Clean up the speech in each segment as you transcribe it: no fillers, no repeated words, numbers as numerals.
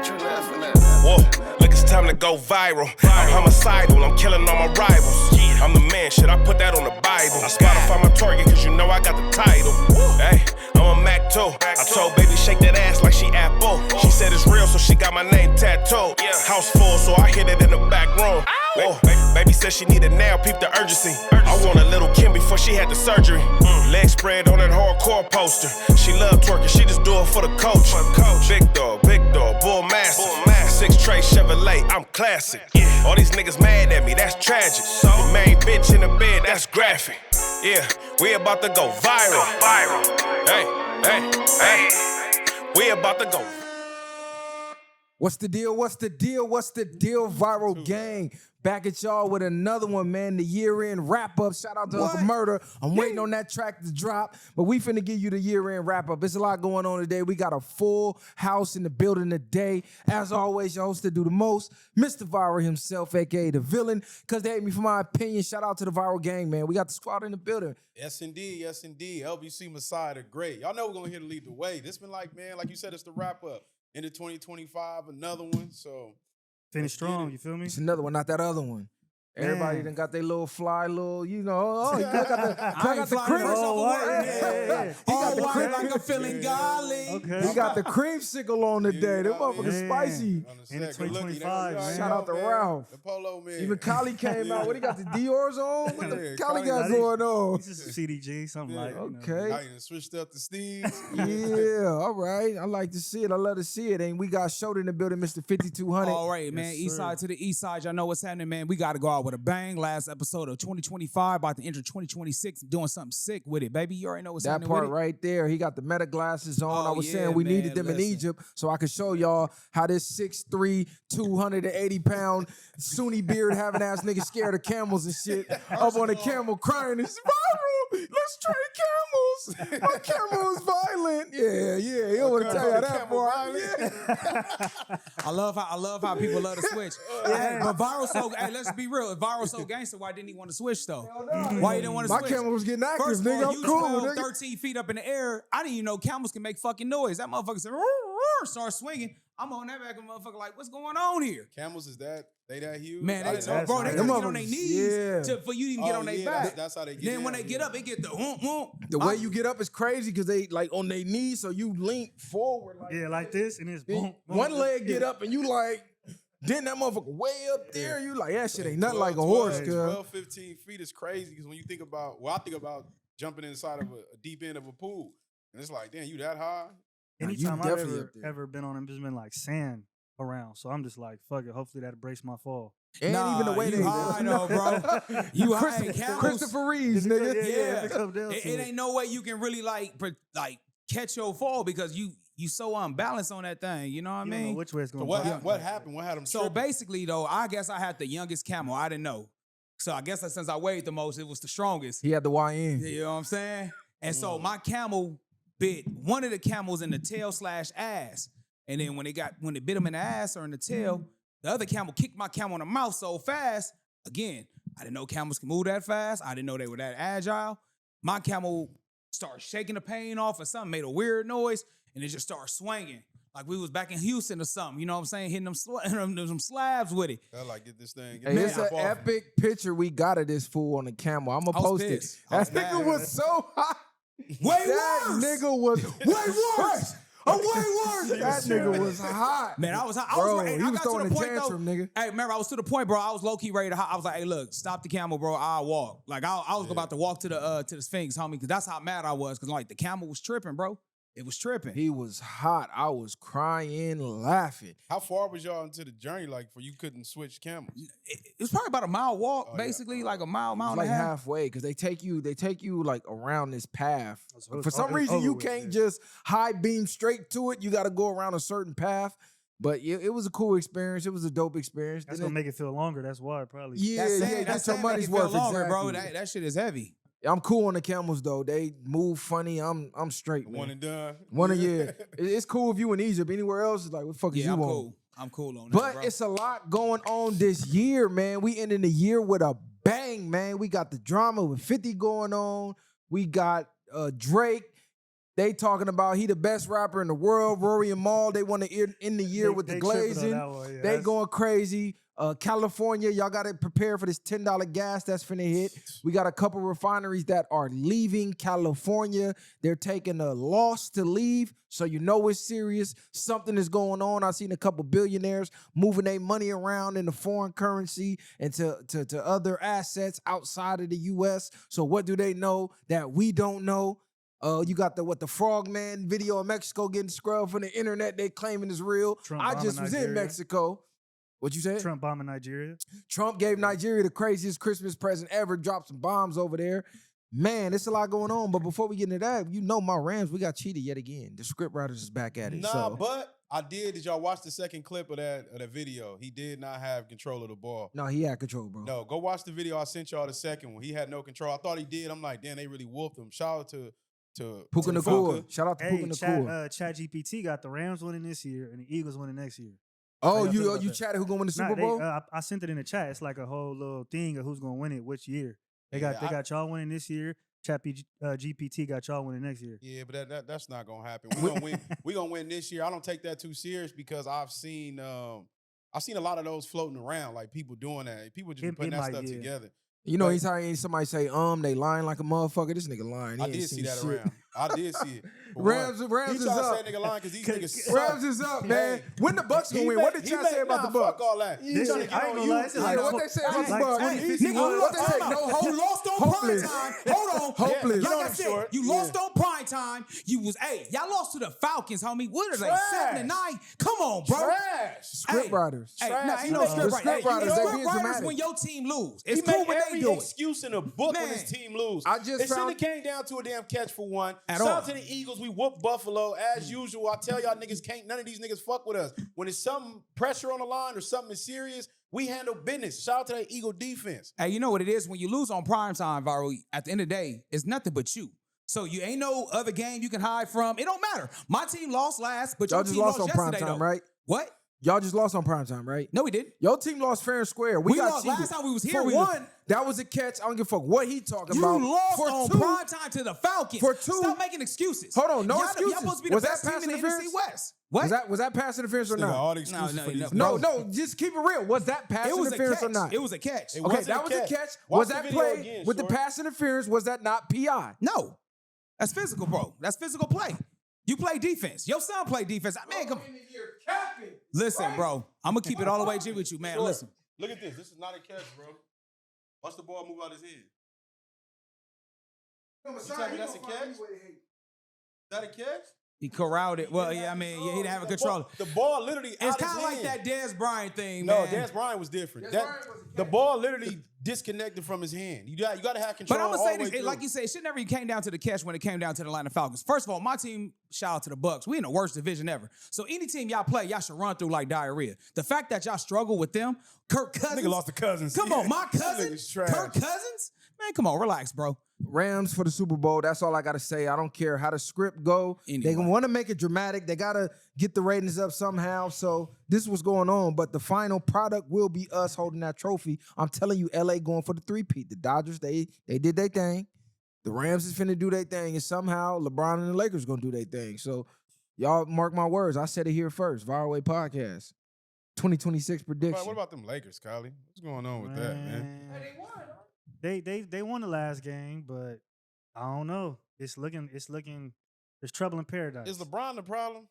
What you laughing at? Whoa, look, it's time to go viral. I'm homicidal, I'm killing all my rivals. I'm the man, shit, I put that on the Bible. I Spotify my target, cause you know I got the title. Hey, I'm a Mac 2. I told baby shake that ass like she Apple. She said it's real, so she got my name tattooed. House full, so I hit it in the back room. Whoa, baby said she needed now, peep the urgency. I want a little Kim before she had the surgery. Leg spread on that hardcore poster. She love twerking, she just do it for the coach. Big dog, bull master. 6 tray Chevrolet, I'm classic. All these niggas mad at me, that's tragic. The main bitch in the bed, that's graphic. Yeah, we about to go viral. Hey, we about to go. What's the deal? What's the deal? What's the deal, Viral Gang? Back at y'all with another one, man. The year-end wrap-up. Shout out to Uncle Murder. I'm waiting on that track to drop, but we finna give you the year-end wrap-up. There's a lot going on today. We got a full house in the building today. As always, your host to do the most, Mr. Viral himself, a.k.a. the villain, because they hate me for my opinion. Shout out to the Viral Gang, man. We got the squad in the building. Yes, indeed. Yes, indeed. LBC Messiah, the great. Y'all know we're going to here to lead the way. This been like, man, like you said, it's the wrap-up. Into 2025, another one, so... Finish strong, you feel me? It's another one, not that other one. Everybody done got their little fly, you know, he got the cream. He got the cream like I'm feeling golly. Okay. He got the creamsicle on today. Them motherfuckers spicy. In 2025, man. Shout out to Ralph. The polo man. Even Collie came out. What, he got the Dior's on? What the Collie got Collie- going on? It's just CDG, something like that. Okay. Now you done switched up the Steves. Yeah, all right. I like to see it. I love to see it. And we got Showed in the building, Mr. 5200. All right, man. East side to the east side. Y'all know what's happening, man. We got to go out with a bang. Last episode of 2025, about to enter 2026, doing something sick with it, baby. You already know what's That happening part with it. right there. He got the meta glasses on. I was yeah, saying we man, needed them in listen. Egypt so I could show y'all how this 6'3", 280-pound Sunni beard having ass nigga scared of camels and shit up on a camel crying. It's viral. Let's trade camels. My camel is violent. Yeah. He don't want to tell you that boy. I love how people love to switch. Hey, but Viral so, hey, let's be real. If Viral so gangster, why didn't he want to switch though? Why he didn't want to My switch? camel was getting active, First of nigga. all, I'm you cool, 12, nigga. 13 feet up in the air. I didn't even know camels can make fucking noise. That motherfucker said, start swinging. I'm on that back of motherfucker like, what's going on here? Camels is that? They that huge? Man, I they didn't know. bro, they Them gotta get on their motherfuckers, knees yeah. for you to even get on their back. That's how they get Then down, when they get up, it get the whoop. The way you get up is crazy because they like on their knees, so you lean forward. Like, Yeah, like this, and it's boom. one leg get up and you like, then that motherfucker way up there. You like, that shit ain't nothing like a horse, cuz. 12, 15 feet is crazy because when you think about, I think about jumping inside of a deep end of a pool. And it's like, damn, you that high? Anytime you I've definitely up there. ever been on them, there's been like sand around. So I'm just like, fuck it. Hopefully that'll brace my fall. And even the way you they high though, bro. You high in camels. Christopher Reeves, nigga. Yeah. it comes down It to ain't no way you can really like catch your fall because you so unbalanced on that thing. You know what I You don't know mean? which way it's So going what, to what happened? What had them So tripping? basically, though, I guess I had the youngest camel. I didn't know. So I guess that since I weighed the most, it was the strongest. He had the YN. You know what I'm saying? And so my camel bit one of the camels in the tail/ass. And then when it bit him in the ass or in the tail, the other camel kicked my camel in the mouth so fast. Again, I didn't know camels can move that fast. I didn't know they were that agile. My camel started shaking the pain off or something, made a weird noise, and it just started swinging. Like we was back in Houston or something, you know what I'm saying? Hitting them slabs with it. I like, get this thing. Hey, it's an epic picture we got of this fool on the camel. I'm going to post it. pissed. I was That nigga mad. was so hot. Way That worse. nigga was way worse. Oh, way worse. That nigga was hot. Man, I was hot. Bro, I he was got throwing to a the point, tantrum, though. nigga. Hey, remember, I was to the point, bro. I was low-key ready to I was like, hey, look, stop the camel, bro. I'll walk. Like, I was about to walk to the Sphinx, homie, because that's how mad I was. Because, like, the camel was tripping, bro. It was tripping. He was hot. I was crying, laughing. How far was y'all into the journey, like, for you couldn't switch camels? It was probably about a mile walk, Oh, yeah. basically, like a mile It's and like a half. halfway because they take you like around this path. So it's For some over- reason, over you with, can't yeah. just high beam straight to it. You got to go around a certain path. But it was a cool experience. It was a dope experience. That's Then going to make it feel longer. That's why, probably. Yeah, That's yeah, saying, get your money's make it feel worth. longer, Exactly. bro. That shit is heavy. I'm cool on the camels though. They move funny. I'm straight, man. One and done. It's cool if you in Egypt. Anywhere else, it's like what the fuck is Yeah, you I'm on? cool. I'm cool on that, But bro. it's a lot going on this year, man. We ending the year with a bang, man. We got the drama with 50 going on. We got Drake. They talking about he the best rapper in the world. Rory and Mal, they want to end the year with the They tripping on glazing. that one, yeah. They That's- going crazy. California, y'all got to prepare for this $10 gas that's finna hit. We got a couple refineries that are leaving California. They're taking a loss to leave, so you know it's serious. Something is going on. I've seen a couple billionaires moving their money around in the foreign currency and to other assets outside of the U.S. So what do they know that we don't know? You got the Frogman video in Mexico getting scrubbed from the internet. They claiming is real. Trump I bombing just was in Nigeria. Mexico. What you said? Trump bombing Nigeria. Trump gave Nigeria the craziest Christmas present ever. Dropped some bombs over there. Man, it's a lot going on. But before we get into that, you know my Rams, we got cheated yet again. The script writers is back at it. Nah, so. but I did. Did y'all watch the second clip of that video? He did not have control of the ball. No, he had control, bro. No, go watch the video. I sent y'all the second one. He had no control. I thought he did. I'm like, damn, they really whooped him. Shout out to Puka Nacua. Shout out to Hey, Puka Nacua. Chat GPT got the Rams winning this year and the Eagles winning next year. Oh, y'all feel you about you that? chatted who gonna win the Nah, Super Bowl? I sent it in the chat. It's like a whole little thing of who's gonna win it, which year. They Yeah, got y'all winning this year. Chat GPT got y'all winning next year. Yeah, but that's not gonna happen. We're gonna win. We're gonna win this year. I don't take that too serious because I've seen a lot of those floating around, like people doing that. People just It putting that might, stuff yeah. together. You know, Like- anytime somebody say they lying like a motherfucker. This nigga lying. He I ain't did see seen that shit. around. I did see it. For Rams one. Rams He is trying to up. say nigga lying because these niggas suck. Rams is up, man. Hey, When the Bucks gonna win? What did y'all say about the Bucks? Fuck all that. Yeah. He tryna This get shit, I ain't on gonna you. lie, this is Yeah, like what they say about the like Bucks? 20, What they say? No hope. You lost on Hopeless. prime time. Hold on. Hopeless. Like Get I on him, said, short. you lost on prime time. You was, y'all lost to the Falcons, homie. What are they, Trash. 7-9? Come on, bro. Trash. Script Hey. writers. Hey, Trash. nah, ain't no The script script writers. writers, The they script being writers dramatic. when your team lose. He It's cool make when they every do it. excuse in the book when Man. his team lose. I just it shouldn't found- have came down to a damn catch for one. At Shout all. out to the Eagles. We whooped Buffalo as usual. I tell y'all niggas can't. None of these niggas fuck with us. When it's something pressure on the line or something is serious, we handle business. Shout out to that Eagle defense. Hey, you know what it is? When you lose on prime time, Viral, at the end of the day, it's nothing but you. So you ain't no other game you can hide from. It don't matter. My team lost last, but Y'all your just team lost on prime yesterday, time, though. right? What? Y'all just lost on prime time, right? No, we didn't. Your team lost fair and square. We got lost cheated. last time we was here. For we one, that was a catch. I don't give a fuck what he talking You about. lost For on two, prime time to the Falcons. For two- Stop making excuses. Hold on, no y'all, excuses. Y'all supposed to be the Was that best team pass in the interference? NFC West. What? was that pass interference or Nigga, not? all the excuses No, for these. no. No, just keep it real. Was that pass It was a interference catch. or not? It was a catch. It Okay, wasn't that was a catch. Watch Was the that video play again, with the short. pass interference? Was that not PI? No. That's physical, bro. That's physical play. You play defense. Your son play defense. Man, come. Listen, bro. I'm gonna keep it all the way G with you, man. Short. Listen. Look at this. This is not a catch, bro. Watch the ball move out his head. You tell me that's a catch? Is that a catch? He corralled it. Well, yeah, I mean, yeah, he didn't have a control. The ball literally It's out kind his of like hand. that Dez Bryant thing, No, man. Dez Bryant was different. Dez That, Bryant was a the catch. ball literally disconnected from his hand. You got to have control. But I'm gonna all say the way this, through. like you said, it should never came down to the catch when it came down to the Atlanta Falcons. First of all, my team, shout out to the Bucks. We in the worst division ever. So any team y'all play, y'all should run through like diarrhea. The fact that y'all struggle with them, Kirk Cousins. Nigga lost to Cousins. Come on, my That cousin, nigga's trash. Kirk Cousins. Man, come on, relax, bro. Rams for the Super Bowl. That's all I gotta say. I don't care how the script go. Anyway. They want to make it dramatic. They gotta get the ratings up somehow. So this is what's going on. But the final product will be us holding that trophy. I'm telling you, LA going for the three-peat. The Dodgers, they did their thing. The Rams is finna do their thing, and somehow LeBron and the Lakers gonna do their thing. So y'all mark my words. I said it here first. VwP Podcast. 2026 prediction. What about them Lakers, Kylie? What's going on with that, man? They won the last game, but I don't know. It's looking there's trouble in paradise. Is LeBron the problem?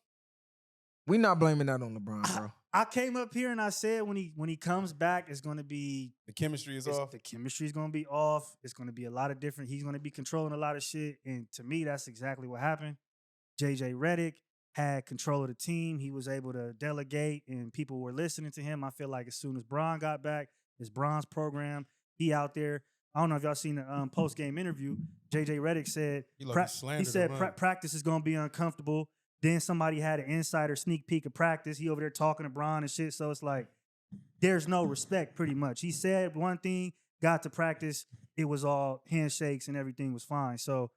We not blaming that on LeBron, bro. I came up here and I said when he comes back, it's gonna be The chemistry is off. the chemistry's gonna be off. It's gonna be a lot of different. He's gonna be controlling a lot of shit. And to me, that's exactly what happened. JJ Redick had control of the team. He was able to delegate, and people were listening to him. I feel like as soon as Bron got back, it's Bron's program. He out there. I don't know if y'all seen the post game interview. JJ Redick said He low-key slandered he said him, huh? practice is gonna be uncomfortable. Then somebody had an insider sneak peek of practice. He over there talking to Bron and shit. So it's like there's no respect, pretty much. He said one thing, got to practice. It was all handshakes and everything was fine. So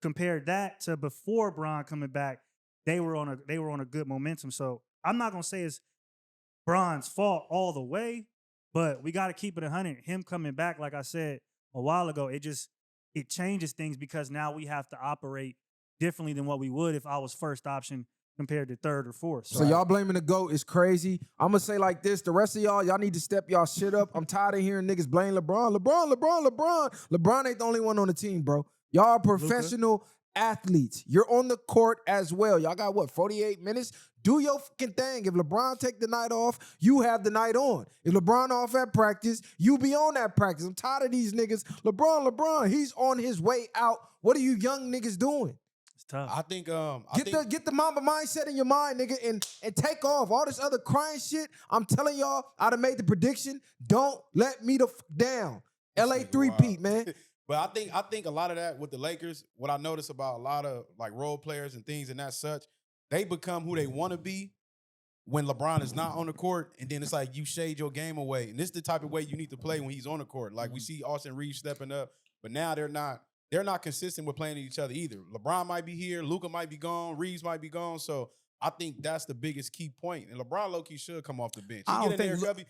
compare that to before Bron coming back, they were on a good momentum. So I'm not gonna say it's Bron's fault all the way, but we got to keep it 100. Him coming back, like I said a while ago, it changes things because now we have to operate differently than what we would if I was first option compared to third or fourth. So y'all blaming the GOAT is crazy. I'm going to say like this. The rest of y'all need to step y'all shit up. I'm tired of hearing niggas blame LeBron. LeBron ain't the only one on the team, bro. Y'all are professional athletes. You're on the court as well. Y'all got, 48 minutes? Do your fucking thing. If LeBron take the night off, you have the night on. If LeBron off at practice, you be on that practice. I'm tired of these niggas. LeBron, he's on his way out. What are you young niggas doing? It's tough. I think Get the Mamba mindset in your mind, nigga, and take off. All this other crying shit, I'm telling y'all, I'd have made the prediction. Don't let me the down. LA three-peat, man. But I think a lot of that with the Lakers, what I notice about a lot of like role players and things and that such, they become who they want to be when LeBron is not on the court, and then it's like you shade your game away. And this is the type of way you need to play when he's on the court. Like we see Austin Reeves stepping up, but now they're not consistent with playing each other either. LeBron might be here, Luka might be gone, Reeves might be gone. So I think that's the biggest key point. And LeBron low-key should come off the bench. I don't think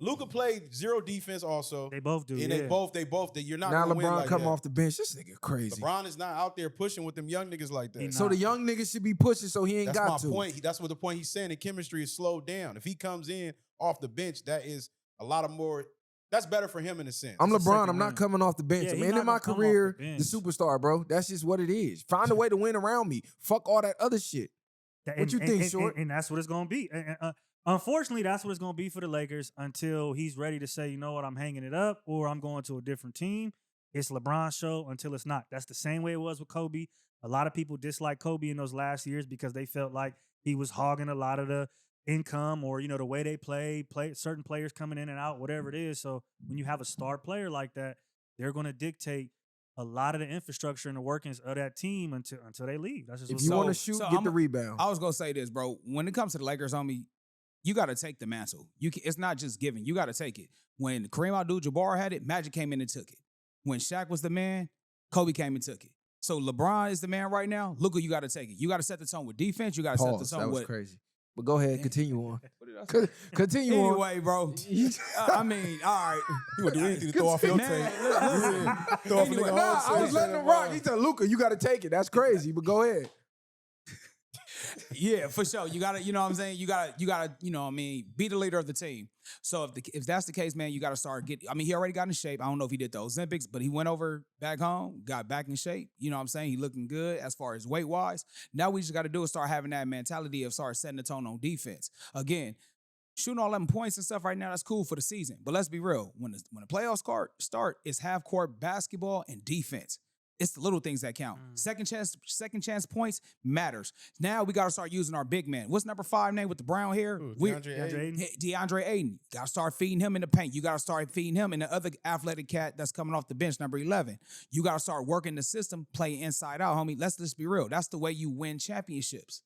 Luka played zero defense also. They both do. And yeah. they both you're not Now gonna win LeBron like come that. off the bench. This nigga crazy. LeBron is not out there pushing with them young niggas like that. He So the young niggas should be pushing so he ain't That's got my to. point. That's what the point he's saying. The chemistry is slowed down. If he comes in off the bench, that is a lot of more. That's better for him in a sense. I'm It's a LeBron. second I'm not ring. coming off the bench. Yeah, I'm he's ending not my gonna come off career the the bench. superstar, bro. That's just what it is. Find a way to win around me. Fuck all that other shit. What you think, Short? And that's what it's going to be. Unfortunately, that's what it's going to be for the Lakers until he's ready to say, you know what, I'm hanging it up or I'm going to a different team. It's LeBron's show until it's not. That's the same way it was with Kobe. A lot of people dislike Kobe in those last years because they felt like he was hogging a lot of the income or, the way they play certain players coming in and out, whatever it is. So when you have a star player like that, they're going to dictate a lot of the infrastructure and the workings of that team until they leave. That's just If what's you up. want to shoot, get the rebound. I was gonna say this, bro. When it comes to the Lakers, homie, you got to take the mantle. It's not just giving. You got to take it. When Kareem Abdul-Jabbar had it, Magic came in and took it. When Shaq was the man, Kobe came and took it. So LeBron is the man right now. Look, you got to take it. You got to set the tone with defense. You got to set the Pause. tone That was with. crazy. But go ahead, continue on. What did I say? Continue on. Anyway, bro. I mean, all right. You would do anything to throw off your Man, tape. listen. Throw off a Anyway, nigga Nah, whole I was tape. letting him rock. He said, Luka, you got to take it. That's crazy, but go ahead. Yeah, for sure. You gotta, you know what I'm saying? You gotta, you know what I mean, be the leader of the team. So if that's the case, man, you gotta start he already got in shape. I don't know if he did the Olympics, but he went over back home, got back in shape. You know what I'm saying? He looking good as far as weight-wise. Now we just gotta do is start having that mentality of start setting the tone on defense. Again, shooting all 11 points and stuff right now, that's cool for the season. But let's be real. When the playoffs start, it's half-court basketball and defense. It's the little things that count. Second chance points matters. Now we got to start using our big man. What's number 5 name with the brown hair? Ooh, DeAndre Ayton. DeAndre Ayton. Got to start feeding him in the paint. You got to start feeding him and the other athletic cat that's coming off the bench, number 11. You got to start working the system, play inside out, homie. Let's just be real. That's the way you win championships.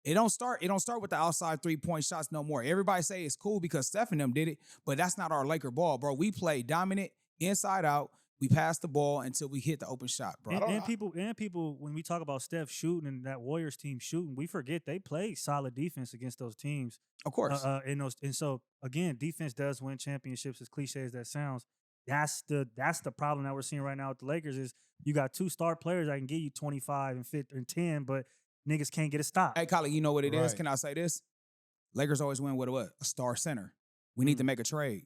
It don't start with the outside 3-point shots no more. Everybody say it's cool because Steph and them did it, but that's not our Laker ball, bro. We play dominant inside out. We pass the ball until we hit the open shot, bro. And people, when we talk about Steph shooting and that Warriors team shooting, we forget they play solid defense against those teams. Of course. And so again, defense does win championships. As cliche as that sounds, that's the problem that we're seeing right now with the Lakers is you got 2 star players that can give you 25 and 50 and 10, but niggas can't get a stop. Hey, Colin, you know what it is? Right. Can I say this? Lakers always win with a star center. We need to make a trade.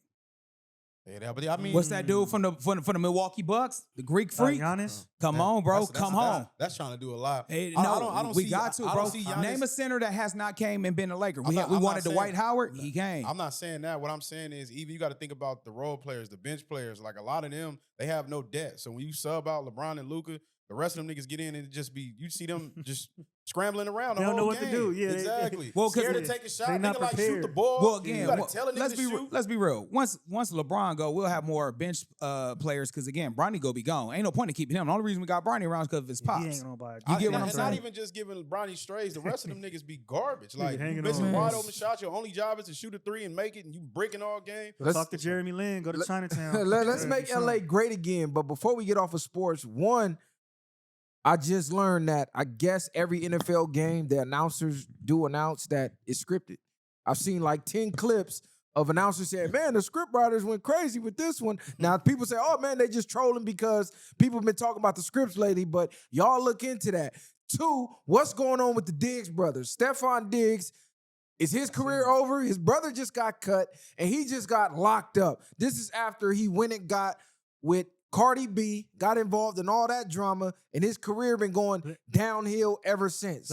Yeah, but I mean, What's that dude from the Milwaukee Bucks? The Greek freak? Giannis. Come on, bro. that's- Come that's- home. That's trying to do a lot. Hey, I no, don't we see- got to, I bro. don't see Giannis- Name a center that has not came and been a Laker. I'm We not wanted saying- Dwight Howard. He came. I'm not saying that. What I'm saying is, even you got to think about the role players, the bench players. Like a lot of them, they have no debt. So when you sub out LeBron and Luka, the rest of them niggas get in and it just be. You see them just scrambling around. The They don't whole know what to game. do. Yeah, exactly. Well, 'cause scared to they- take a shot. they not Nigga like shoot the prepared. ball. Well, again, you got to tell a nigga let's to be shoot. let's be real. Once LeBron go, we'll have more bench players because again, Bronny go be gone. Ain't no point in keeping him. The only reason we got Bronny around is because of his He pops. ain't gonna buy it. You get what I'm and saying? not even just giving Bronny strays. The rest of them niggas be garbage. Like hanging you missing on. wide open shots. Your only job is to shoot a 3 and make it, and you breaking all game. Talk to Jeremy Lin. Go to Chinatown. Let's Yeah, make do something. LA great again. But before we get off of sports, one, I just learned that I guess every NFL game, the announcers do announce that it's scripted. I've seen like 10 clips of announcers saying, man, the script writers went crazy with this one. Now, people say, oh, man, they just trolling because people have been talking about the scripts lately, but y'all look into that. Two, what's going on with the Diggs brothers? Stefon Diggs, is his career over? His brother just got cut, and he just got locked up. This is after he went and got with Cardi B, got involved in all that drama, and his career been going downhill ever since.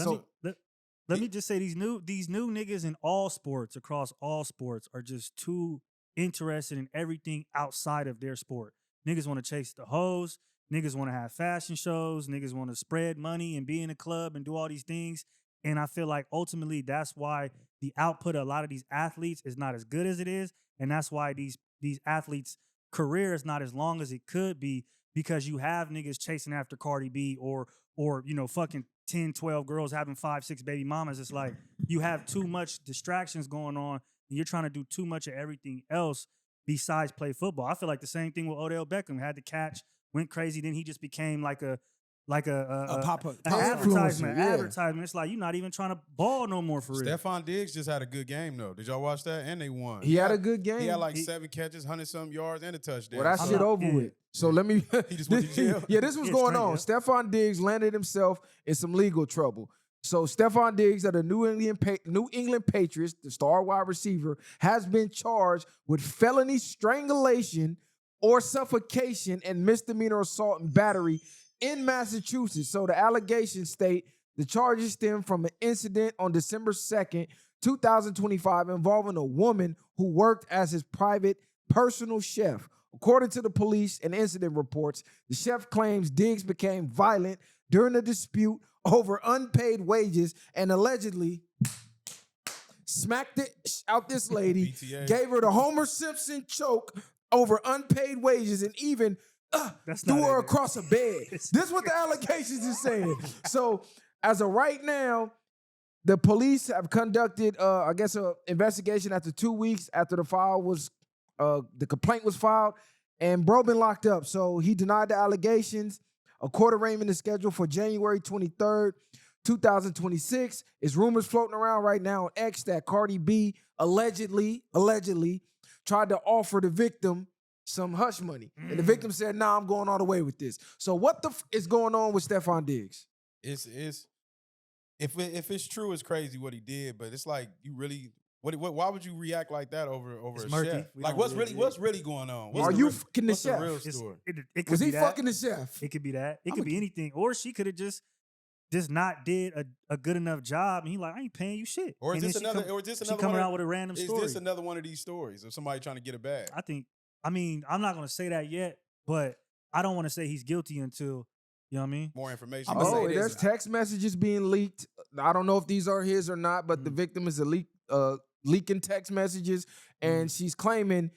Let me just say these new niggas in all sports, across all sports, are just too interested in everything outside of their sport. Niggas want to chase the hoes. Niggas want to have fashion shows. Niggas want to spread money and be in a club and do all these things. And I feel like ultimately that's why the output of a lot of these athletes is not as good as it is. And that's why these athletes' career is not as long as it could be, because you have niggas chasing after Cardi B or fucking 10, 12 girls having 5, 6 baby mamas. It's like you have too much distractions going on and you're trying to do too much of everything else besides play football. I feel like the same thing with Odell Beckham. Had the catch, went crazy, then he just became like a advertisement. Yeah. Advertisement. It's like you're not even trying to ball no more for real. Stefon Diggs just had a good game though. Did y'all watch that? And they won. He had a good game. He had like 7 catches, 100-something yards, and a touchdown. Well, that shit over with. So let me. He just went to jail. Yeah, this was going on. straight, Stefon Diggs landed himself in some legal trouble. So Stefon Diggs of the New England Patriots, the star wide receiver, has been charged with felony strangulation or suffocation and misdemeanor assault and battery in Massachusetts. So the allegations state the charges stem from an incident on December 2nd, 2025, involving a woman who worked as his private personal chef. According to the police and incident reports, the chef claims Diggs became violent during a dispute over unpaid wages and allegedly smacked it out this lady, PTA. gave her the Homer Simpson choke over unpaid wages, and even threw her across a bed. This is what the allegations is saying. So as of right now, the police have conducted, an investigation after 2 weeks after the complaint was filed, and bro been locked up. So he denied the allegations. A court arraignment is scheduled for January 23rd, 2026. It's rumors floating around right now on X that Cardi B allegedly tried to offer the victim some hush money. And the victim said, nah, I'm going all the way with this. So what the is going on with Stefon Diggs? It's if it's true, it's crazy what he did. But it's like you really. Why would you react like that over a murky. chef? We Like don't what's really going on? Are you fucking the what's chef? the real story? It could Was be he that. fucking the chef? It could be that. It could be anything. Or she could have just not did a good enough job, and he like, I ain't paying you shit. Or is And this then another? she coming out with a random story. Is this another one of these stories of somebody trying to get a bag? I mean, I'm not gonna say that yet, but I don't want to say he's guilty until, you know what I mean? More information. I'm gonna say Oh, this. there's text messages being leaked. I don't know if these are his or not, but the victim is leaking text messages, and she's claiming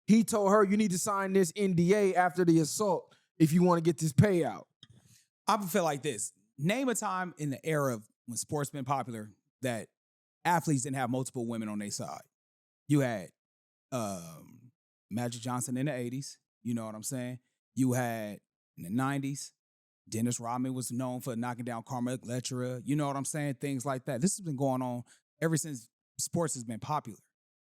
he told her, you need to sign this NDA after the assault if you want to get this payout. I would feel like this. Name a time in the era of when sports been popular that athletes didn't have multiple women on their side. You had Magic Johnson in the 80s. You know what I'm saying? You had in the 90s, Dennis Rodman was known for knocking down Carmel Lecturer. You know what I'm saying? Things like that. This has been going on ever since sports has been popular.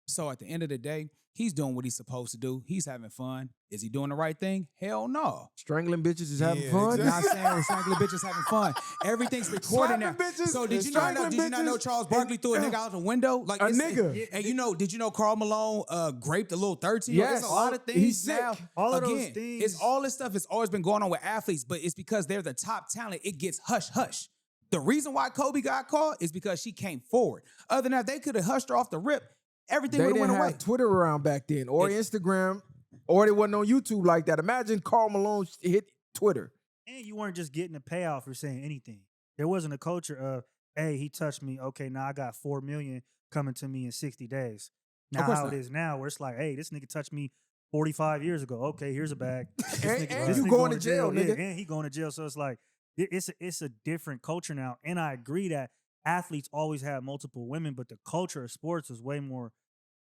So at the end of the day, he's doing what he's supposed to do. He's having fun. Is he doing the right thing? Hell no. Strangling bitches is having fun. I'm not saying strangling bitches having fun. Everything's recorded now. Bitches So did and you not know? strangling Did you not know bitches Charles Barkley threw a nigga out the window? Like A it's- nigga. And did you know Karl Malone graped a little 13? Yes. There's a lot of things He's sick. now. All of those Again, things- it's all this stuff has always been going on with athletes, but it's because they're the top talent. It gets hush hush. The reason why Kobe got caught is because she came forward. Other than that, they could have hushed her off the rip. Everything They would have didn't went away. have Twitter around back then, or Instagram, or they wasn't on YouTube like that. Imagine Karl Malone hit Twitter. And you weren't just getting a payout for saying anything. There wasn't a culture of, hey, he touched me. Okay, now I got 4 million coming to me in 60 days. Now course how not. it is now, where it's like, hey, this nigga touched me 45 years ago. Okay, here's a bag. This And this you nigga going to jail, Yeah, nigga. and he going to jail. So it's like, it's a different culture now. And I agree that athletes always have multiple women, but the culture of sports is way more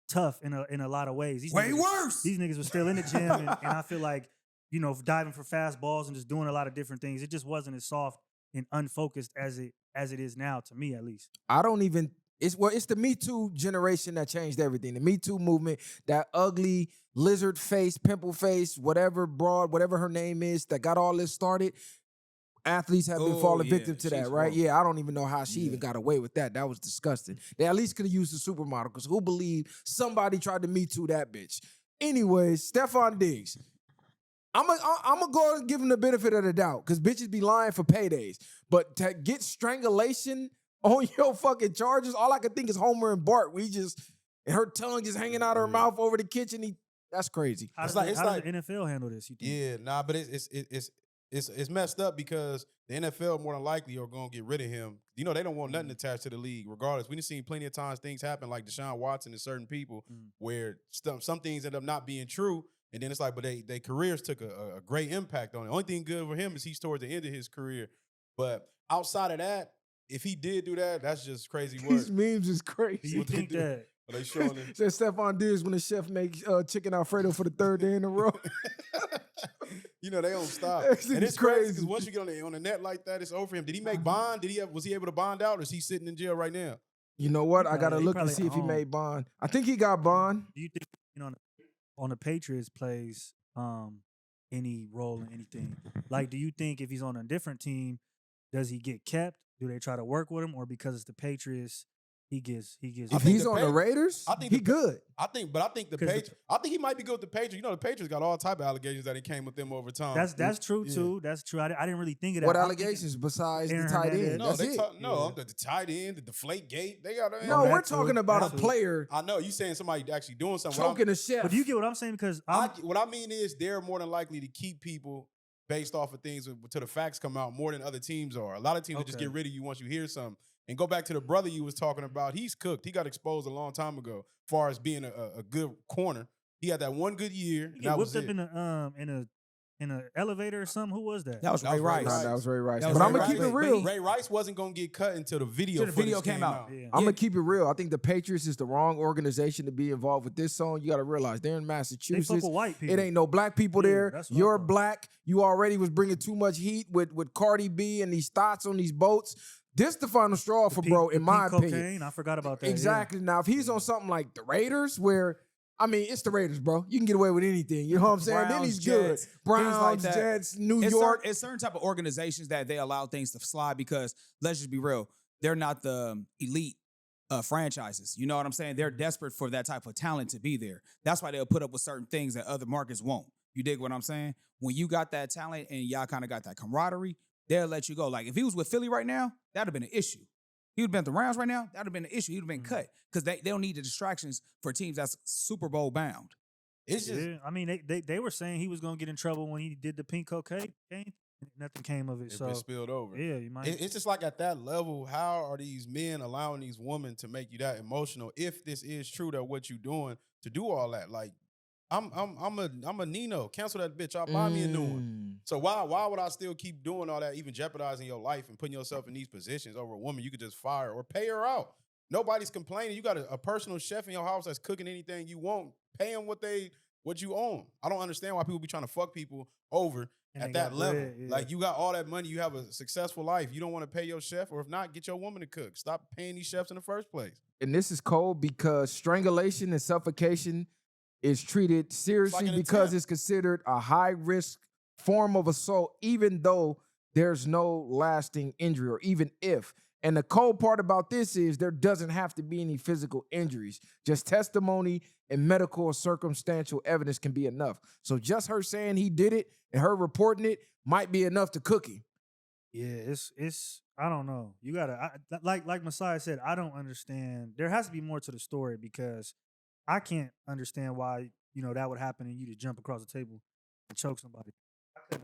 tough in a lot of ways. Way worse. These niggas were still in the gym, and I feel like, diving for fast balls and just doing a lot of different things. It just wasn't as soft and unfocused as it is now, to me at least. I don't even. It's the Me Too generation that changed everything. The Me Too movement, that ugly lizard face, pimple face, whatever broad, whatever her name is, that got all this started. athletes have been Oh, falling yeah, victim to that, she's right? horrible. Yeah, I don't even know how she even got away with that. That was disgusting. They at least could have used the supermodel, because who believed somebody tried to Me Too that bitch? Anyways, Stefon Diggs. I'm gonna go and give him the benefit of the doubt, because bitches be lying for paydays. But to get strangulation on your fucking charges, all I can think is Homer and Bart. And her tongue just hanging out of her mouth over the kitchen. That's crazy. How does like- the- it's how like- does the NFL handle this? You think? Yeah, nah, but it's messed up because the NFL more than likely are gonna get rid of him. You know, they don't want nothing attached to the league, regardless. We've seen plenty of times things happen like Deshaun Watson and certain people where some things end up not being true. And then it's like, but their careers took a great impact on it. The only thing good for him is he's towards the end of his career. But outside of that, if he did do that, that's just crazy work. These memes is Do crazy. you What they think do. that? Are they showing it? Said Stefon Diggs when the chef makes chicken Alfredo for the third day in a row. You know, they don't stop. This And is it's crazy crazy. because once you get on the net like that, it's over for him. Did he make bond? Was he able to bond out, or is he sitting in jail right now? You know what? I He gotta probably- look he and see if he probably made bond. I think he got bond. Do you think on the Patriots plays any role in anything? Like, do you think if he's on a different team, does he get kept? Do they try to work with him, or because it's the Patriots, he gets? I If think he's the on the Pa- Raiders, I think he the- good. I think the 'Cause the- Patriots. I think he might be good with the Patriots. You know, the Patriots got all type of allegations that he came with them over time. That's true Yeah. too. That's true. I didn't really think of that. What I'm thinking- allegations besides Aaron the tight Hernandez. end? No, That's they it. talk. No, Yeah. the tight end, the deflate gate. They got. No, that we're too. talking about That a too. player I know you saying somebody actually doing something. What I'm- choking a chef. But do you get what I'm saying? Because what I mean is they're more than likely to keep people based off of things until the facts come out more than other teams are. A lot of teams will just Okay. get rid of you once you hear something. And go back to the brother you was talking about. He's cooked. He got exposed a long time ago. As far as being a good corner, he had that one good year. he And get that was whipped up it. in a elevator or something. Who was that? That was That Ray was Ray Rice. Nah, that was Ray Rice. That was But I'm Ray gonna keep Rice. it But real. he- Ray Rice wasn't gonna get cut until the video. Till the video footage came out. Yeah. I'm gonna keep it real. I think the Patriots is the wrong organization to be involved with this song. You got to realize they're in They fuck Massachusetts. with white people. It ain't no black people Yeah, there. that's what I You're thought. black. You already was bringing too much heat with Cardi B and these thoughts on these boats. This the final straw for Pink- bro, the in my pink opinion. cocaine, I forgot about that. yeah. Exactly. Now, if he's on something like the Raiders, where it's the Raiders, bro. You can get away with anything. You know what I'm saying? Then Browns, he's good. Jets, things Browns, like that. Jets, New It's York. certain type of organizations that they allow things to slide because let's just be real, they're not the elite franchises. You know what I'm saying? They're desperate for that type of talent to be there. That's why they'll put up with certain things that other markets won't. You dig what I'm saying? When you got that talent and y'all kind of got that camaraderie, they'll let you go. Like if he was with Philly right now, that'd have been an issue. He would have been at the Rams right now, that'd have been an issue. He'd have been cut because they don't need the distractions for teams that's Super Bowl bound. It's just Yeah, I mean, they were saying he was gonna get in trouble when he did the pink cocaine. Nothing came of it. it's So been spilled over. yeah, you might. It's just like at that level, how are these men allowing these women to make you that emotional? If this is true that what you doing to do all that, like I'm a Nino. Cancel that bitch. I'll buy me a new one. So why would I still keep doing all that, even jeopardizing your life and putting yourself in these positions over a woman you could just fire or pay her out? Nobody's complaining. You got a personal chef in your house that's cooking anything you want. Pay them what you own. I don't understand why people be trying to fuck people over And at they that got level. bread, yeah. Like you got all that money, you have a successful life. You don't want to pay your chef, or if not, get your woman to cook. Stop paying these chefs in the first place. And this is cold because strangulation and suffocation is treated seriously an because attempt. it's considered a high risk form of assault, even though there's no lasting injury, or even if. And the cold part about this is there doesn't have to be any physical injuries. Just testimony and medical or circumstantial evidence can be enough. So just her saying he did it and her reporting it might be enough to cook him. Yeah, it's I don't know. You gotta like Messiah said. I don't understand. There has to be more to the story because I can't understand why that would happen and you to jump across the table and choke somebody.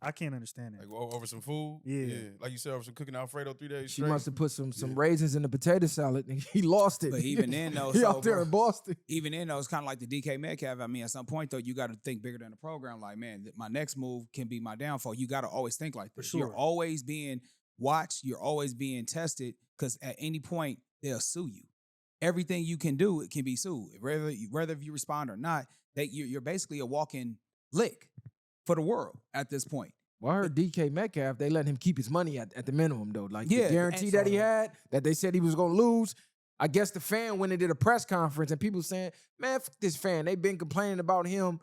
I can't understand that. Like over some food. Yeah. Like you said, over some cooking Alfredo 3 days She straight. must have put some Yeah. raisins in the potato salad and he lost it. But even then, though, he so, out there bro, in Boston. even then, though, it's kind of like the DK Metcalf. I mean, at some point, though, you got to think bigger than the program. Like, man, my next move can be my downfall. You got to always think like this. sure. You're always being watched. You're always being tested because at any point, they'll sue you. Everything you can do, it can be sued. Whether you respond or not, you're basically a walking lick for the world at this point. Well, I heard DK Metcalf, they let him keep his money at the minimum, though. Like Yeah, the guarantee and that he so- had, that they said he was going to lose. I guess the fan went and did a press conference and people saying, man, fuck this fan. They've been complaining about him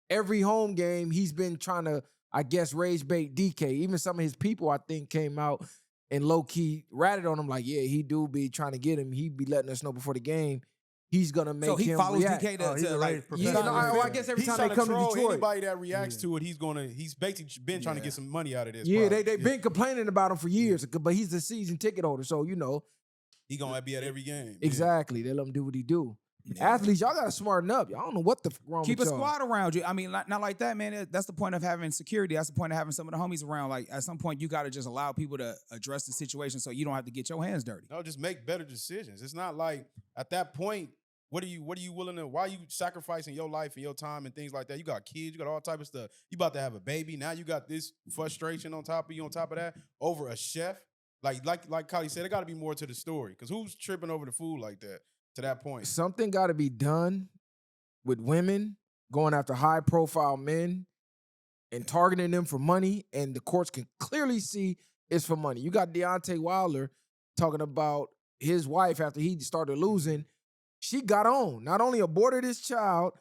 every home game. He's been trying to I guess, rage bait DK. Even some of his people, I think, came out and low-key ratted on him like, yeah, he do be trying to get him. He be letting us know before the game he's going to make him So he follows react. DK Oh, he's to a like, raised Yeah, no, professional. I guess every He's time they come to troll Detroit. anybody that reacts to it, he's basically been trying to get some money out of this. Yeah, probably. they've been complaining about him for years, but he's the season ticket holder, so, you know. He going to be at every game. Exactly. They let him do what he do. Athletes, y'all got to smarten up. Y'all don't know what the wrong keep a with y'all. squad around you. I mean, not like that, man. That's the point of having security. That's the point of having some of the homies around. Like, at some point, you got to just allow people to address the situation so you don't have to get your hands dirty. No, just make better decisions. It's not like at that point, what are you willing to, why are you sacrificing your life and your time and things like that? You got kids, you got all type of stuff. You about to have a baby. Now you got this frustration on top of that, over a chef. Like Kylie said, there got to be more to the story. Because who's tripping over the food like that to that point? Something got to be done with women going after high-profile men and targeting them for money, and the courts can clearly see it's for money. You got Deontay Wilder talking about his wife after he started losing. She got on, not only aborted his child,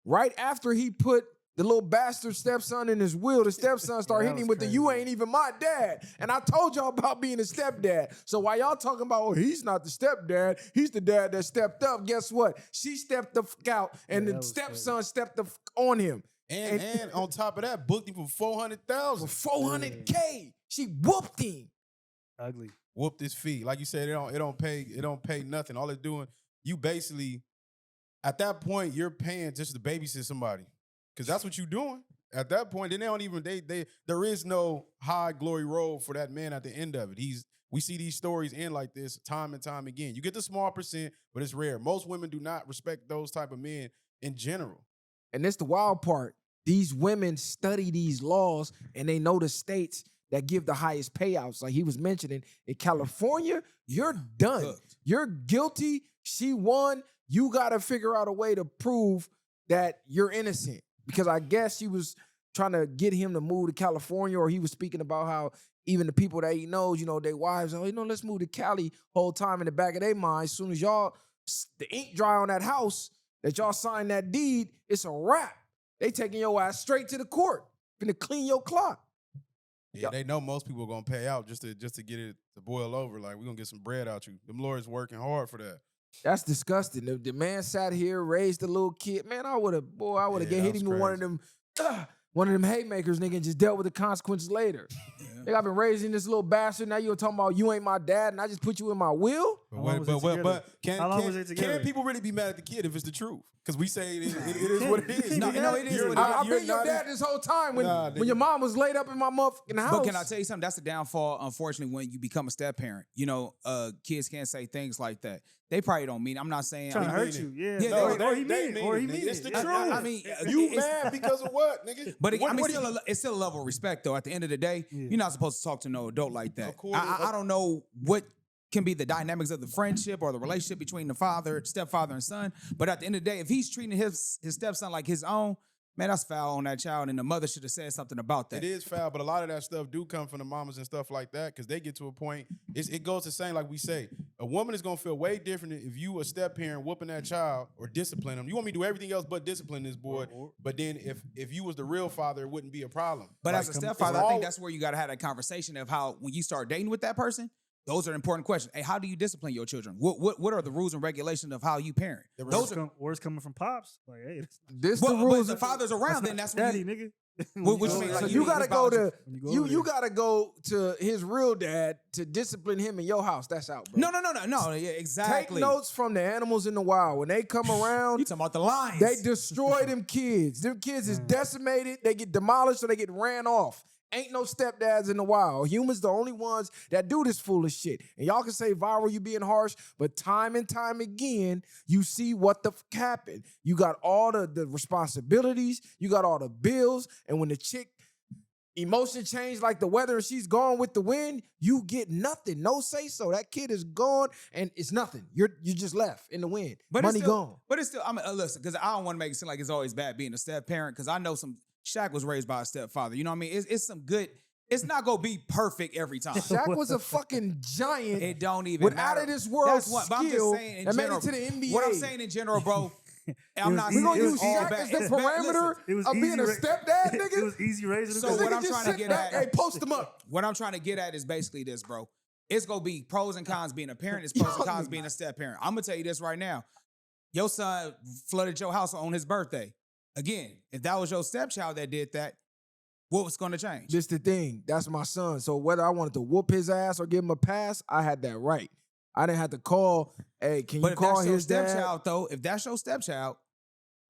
right after he put the little bastard stepson in his will, the stepson started hitting him with the "you ain't even my dad." And I told y'all about being a stepdad. So while y'all talking about, oh, he's not the stepdad, he's the dad that stepped up, guess what? She stepped the fuck out, and the stepson stepped the fuck on him. And on top of that, booked him for $400,000. For $400K. She whooped him. Ugly. Whooped his fee. Like you said, it don't pay nothing. All it's doing, you basically, at that point, you're paying just to babysit somebody. Because that's what you're doing. At that point, then they don't even, there is no high glory road for that man at the end of it. We see these stories end like this time and time again. You get the small percent, but it's rare. Most women do not respect those type of men in general. And that's the wild part. These women study these laws and they know the states that give the highest payouts. Like he was mentioning, in California, you're done. Hooked. You're guilty. She won. You got to figure out a way to prove that you're innocent. Because I guess she was trying to get him to move to California, or he was speaking about how even the people that he knows, you know, their wives, oh, you know, let's move to Cali whole time in the back of their mind. As soon as the ink dry on that house, that y'all sign that deed, it's a wrap. They taking your ass straight to the court. Finna clean your clock. Yeah, they know most people are gonna pay out just to get it to boil over. Like, we're gonna get some bread out you. Them lawyers working hard for that. That's disgusting. The man sat here, raised a little hit man. I would have hit him with one of them haymakers, nigga, and just dealt with the consequences later. Nigga, I've been raising this little bastard. Now you're talking about you ain't my dad, and I just put you in my will. But How long was it together? can people really be mad at the kid if it's the truth? Because we say it is what it is. No, it is what it is. I've been your dad this whole time when your mom was laid up in my motherfucking house. But can I tell you something? That's the downfall, unfortunately, when you become a step parent. You know, kids can't say things like that. They probably don't mean it. I'm not saying Trying to hurt you. Yeah. Or he mean it. It's the nigga. truth. I mean, you mad because of what, nigga? But it's still a level of respect, though. At the end of the day, you're not supposed to talk to no adult like that. Of course. I don't know what can be the dynamics of the friendship or the relationship between the stepfather and son. But at the end of the day, if he's treating his stepson like his own, man, that's foul on that child. And the mother should have said something about that. It is foul, but a lot of that stuff do come from the mamas and stuff like that, because they get to a point, it goes the same like we say. A woman is going to feel way different if you a step parent whooping that child or discipline him. You want me to do everything else but discipline this boy. But then if you was the real father, it wouldn't be a problem. But Like, as a stepfather, I think that's where you got to have that conversation of how when you start dating with that person, those are important questions. Hey, how do you discipline your children? What are the rules and regulations of how you parent? Those are words coming from pops. Like, hey, this the the rules. rules. But the father's around, then that's when daddy, you, nigga. What you mean? So Like, you gotta go to you you gotta go to his real dad to discipline him in your house. That's out, bro. No. Yeah, exactly. Take notes from the animals in the wild. When they come around, You talking about the lines? they destroy them kids. Them kids is decimated. They get demolished or they get ran off. Ain't no stepdads in the wild. Humans the only ones that do this foolish shit. And y'all can say viral, you being harsh, but time and time again, you see what the fuck happened. You got all the responsibilities, you got all the bills, and when the chick emotion change like the weather and she's gone with the wind, you get nothing. No say so. That kid is gone and it's nothing. You just left in the wind. But Money it's still, gone. But it's still, I mean, listen, because I don't want to make it seem like it's always bad being a step parent, because I know Shaq was raised by a stepfather. You know what I mean? It's some good. It's not gonna be perfect every time. Shaq was a fucking giant. It don't even with matter. out of this world That's what, but I'm just skill saying in that made general, it to the NBA. What I'm saying in general, bro, I'm not We saying gonna it's use all Shaq bad. as the It's bad. parameter Listen, It was of being a easy stepdad, It nigga. was easy raising So the what Nigga I'm just trying to sit get back, at- hey, post them up. What I'm trying to get at is basically this, bro. It's gonna be pros and cons being a parent. It's pros and cons being a step parent. I'm gonna tell you this right now. Your son flooded your house on his birthday. Again, if that was your stepchild that did that, what was gonna change? This the thing. That's my son. So whether I wanted to whoop his ass or give him a pass, I had that right. I didn't have to call, hey, can But you if call that's your his dad? stepchild, though, if that's your stepchild,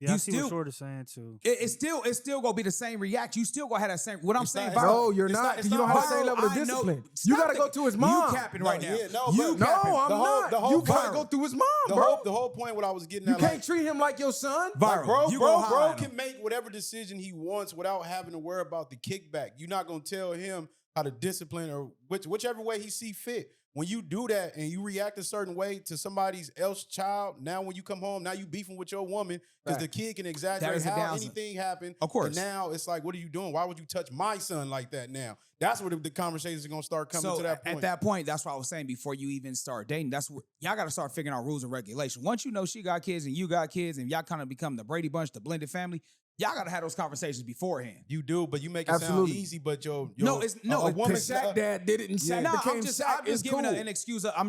Yeah, I You see still- what Short is saying too. it's still gonna be the same reaction. You still gonna have that same. What I'm It's saying, not- Byron, No, you're It's not. not- 'Cause it's you don't not have the same hard. level of I know. discipline. Stop You gotta it. go to his mom. You capping right now. yeah, no, you but- capping. No, I'm The whole- not. the whole You gotta viral- go through his mom, The bro. whole point what I was getting You at, can't like, treat him like your son. Viral. bro, You go high bro on him. can make whatever decision he wants without having to worry about the kickback. You're not gonna tell him how to discipline or whichever way he see fit. When you do that and you react a certain way to somebody's else child, now when you come home, now you beefing with your woman because the Facts. kid can That exaggerate is a how downside. anything happened. Of course. And now it's like, what are you doing? Why would you touch my son like that now? That's where the conversations are gonna start coming So to that point. at that point, that's what I was saying before you even start dating. That's what y'all got to start figuring out rules and regulations. Once you know she got kids and you got kids and y'all kind of become the Brady Bunch, the blended family, y'all got to have those conversations beforehand. You do, but you make it Absolutely. sound easy. But your No, it's no. a it's- woman. Because Shaq dad did it and Shaq No, became I'm just Shaq. I'm It's just giving cool. an excuse. I'm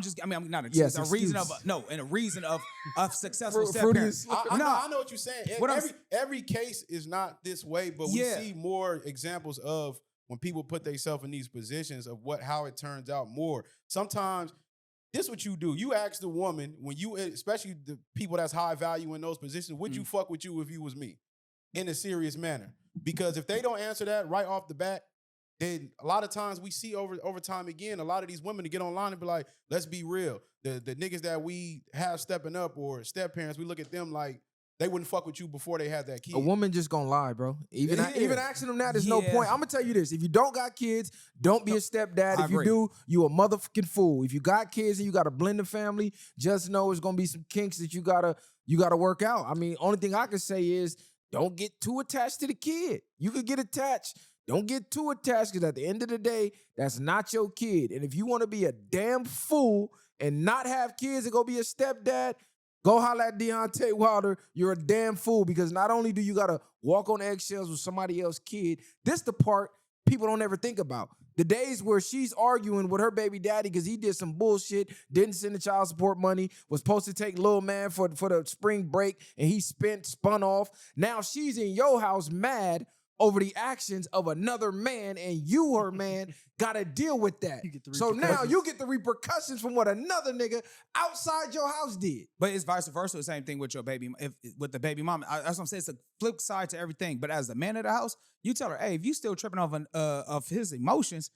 not an Yes, excuse. a reason excuse. of and a reason of successful Fruity step parent. is- I know what you're saying. What I'm Every case is not this way, but we Yeah. see more examples of when people put themselves in these positions of how it turns out more. Sometimes this what you do. You ask the woman when you, especially the people that's high value in those positions, would you fuck with you if you was me? In a serious manner. Because if they don't answer that right off the bat, then a lot of times we see over time again, a lot of these women to get online and be like, let's be real. The niggas that we have stepping up or step parents, we look at them like they wouldn't fuck with you before they had that kid. A woman just gonna lie, bro. Even Yeah. even asking them that, there's no Yeah. point. I'm gonna tell you this: if you don't got kids, don't be a stepdad. I If you agree. do, you a motherfucking fool. If you got kids and you got a blended family, just know it's gonna be some kinks that you gotta work out. I mean, only thing I can say is don't get too attached to the kid. You could get attached. Don't get too attached because at the end of the day, that's not your kid. And if you want to be a damn fool and not have kids and go be a stepdad, go holler at Deontay Wilder. You're a damn fool because not only do you got to walk on eggshells with somebody else's kid, this the part people don't ever think about. The days where she's arguing with her baby daddy because he did some bullshit, didn't send the child support money, was supposed to take little man for the spring break, and he spun off. Now she's in your house mad over the actions of another man, and you, her man, gotta deal with that. You get the So now repercussions. you get the repercussions from what another nigga outside your house did. But it's vice versa. The same thing with your baby, with the baby mama. That's what I'm saying. It's a flip side to everything. But as the man of the house, you tell her, hey, if you still tripping off of his emotions,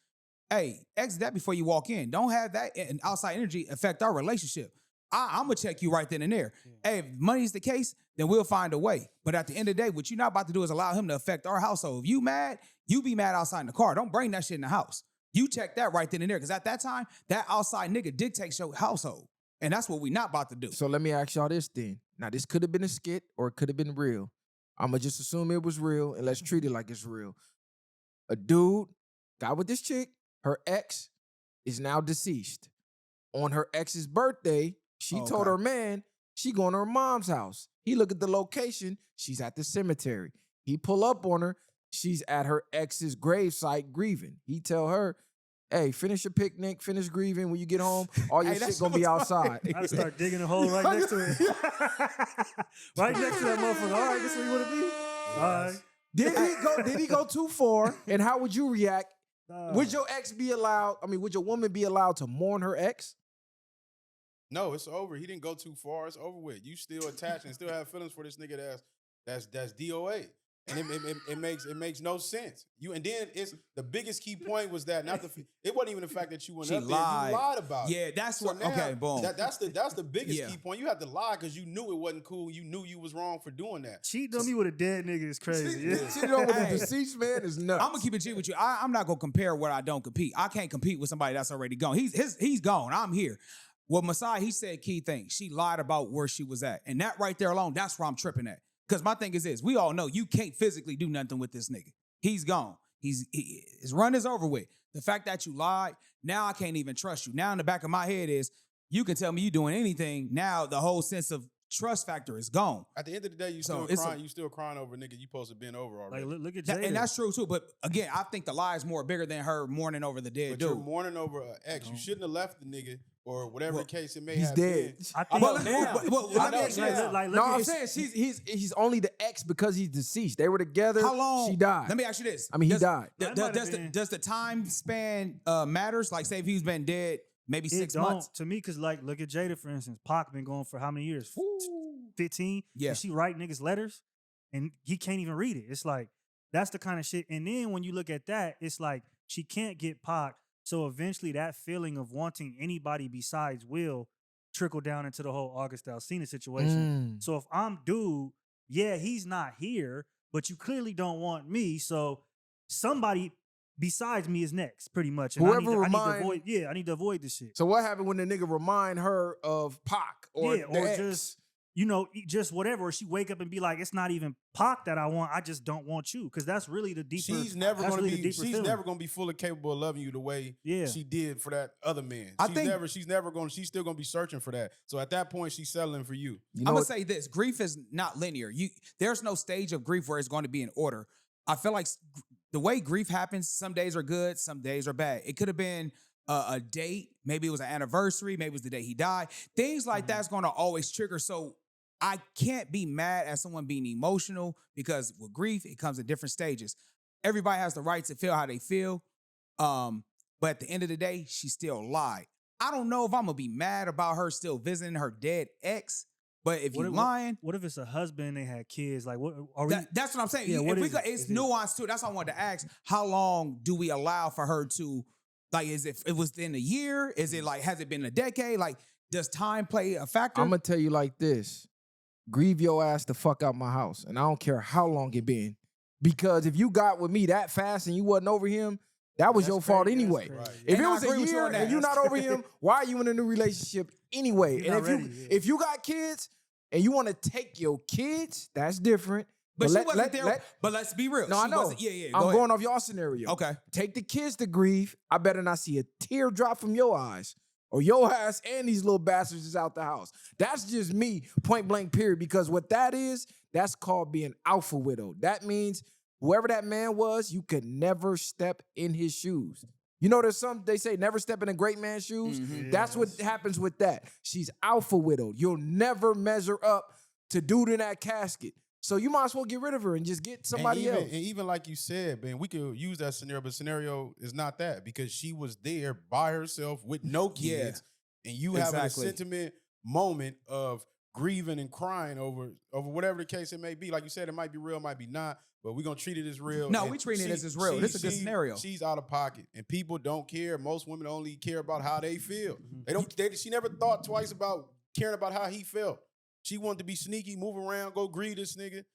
hey, exit that before you walk in. Don't have that and outside energy affect our relationship. I'm gonna check you right then and there. Hey, if money's the case, then we'll find a way. But at the end of the day, what you're not about to do is allow him to affect our household. If you mad, you be mad outside in the car. Don't bring that shit in the house. You check that right then and there. Because at that time, that outside nigga dictates your household. And that's what we not about to do. So let me ask y'all this then. Now, this could have been a skit or it could have been real. I'm going to just assume it was real and let's treat it like it's real. A dude got with this chick. Her ex is now deceased. On her ex's birthday, she told Okay. her man she going to her mom's house. He look at the location. She's at the cemetery. He pull up on her. She's at her ex's gravesite grieving. He tell her, hey, finish your picnic, finish grieving. When you get home, all your Hey, shit that's gonna be what I'm outside. I just start digging a hole right next to it. Right next to that motherfucker. All right, this where you want to be? All right. Did he go too far? And how would you react? Nah. Would your ex be allowed? I mean, would your woman be allowed to mourn her ex? No, it's over. He didn't go too far. It's over with. You still attached and still have feelings for this nigga that's DOA. And it makes no sense. And then it's the biggest key point was that it wasn't even the fact that you went She up there. lied. You lied about it. Yeah, that's So what. now, Okay, boom. That's the biggest Yeah. key point. You had to lie because you knew it wasn't cool. You knew you was wrong for doing that. Cheating on me with a dead nigga is crazy. Yeah. Cheating on with a Hey. deceased man is nuts. I'm gonna keep it G with you. I'm not gonna compare what I don't compete. I can't compete with somebody that's already gone. He's gone. I'm here. Well, Masai, he said key thing. She lied about where she was at, and that right there alone, that's where I'm tripping at. Because my thing is this: we all know you can't physically do nothing with this nigga. He's gone. His run is over with. The fact that you lied, now I can't even trust you. Now in the back of my head is you can tell me you doing anything. Now the whole sense of trust factor is gone. At the end of the day, you So still it's crying. You still crying over a nigga you supposed to been over already. Like look at That- Jada. and that's true too. But again, I think the lie is more bigger than her mourning over the dead but dude. you're mourning over an ex. You shouldn't have left the nigga or whatever Well, case it may He's have dead. been. I think. Well, now. well, I let me know, ask you yeah. this. Like, No, look I'm at- saying he's only the ex because he's deceased. They were together. How long? She died. Let me ask you this. I mean, he died. That might have been- Does the time span matters? Like, say if he's been dead maybe It 6 don't months. to me, because like look at Jada for instance. Pac been going for how many years? 15. Yeah. And she write niggas letters, and he can't even read it. It's like that's the kind of shit. And then when you look at that, it's like she can't get Pac. So eventually, that feeling of wanting anybody besides Will trickle down into the whole August Alsina situation. Mm. So if I'm dude, yeah, he's not here, but you clearly don't want me. So somebody besides me is next, pretty much. And Whoever I need to remind- avoid. Yeah, I need to avoid this shit. So what happened when the nigga remind her of Pac or Yeah, the or ex? just just whatever. Or she wake up and be like, "It's not even Pac that I want. I just don't want you." Because that's really the deeper. She's never that's gonna really the be. deeper She's feeling. never gonna be fully capable of loving you the way Yeah. she did for that other man. I She's think- never. She's never gonna. She's still gonna be searching for that. So at that point, she's settling for you. You I'm know gonna what? say this: grief is not linear. There's no stage of grief where it's going to be in order. I feel like the way grief happens, some days are good, some days are bad. It could have been a date, maybe it was an anniversary, maybe it was the day he died. Things like that's going to always trigger. So I can't be mad at someone being emotional because with grief, it comes in different stages. Everybody has the right to feel how they feel. But at the end of the day, she still lied. I don't know if I'm gonna be mad about her still visiting her dead ex, but if you're lying, What if it's a husband? They had kids. Like what? Are we? that's what I'm saying. Yeah, what If we is go, it? it's Is it- nuanced too. That's why I wanted to ask: how long do we allow for her to, like? Is it within a year? Is it like has it been a decade? Like, does time play a factor? I'm gonna tell you like this: grieve your ass the fuck out my house, and I don't care how long it been. Because if you got with me that fast and you wasn't over him, that was That's your fault crazy, that's anyway. crazy. If And it I was agree a with you year on that. and you're not That's over him, crazy. why are you in a new relationship anyway? You're And not ready, yeah. if you got kids and you want to take your kids, that's different. but she let- wasn't let- there. let- but let's be real. No, She I know. wasn't- Yeah. Go I'm ahead. going off your scenario. Okay. Take the kids to grieve. I better not see a tear drop from your eyes. Or your ass and these little bastards is out the house. That's just me, point blank, period. Because what that is, that's called being alpha widow. That means whoever that man was, you could never step in his shoes. You know, there's some, they say never step in a great man's shoes. Mhm. That's what happens with that. She's alpha widow. You'll never measure up to dude in that casket. So you might as well get rid of her and just get somebody else. And even like you said, man, we could use that scenario, but scenario is not that because she was there by herself with no Yeah. kids, and you having a Exactly. sentiment moment of grieving and crying over whatever the case it may be. Like you said, it might be real, might be not, but we're gonna treat it as real. No, And we treating it as real. This is a good scenario. She's out of pocket, and people don't care. Most women only care about how they feel. Mm-hmm. They don't. She never thought twice about caring about how he felt. She wanted to be sneaky, move around, go greet this nigga,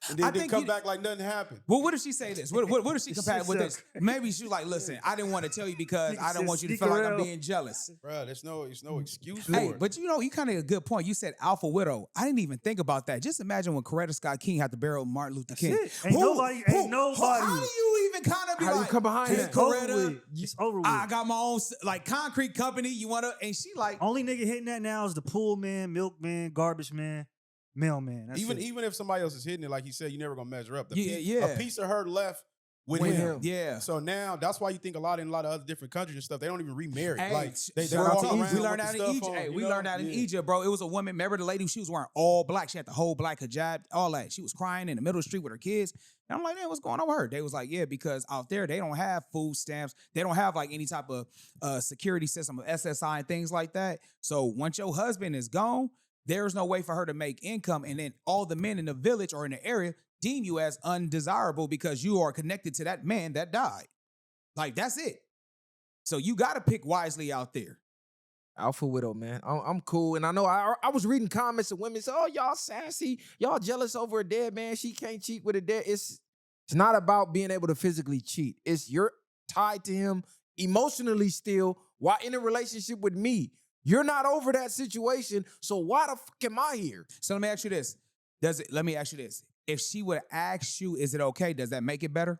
and I then think come you- back like nothing happened. Well, what did she say this? What did she compare She with said- this? Maybe she was like, listen, I didn't want to tell you because Nigga I don't said want you to sneak feel like I'm around. being jealous. Bro, there's no excuse for Hey, it. but you kind of a good point. You said alpha widow. I didn't even think about that. Just imagine when Coretta Scott King had to bury Martin Luther King. it. Ain't nobody- How do you even kind of be How you like, come behind hey, that? It's over Coretta, with. It's over with. I got my own like concrete company. You want to? And she like, Only nigga hitting that now is the pool man, milkman, garbage man, mailman. That's it. even if somebody else is hitting it, like he said, you never gonna measure up. Yeah. A piece of her left with With him. him. yeah. So now that's why you think in a lot of other different countries and stuff, they don't even remarry. Hey, Like they shout out walk to around Egypt. We with learned the that in stuff Egypt. on, Hey, you we know? learned that in Yeah. Egypt, bro. It was a woman. Remember the lady? She was wearing all black. She had the whole black hijab, all that. She was crying in the middle of the street with her kids. And I'm like, man, what's going on with her? They was like, yeah, because out there they don't have food stamps. They don't have like any type of security system of SSI and things like that. So once your husband is gone, there's no way for her to make income. And then all the men in the village or in the area deem you as undesirable because you are connected to that man that died. Like, that's it. So you got to pick wisely out there. Alpha widow, man. I'm cool. And I know I was reading comments of women say, oh, y'all sassy. Y'all jealous over a dead man. She can't cheat with a dead. It's not about being able to physically cheat. It's you're tied to him emotionally still while in a relationship with me. You're not over that situation. So why the fuck am I here? So let me ask you this. Let me ask you this. If she would ask you, is it okay? Does that make it better?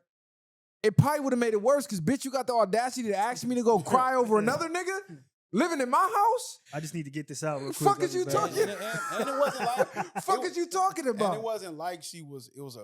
It probably would have made it worse because, bitch, you got the audacity to ask me to go cry over another nigga? Living in my house? I just need to get this out real quick. Fuck is I'll you be back. talking? And it wasn't like Fuck is you talking And about? it wasn't like she was. It was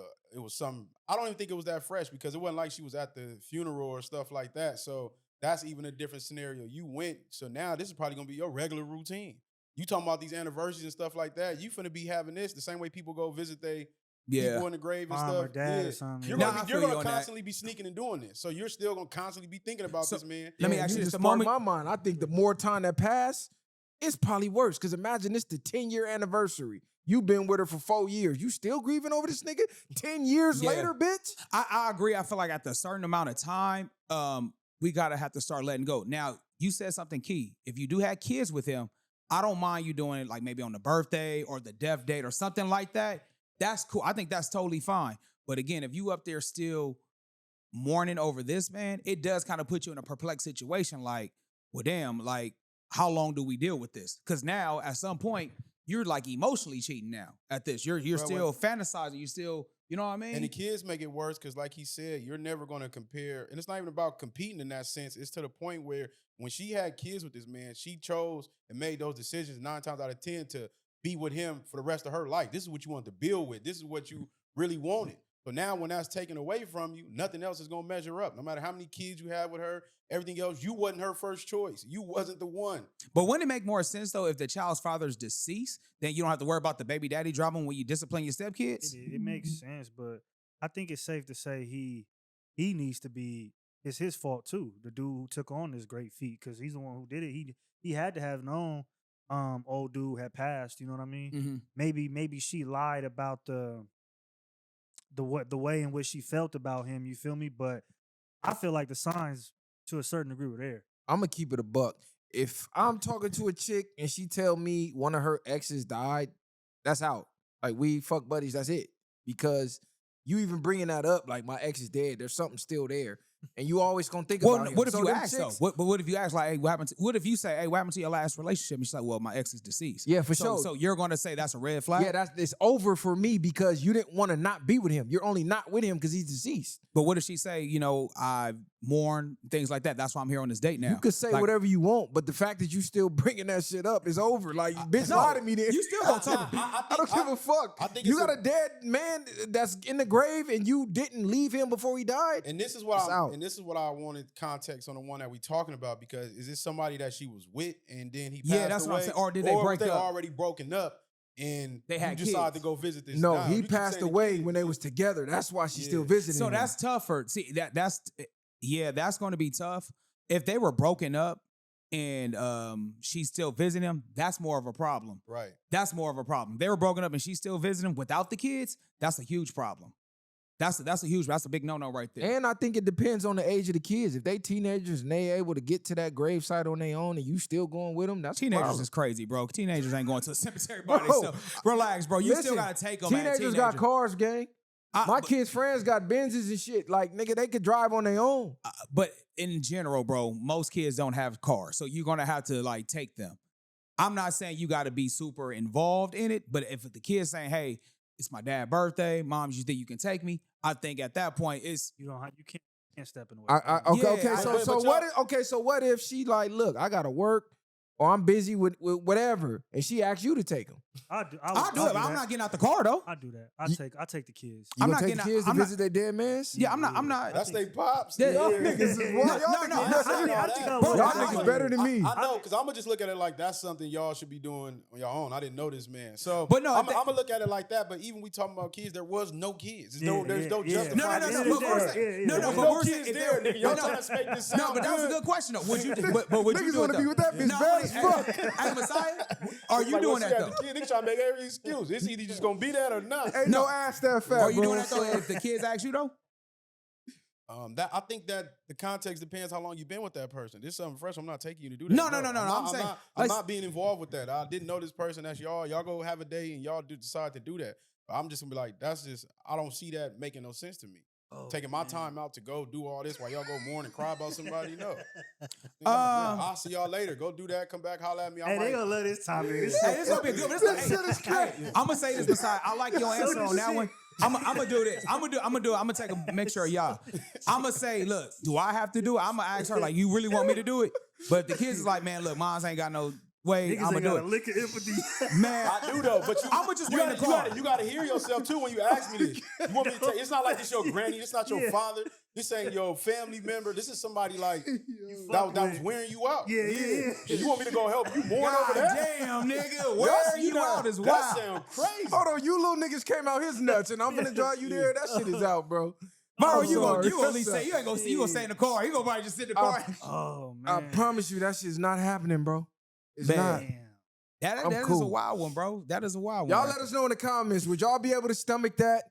some. I don't even think it was that fresh because it wasn't like she was at the funeral or stuff like that. So that's even a different scenario. You went. So now this is probably gonna be your regular routine. You talking about these anniversaries and stuff like that. You finna be having this the same way people go visit they people in the grave and Mom stuff. or dad or something. You're Nah, gonna, I be, you're feel gonna you on that. constantly be sneaking and doing this. So you're still gonna constantly be thinking about So, this man. Let me Damn, ask you this: just the sparked moment, my mind. I think the more time that passed, it's probably worse. Because imagine this the 10-year anniversary. You've been with her for 4 years. You still grieving over this nigga? 10 years Yeah. later, bitch? I agree. I feel like at a certain amount of time, we gotta have to start letting go. Now, you said something key. If you do have kids with him, I don't mind you doing it like maybe on the birthday or the death date or something like that. That's cool. I think that's totally fine. But again, if you up there still mourning over this, man, it does kind of put you in a perplexed situation. Like, well, damn, like, how long do we deal with this? Because now, at some point, you're like emotionally cheating now at this. You're Well, still fantasizing. You still, you know what I mean? And the kids make it worse because, like he said, you're never going to compare. And it's not even about competing in that sense. It's to the point where when she had kids with this man, she chose and made those decisions 9 times out of 10 to be with him for the rest of her life. This is what you wanted to build with. This is what you really wanted. So now when that's taken away from you, nothing else is going to measure up. No matter how many kids you have with her, everything else, you wasn't her first choice. You wasn't the one. But wouldn't it make more sense, though, if the child's father is deceased, then you don't have to worry about the baby daddy drama when you discipline your stepkids? It makes sense, but I think it's safe to say he needs to be. It's his fault too. The dude who took on this great feat, because he's the one who did it. He had to have known old dude had passed. You know what I mean? Mm-hmm. Maybe she lied about the way in which she felt about him. You feel me? But I feel like the signs to a certain degree were there. I'm gonna keep it a buck. If I'm talking to a chick and she tell me one of her exes died, that's out. Like, we fuck buddies, that's it. Because you even bringing that up, like, my ex is dead, there's something still there. And you always gonna think about him. What if So you them ask, chicks- though? What if you ask, like, hey, what happened? What if you say, hey, what happened to your last relationship? And she's like, well, my ex is deceased. Yeah, for so, sure. So you're going to say that's a red flag? Yeah, it's over for me because you didn't want to not be with him. You're only not with him because he's deceased. But what if she say, you know, I mourn, things like that? That's why I'm here on this date now. You could say Like, whatever you want, but the fact that you still bringing that shit up is over. Like, bitch, no, lie to me then. you still gonna talk. I don't give a fuck. I think you it's got a dead man that's in the grave and you didn't leave him before he died? And this is It's what out. I wanted context on the one that we talking about, because is this somebody that she was with and then he passed Yeah, that's away? what I'm saying. Or did they was break they up? already broken up and They had you decided kids. to go visit this? No, Nah, he you keep passed saying the away kids. when they was together. That's why she's still Yeah. visiting So him. that's tougher. See, that's going to be tough. If they were broken up and she's still visiting him, that's more of a problem. Right. That's more of a problem. They were broken up and she's still visiting without the kids. That's a huge problem. That's a big no-no right there. And I think it depends on the age of the kids. If they teenagers and they able to get to that gravesite on their own and you still going with them, that's a Teenagers problem. is crazy, bro. Teenagers ain't going to the cemetery by Bro, themselves. Relax, bro. You still Listen, got to take them. Teenagers got cars, gang. My kids' friends got Benzes and shit. Like, nigga, they could drive on their own. But in general, bro, most kids don't have cars. So you're going to have to, like, take them. I'm not saying you got to be super involved in it, but if the kid's saying, hey, it's my dad's birthday, mom, you think you can take me? I think at that point, it's... You can't step in the way. So what if she like, look, I gotta work or I'm busy with whatever, and she asks you to take them? I'll do it, but I'm not getting out the car, though. I'll do that. I take the kids. You I'm gonna not take the getting- kids to I'm not- visit their dead mans? Yeah, I'm not... That's they pops. Yeah, Y'all niggas is wild. Y'all niggas better than me. I know, because I'm gonna just look at it like that's something y'all should be doing on your own. I didn't know this man, so But no, I'm that- gonna look at it like that. But even we talking about kids, there was no kids. There's no Yeah. justified. No. Yeah, But we're saying, yeah. but no we're saying kids if there, there- nigga. Y'all no, trying to make this sound No, but that was a good question, though. Would you? But would you Niggas do it wanna be though? with that bitch No, bad as fuck. Hey, Messiah, are you doing that though? Niggas trying to make every excuse. It's either just gonna be that or not. Ain't no ass that fat, Are you bro. doing that though? If the kids ask you though? That I think that the context depends how long you've been with that person. This is something fresh. I'm not taking you to do that. No. I'm saying, I'm not being involved with that. I didn't know this person. That's y'all. Y'all go have a day and y'all decide to do that. But I'm just gonna be like, that's just. I don't see that making no sense to me. Taking my time out to go do all this while y'all go mourn and cry about somebody. No. I'll see y'all later. Go do that. Come back. Holler at me. Hey, they gonna love this topic. Hey, this gonna be good. But This shit is crazy. I'm gonna say this, Messiah. I like your answer on that one. I'm gonna do this. I'm gonna take a mixture of y'all. I'm gonna say, look, do I have to do it? I'm gonna ask her, like, you really want me to do it? But the kids is like, man, look, moms ain't got no way. Niggas I'm ain't gonna got do a it. lick of empathy. Man, I do though, but I'ma just you wait in the car. You gotta hear yourself too when you ask me this. You want me to tell it's not like this your granny, this not your Yeah. father, this ain't your family member. This is somebody like fuck that was with. wearing you out. Yeah. And you want me to go help you mourn over God that? damn, nigga, where you out is That wild. sound crazy. Hold on, you little niggas came out his nuts, and I'm finna drive you there. That shit is out, bro. Bro, I'm you sorry. gonna at least say you ain't gonna see you gonna stay in the car. You gonna probably just sit in the car. Oh I man. promise you, that shit's not happening, bro. It's Man. not. Damn. That I'm is a cool. wild one, bro. That is a wild one. Y'all right let us know in the comments. Would y'all be able to stomach that?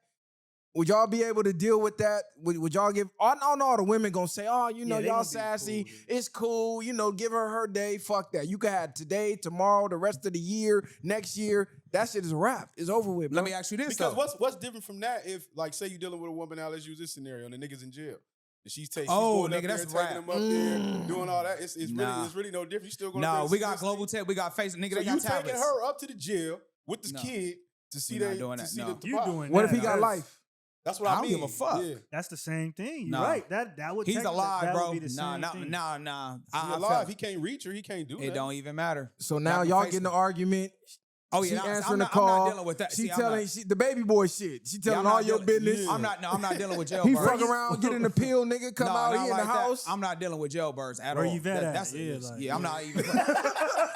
Would y'all be able to deal with that? Would y'all give? I know all the women gonna say, "Oh, you know, Yeah, they y'all gonna be sassy. cool, dude. It's cool. You know, give her day. Fuck that. You can have today, tomorrow, the rest of the year, next year. That shit is a wrap. It's over with. Bro. Let me ask you this, Because though. what's different from that if, like, say you dealing with a woman now, let's use this scenario, and the nigga's in jail. And she's Oh, going nigga, up there, that's taking rap. him up there, doing all that. It's Nah. really no different. You still going No, to we got global tech. We got Facebook. Nigga, So they you got taking tablets. her up to the jail with this No. kid to see We're not they doing to that, see no. the You pop. doing What that? if he got life? That's what I I don't mean. give a fuck. Yeah. That's the same thing. You're Nah. right. That would He's technically- alive, that bro. would be the Nah, same nah, thing. nah. He I alive. felt He can't reach her. He can't do it that. don't even matter. So now Got the y'all face- getting the argument. Oh She yeah, answering I'm the not, call. I'm not dealing with that. She See, I'm telling not- the baby boy shit. She Yeah, telling I'm all not your dealing- business. I'm not dealing with He jailbirds. fuck around, get in the pill, nigga. Come No, out, not he in the like that. house. I'm not dealing with jailbirds at Where all. you vet at? That's Yeah, yeah, like- yeah, I'm not even.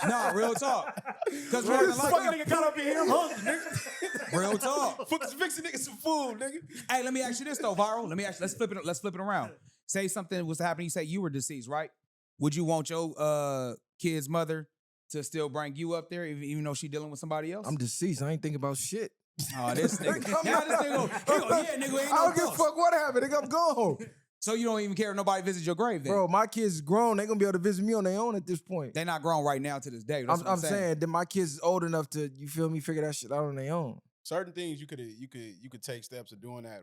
No, real talk. Because Where more the than fuck likely, Nigga got up in here, I'm hungry, nigga. real talk. Fixing niggas some food, nigga. Hey, let me ask you this though, viral. Let's flip it around. Say something was happening. You say you were deceased, right? Would you want your kid's mother to still bring you up there, even though she dealing with somebody else? I'm deceased. I ain't thinking about shit. Oh, this nigga. Now this nigga, yeah, nigga, ain't I no don't give a fuss. fuck what happened. Nigga, I'm gone. So you don't even care if nobody visits your grave then? Bro, my kids is grown. They gonna be able to visit me on their own at this point. They not grown right now to this day. That's what I'm saying that my kids is old enough to, you feel me, figure that shit out on their own. Certain things you could take steps of doing that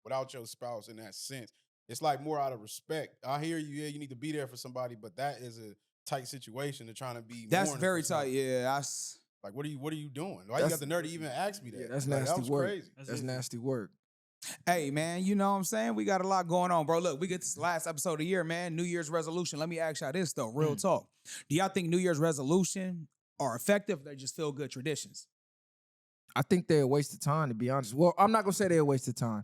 without your spouse in that sense. It's like more out of respect. I hear you, yeah, you need to be there for somebody, but that is a tight situation to trying to be. That's mourning very for tight. somebody. Yeah, that's Like, what are you doing? Why you That's- got the nerve to even ask me that? Yeah, that's Like, nasty that was work. crazy. That's nasty work. hey man, you know what I'm saying? We got a lot going on, bro. Look, we get this last episode of the year, man. New Year's resolution. Let me ask y'all this though, real talk. Do y'all think New Year's resolution are effective? Or they just feel good traditions? I think they're a waste of time, to be honest. Well, I'm not gonna say they're a waste of time.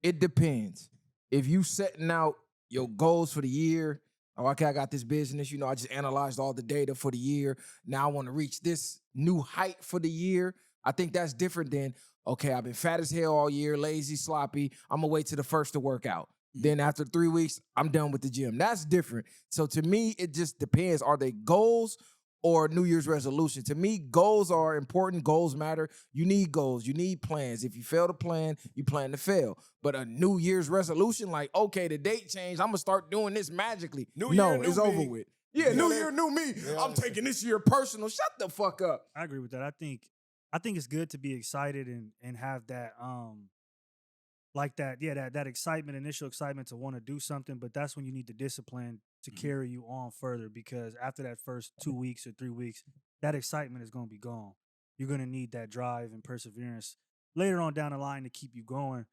It depends. If you setting out your goals for the year, oh, okay, I got this business, you know, I just analyzed all the data for the year. Now I want to reach this new height for the year. I think that's different than, okay, I've been fat as hell all year, lazy, sloppy. I'm gonna wait till the first to work out. Then after 3 weeks, I'm done with the gym. That's different. So to me, it just depends. Are they goals or New Year's resolution? To me, goals are important. Goals matter. You need goals. You need plans. If you fail to plan, you plan to fail. But a New Year's resolution, like, okay, the date changed, I'm gonna start doing this magically. New no, year, new it's me. over with. Yeah, You New know Year, that? new me. Yeah. I'm taking this year personal. Shut the fuck up. I agree with that. I think it's good to be excited and have that like that, yeah, that excitement, initial excitement to want to do something, but that's when you need the discipline to carry you on further, because after that first 2 weeks or 3 weeks, that excitement is going to be gone. You're going to need that drive and perseverance later on down the line to keep you going.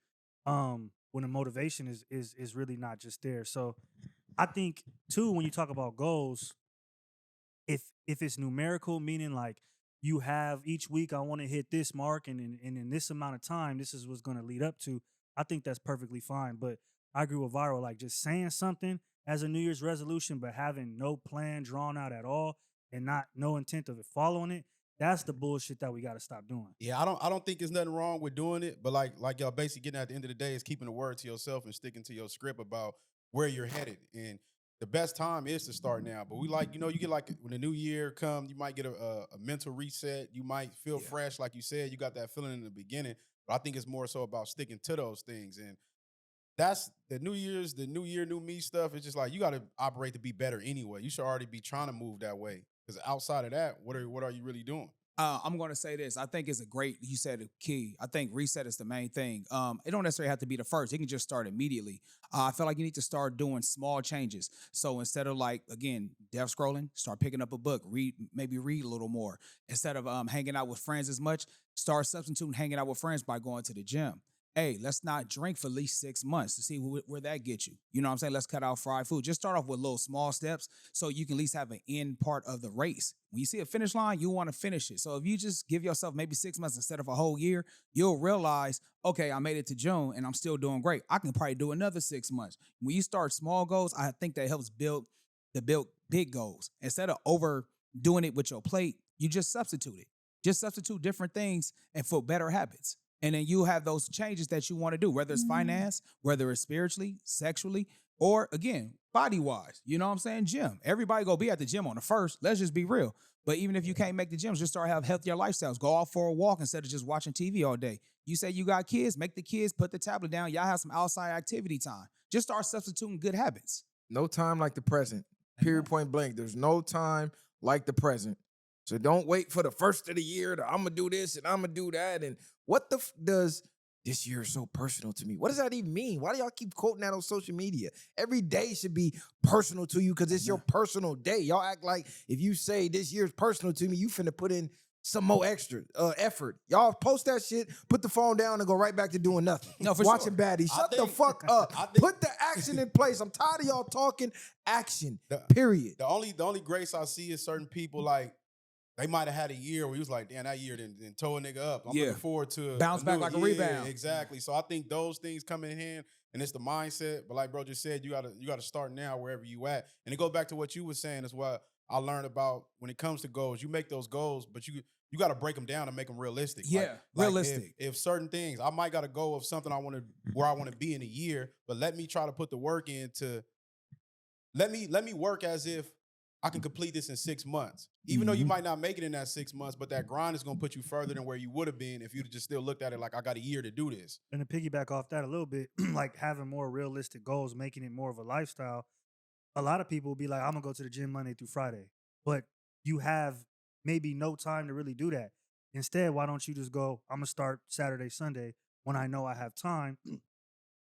When the motivation is really not just there. So I think too, when you talk about goals, if it's numerical, meaning like you have each week, I want to hit this mark, and in this amount of time, this is what's going to lead up to, I think that's perfectly fine. But I agree with Viral, like just saying something as a New Year's resolution, but having no plan drawn out at all and no intent of following it, that's the bullshit that we got to stop doing. Yeah, I don't think there's nothing wrong with doing it, but like y'all basically getting at the end of the day is keeping the word to yourself and sticking to your script about where you're headed. And the best time is to start now. But we like, you get like when the new year comes, you might get a mental reset. You might feel fresh, like you said. You got that feeling in the beginning. But I think it's more so about sticking to those things. And that's the New Year's, the new year, new me stuff. It's just like you got to operate to be better anyway. You should already be trying to move that way. Because outside of that, what are you really doing? I'm going to say this. I think it's you said a key. I think reset is the main thing. It don't necessarily have to be the first. It can just start immediately. I feel like you need to start doing small changes. So instead of like, again, death scrolling, start picking up a book, maybe read a little more. Instead of hanging out with friends as much, start substituting hanging out with friends by going to the gym. hey, let's not drink for at least 6 months to see where that gets you. You know what I'm saying? Let's cut out fried food. Just start off with little small steps so you can at least have an end part of the race. When you see a finish line, you want to finish it. So if you just give yourself maybe 6 months instead of a whole year, you'll realize, okay, I made it to June and I'm still doing great. I can probably do another 6 months. When you start small goals, I think that helps build big goals. Instead of overdoing it with your plate, you just substitute it. Just substitute different things and for better habits. And then you have those changes that you want to do, whether it's finance, whether it's spiritually, sexually, or again, body-wise. You know what I'm saying? Gym. Everybody go be at the gym on the first. Let's just be real. But even if you can't make the gym, just start having healthier lifestyles. Go out for a walk instead of just watching TV all day. You say you got kids, make the kids put the tablet down. Y'all have some outside activity time. Just start substituting good habits. No time like the present. Period, point blank. There's no time like the present. So don't wait for the first of the year to I'm going to do this and I'm going to do that. And what the does this year is so personal to me? What does that even mean? Why do y'all keep quoting that on social media? Every day should be personal to you because it's your personal day. Y'all act like if you say this year's personal to me, you finna put in some more extra effort. Y'all post that shit, put the phone down and go right back to doing nothing. No, for Watching sure. baddies. Shut the fuck up. Put the action in place. I'm tired of y'all talking action, period. The only grace I see is certain people like, they might have had a year where he was like, damn, that year didn't tow a nigga up. I'm looking forward to bounce back like a rebound. Exactly. So I think those things come in hand and it's the mindset. But like bro just said, you gotta start now wherever you at. And it goes back to what you were saying is what I learned about when it comes to goals. You make those goals, but you got to break them down and make them realistic. Yeah, realistic. If certain things, I might got a goal of something where I want to be in a year, but let me try to put the work into. Let me work as if I can complete this in 6 months. Even though you might not make it in that 6 months, but that grind is going to put you further than where you would have been if you'd just still looked at it like I got a year to do this. And to piggyback off that a little bit, like having more realistic goals, making it more of a lifestyle. A lot of people will be like, I'm going to go to the gym Monday through Friday. But you have maybe no time to really do that. Instead, why don't you just go, I'm going to start Saturday, Sunday when I know I have time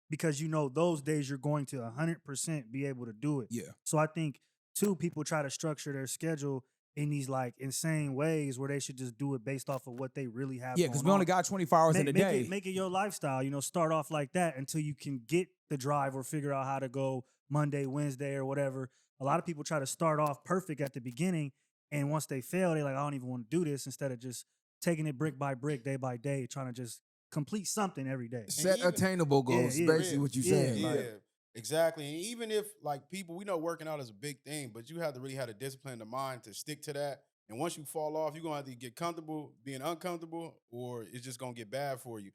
because you know those days you're going to 100% be able to do it. Yeah. So I think, too, people try to structure their schedule in these like insane ways where they should just do it based off of what they really have. Yeah, because we only got 24 hours in a day. Make it your lifestyle. You know, start off like that until you can get the drive or figure out how to go Monday, Wednesday, or whatever. A lot of people try to start off perfect at the beginning, and once they fail, they're like, I don't even want to do this, instead of just taking it brick by brick, day by day, trying to just complete something every day. Set attainable goals, basically what you're saying. Yeah. Like, Exactly. And even if like people, we know working out is a big thing, but you have to really have the discipline in the mind to stick to that. And once you fall off, you're going to have to get comfortable being uncomfortable, or it's just going to get bad for you.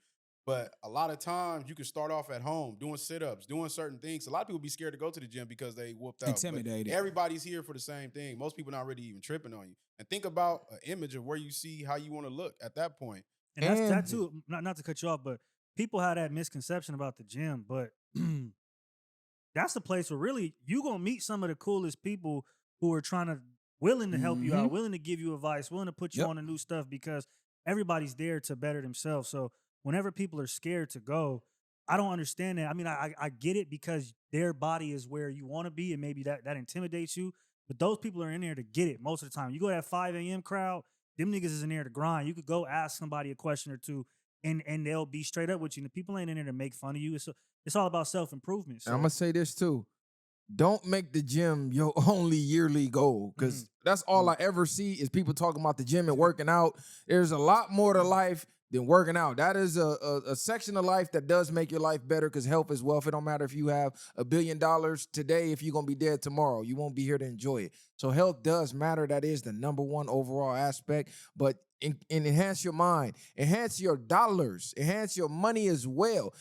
But a lot of times you can start off at home doing sit-ups, doing certain things. A lot of people be scared to go to the gym because they whooped out. Intimidated. But everybody's here for the same thing. Most people not really even tripping on you. And think about an image of where you see how you want to look at that point. And that's that too, not to cut you off, but people have that misconception about the gym, but that's the place where really you gonna meet some of the coolest people who are willing to help you out, willing to give you advice, willing to put you on the new stuff, because everybody's there to better themselves. So whenever people are scared to go, I don't understand that. I mean, I get it because their body is where you want to be, and maybe that intimidates you. But those people are in there to get it most of the time. You go to that 5 a.m. crowd, them niggas is in there to grind. You could go ask somebody a question or two, and they'll be straight up with you. And the people ain't in there to make fun of you. It's all about self-improvement. So. And I'm going to say this too. Don't make the gym your only yearly goal, because that's all I ever see is people talking about the gym and working out. There's a lot more to life than working out. That is a section of life that does make your life better, because health is wealth. It don't matter if you have $1 billion today, if you're going to be dead tomorrow. You won't be here to enjoy it. So health does matter. That is the number one overall aspect. But enhance your mind, enhance your dollars, enhance your money as well.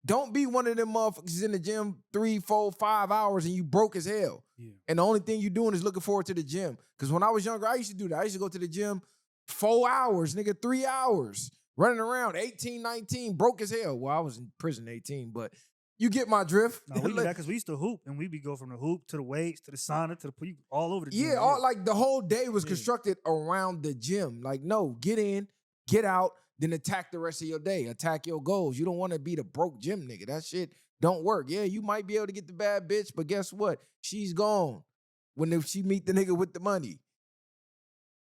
Don't be one of them motherfuckers in the gym 3, 4, 5 hours and you broke as hell. Yeah. And the only thing you're doing is looking forward to the gym. Because when I was younger, I used to do that. I used to go to the gym 4 hours, nigga, 3 hours, running around, 18, 19, broke as hell. Well, I was in prison 18, but you get my drift. No, we do that because we used to hoop, and we'd go from the hoop to the weights to the sauna to the all over the gym. Yeah, like the whole day was constructed around the gym. Like, no, get in, get out, then attack the rest of your day. Attack your goals. You don't want to be the broke gym nigga. That shit don't work. Yeah, you might be able to get the bad bitch, but guess what? She's gone when she meet the nigga with the money.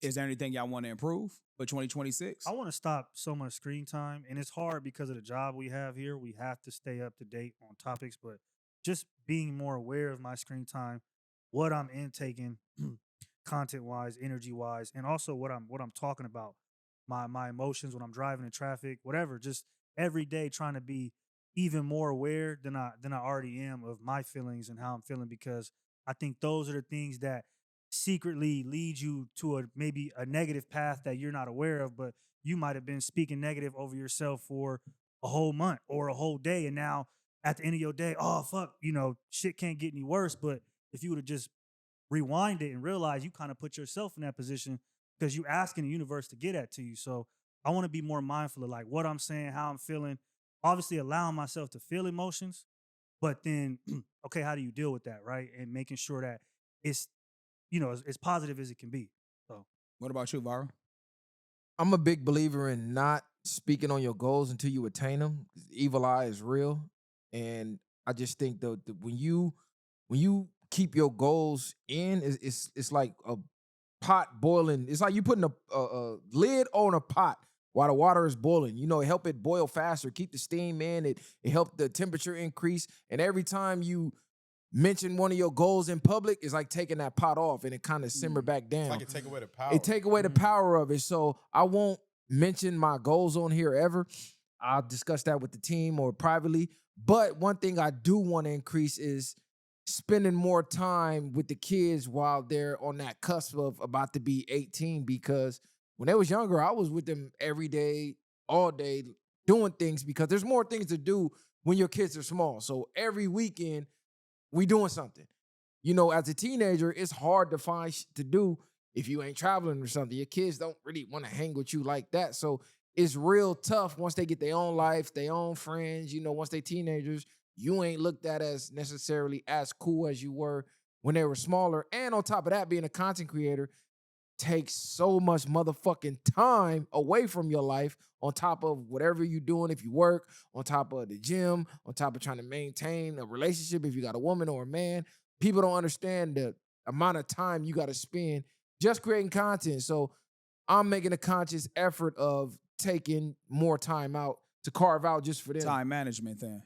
Is there anything y'all want to improve for 2026? I want to stop so much screen time, and it's hard because of the job we have here. We have to stay up to date on topics, but just being more aware of my screen time, what I'm intaking, content wise, energy wise, and also what I'm talking about, my emotions when I'm driving in traffic, whatever. Just every day trying to be even more aware than I already am of my feelings and how I'm feeling, because I think those are the things that secretly lead you to maybe a negative path that you're not aware of, but you might have been speaking negative over yourself for a whole month or a whole day, and now at the end of your day, oh fuck, shit can't get any worse. But if you would have just rewind it and realize you kind of put yourself in that position because you asking the universe to get that to you. So I want to be more mindful of like what I'm saying, how I'm feeling, obviously allowing myself to feel emotions, but then okay, how do you deal with that, right? And making sure that it's as positive as it can be. So What about you, Vara? I'm a big believer in not speaking on your goals until you attain them. Evil eye is real, and I just think when you keep your goals in, it's like a pot boiling. It's like you putting a lid on a pot while the water is boiling. It help it boil faster, keep the steam in. It help the temperature increase, and every time you mention one of your goals in public, it's like taking that pot off and it kind of simmer back down. It's like it take away the power. It take away the power of it. So I won't mention my goals on here ever. I'll discuss that with the team or privately. But one thing I do want to increase is spending more time with the kids while they're on that cusp of about to be 18, because when they was younger, I was with them every day, all day, doing things, because there's more things to do when your kids are small. So every weekend, we doing something. As a teenager, it's hard to find to do if you ain't traveling or something. Your kids don't really want to hang with you like that. So it's real tough once they get their own life, their own friends. Once they teenagers, you ain't looked at as necessarily as cool as you were when they were smaller. And on top of that, being a content creator takes so much motherfucking time away from your life, on top of whatever you're doing. If you work, on top of the gym, on top of trying to maintain a relationship, if you got a woman or a man, people don't understand the amount of time you got to spend just creating content. So I'm making a conscious effort of taking more time out to carve out just for them. Time management then.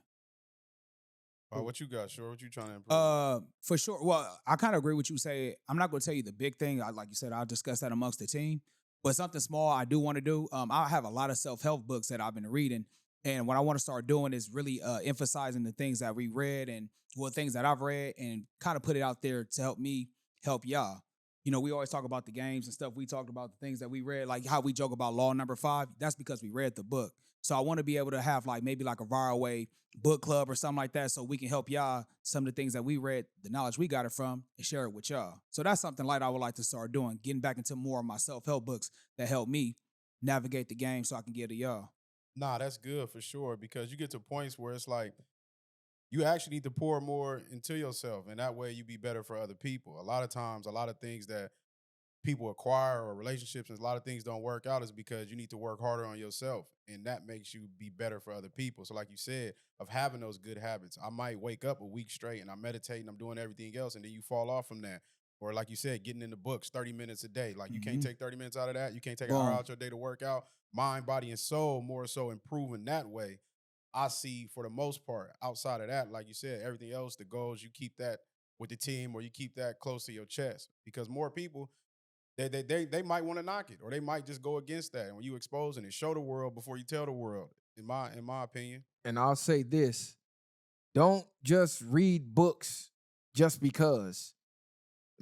What you got, Shore? What you trying to improve? For sure. Well, I kind of agree with you say. I'm not going to tell you the big thing. Like you said, I'll discuss that amongst the team. But something small I do want to do. I have a lot of self-help books that I've been reading. And what I want to start doing is really emphasizing the things that we read and things that I've read, and kind of put it out there to help me help y'all. We always talk about the games and stuff. We talked about the things that we read, like how we joke about Law Number 5. That's because we read the book. So I want to be able to have maybe a VwP book club or something like that, so we can help y'all some of the things that we read, the knowledge we got it from, and share it with y'all. So that's something I would like to start doing, getting back into more of my self-help books that help me navigate the game so I can get to y'all. Nah, that's good for sure, because you get to points where it's like you actually need to pour more into yourself, and that way you be better for other people. A lot of times, a lot of things that people acquire or relationships and a lot of things don't work out is because you need to work harder on yourself, and that makes you be better for other people. So like you said, of having those good habits, I might wake up a week straight and I'm meditating, I'm doing everything else, and then you fall off from that. Or like you said, getting in the books 30 minutes a day. Like you can't take 30 minutes out of that. You can't take an hour out your day to work out. Mind, body, and soul more so improving that way. I see for the most part. Outside of that, like you said, everything else, the goals, you keep that with the team, or you keep that close to your chest, because more people, they might want to knock it, or they might just go against that. And when you expose and show the world before you tell the world, in my opinion. And I'll say this: don't just read books just because.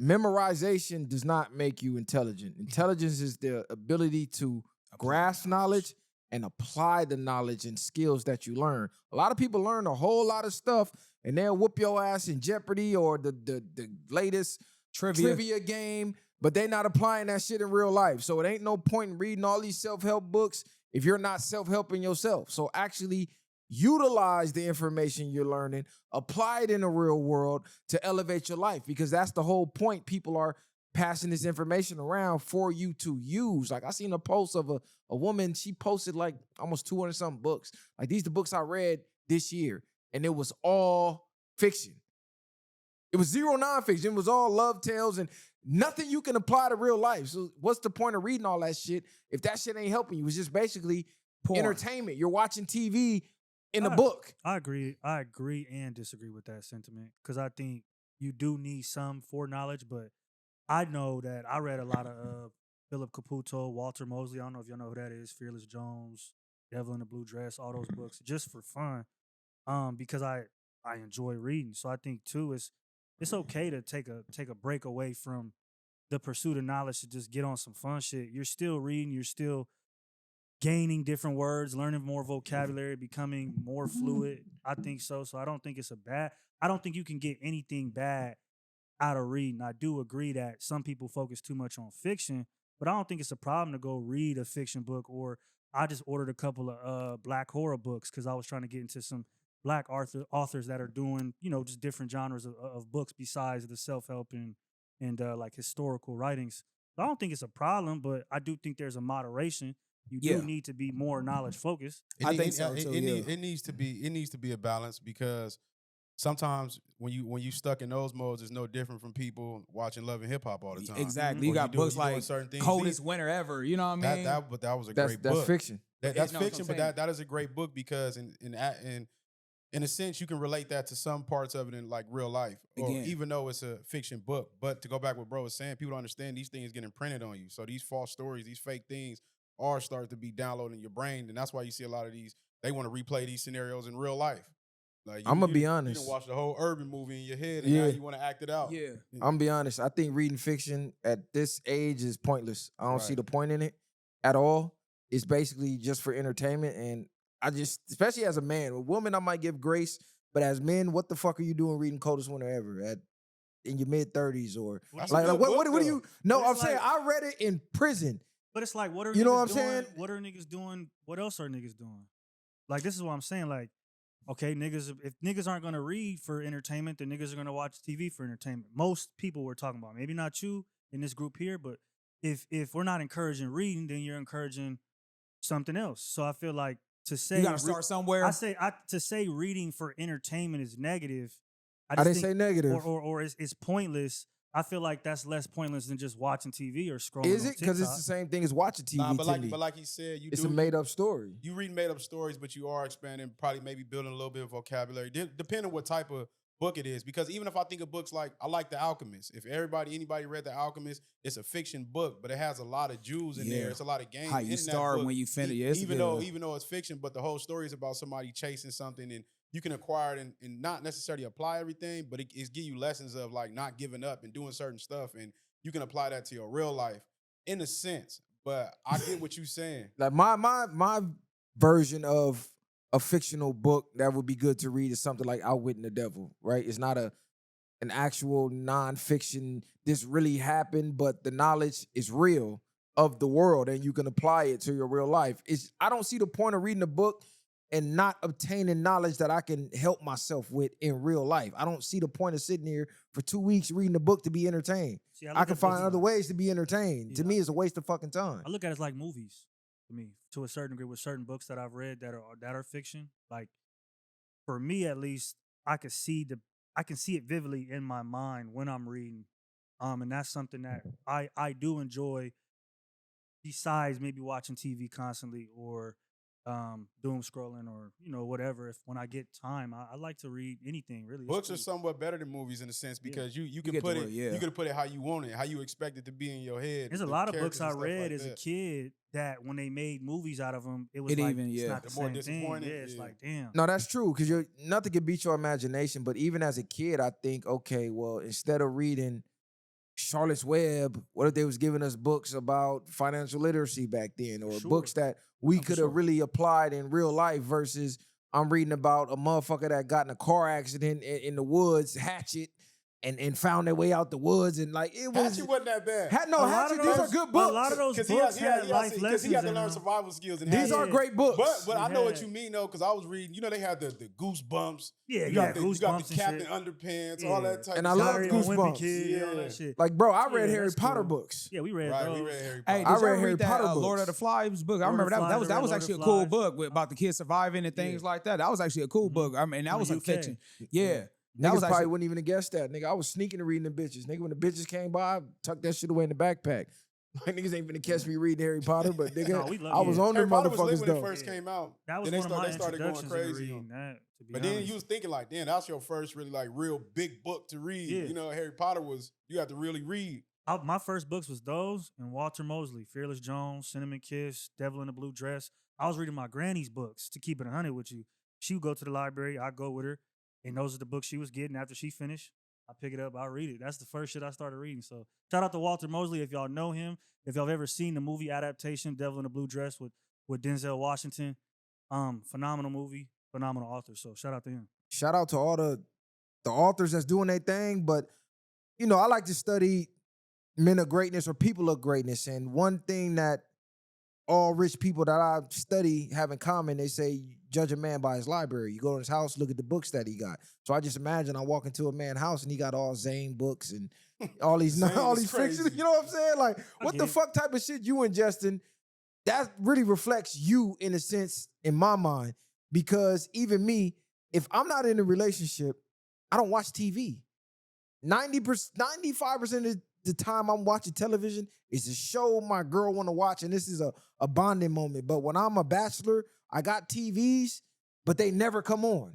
Memorization does not make you intelligent. Intelligence is the ability to grasp knowledge and apply the knowledge and skills that you learn. A lot of people learn a whole lot of stuff and they'll whoop your ass in Jeopardy or the latest trivia game, but they're not applying that shit in real life. So it ain't no point in reading all these self-help books if you're not self-helping yourself. So actually utilize the information you're learning, apply it in the real world to elevate your life, because that's the whole point. People are passing this information around for you to use. Like I seen a post of a woman, she posted like almost 200 something books. Like these the books I read this year, and it was all fiction. It was zero nonfiction. It was all love tales and nothing you can apply to real life. So what's the point of reading all that shit if that shit ain't helping you? It's just basically entertainment. You're watching TV in a book. I agree and disagree with that sentiment because I think you do need some foreknowledge, but I know that I read a lot of Philip Caputo, Walter Mosley. I don't know if y'all know who that is. Fearless Jones, Devil in the Blue Dress, all those books just for fun. Because I enjoy reading. So I think too it's okay to take a break away from the pursuit of knowledge to just get on some fun shit. You're still reading, you're still gaining different words, learning more vocabulary, becoming more fluid. I think so. So I don't think it's I don't think you can get anything bad out of reading. I do agree that some people focus too much on fiction, but I don't think it's a problem to go read a fiction book. Or I just ordered a couple of black horror books because I was trying to get into some black authors that are doing, just different genres of books besides the self-help and like historical writings. So I don't think it's a problem, but I do think there's a moderation. You do need to be more knowledge focused. I think so too. It needs to be a balance because sometimes when you stuck in those modes, it's no different from people watching Love and Hip Hop all the time. Exactly. You got books like Coldest Winter Ever. You know what I mean? That was a great book. That's fiction. That's fiction, but that is a great book because in a sense, you can relate that to some parts of it in like real life, even though it's a fiction book. But to go back what bro was saying, people don't understand these things get imprinted on you. So these false stories, these fake things are starting to be downloaded in your brain. And that's why you see a lot of these, they want to replay these scenarios in real life. Like I'm going to be honest. You can watch the whole Urban movie in your head and now you want to act it out. Yeah. I'm going to be honest. I think reading fiction at this age is pointless. I don't see the point in it at all. It's basically just for entertainment. And I just, especially as a man, a woman I might give grace, but as men, what the fuck are you doing reading Coldest Winter Ever in your mid-30s or what do you? No, I'm saying I read it in prison. But it's like, what are you know niggas what I'm doing? saying? What are niggas doing? What else are niggas doing? Like this is what I'm saying. Like, okay, if niggas aren't gonna read for entertainment, then niggas are gonna watch TV for entertainment. Most people we're talking about, maybe not you in this group here, but if we're not encouraging reading, then you're encouraging something else. So I feel like to say you gotta start somewhere. To say reading for entertainment is negative. I didn't say negative. Or it's pointless. I feel like that's less pointless than just watching TV or scrolling. Is it? Because it's the same thing as watching TV. But like he said, it's a made up story. You read made up stories, but you are expanding, probably maybe building a little bit of vocabulary, depending on what type of book it is. Because even if I think of books like, I like The Alchemist. If anybody read The Alchemist, it's a fiction book, but it has a lot of jewels in there. It's a lot of games. How you start when you finish. Even though it's fiction, but the whole story is about somebody chasing something and you can acquire it and not necessarily apply everything, but it's give you lessons of like not giving up and doing certain stuff. And you can apply that to your real life in a sense. But I get what you're saying. Like my version of a fictional book that would be good to read is something like Outwitting the Devil, right? It's not an actual nonfiction, this really happened, but the knowledge is real of the world and you can apply it to your real life. I don't see the point of reading a book and not obtaining knowledge that I can help myself with in real life. I don't see the point of sitting here for 2 weeks reading a book to be entertained. See, I can find other ways to be entertained. Yeah. To me, it's a waste of fucking time. I look at it as like movies to me, to a certain degree, with certain books that I've read that are fiction. Like, for me at least, I can see it vividly in my mind when I'm reading. And that's something that I do enjoy besides maybe watching TV constantly or doom scrolling or whatever. When I get time, I like to read anything really. Books are somewhat better than movies in a sense because you can put it you can put it how you want it, how you expect it to be in your head. There's a lot of books I read as a kid that when they made movies out of them, it's not the more same disappointing. thing. It's like, damn. No, that's true because nothing can beat your imagination. But even as a kid, I think, okay, well, instead of reading Charlotte's Web, what if they was giving us books about financial literacy back then, or books that we could have really applied in real life versus I'm reading about a motherfucker that got in a car accident in the woods, Hatchet, and found their way out the woods, and like it was. Hatchet wasn't that bad. Hatchet, these are good books. A lot of those books had life lessons. Because he had to learn survival skills. And these are great books. But I know what you mean though, because I was reading. They had the Goosebumps. Yeah, you got Goosebumps the Captain Underpants, all that type. And I of love stuff. Goosebumps. All that shit. Like, bro, I read Harry Potter books. Yeah, we read those. We read Harry Hey, Potter. did I read you Harry read that Potter books. Lord of the Flies book? I remember that was actually a cool book about the kids surviving and things like that. That was actually a cool book. I mean, that was like fiction. Yeah. That Niggas was probably actually wouldn't even have guessed that, nigga. I was sneaking and reading the bitches. Nigga, when the bitches came by, I tucked that shit away in the backpack. Like, niggas ain't gonna catch me reading Harry Potter, but nigga, No, we love I was it. on Harry them Potter was lit motherfuckers when it though. first came out. That was Then one of my they started going introductions into crazy. reading that. To be But honest. then you was thinking like, damn, that's your first really like real big book to read. Yeah. You know, Harry Potter was you had to really read. My first books was those and Walter Mosley, Fearless Jones, Cinnamon Kiss, Devil in the Blue Dress. I was reading my granny's books to keep it 100 with you. She would go to the library, I go with her, and those are the books she was getting. After she finished, I pick it up, I read it. That's the first shit I started reading. So shout out to Walter Mosley if y'all know him. If y'all have ever seen the movie adaptation, Devil in the Blue Dress with Denzel Washington, phenomenal movie, phenomenal author. So shout out to him. Shout out to all the authors that's doing their thing, but you know, I like to study men of greatness or people of greatness. And one thing that all rich people that I study have in common, they say judge a man by his library. You go to his house, look at the books that he got. So I just imagine I walk into a man's house and he got all Zane books and all these Zane all is these fiction. crazy. You know what I'm saying? Like, what get the it. fuck type of shit you ingesting? That really reflects you in a sense in my mind. Because even me, if I'm not in a relationship, I don't watch TV. 95% of the time I'm watching television is a show my girl want to watch, and this is a bonding moment. But when I'm a bachelor, I got TVs, but they never come on.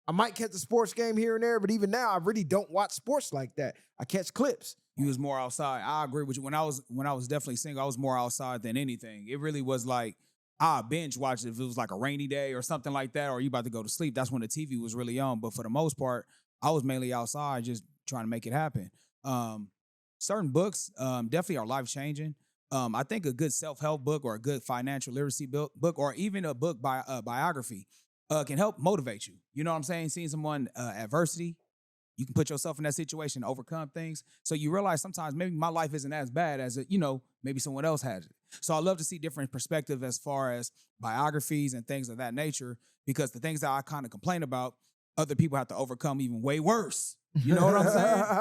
I might catch a sports game here and there, but even now, I really don't watch sports like that. I catch clips. you was more outside. I agree with you. When I was definitely single, I was more outside than anything. It really was like I binge watch it if it was like a rainy day or something like that, or you about to go to sleep. That's when the TV was really on. But for the most part, I was mainly outside just trying to make it happen. Certain books definitely are life changing. I think a good self help book or a good financial literacy book or even a book by biography can help motivate you. You know what I'm saying? Seeing someone adversity, you can put yourself in that situation, overcome things. So you realize sometimes maybe my life isn't as bad as it, maybe someone else has it. So I love to see different perspectives as far as biographies and things of that nature, because the things that I kind of complain about, other people have to overcome even way worse. You know what I'm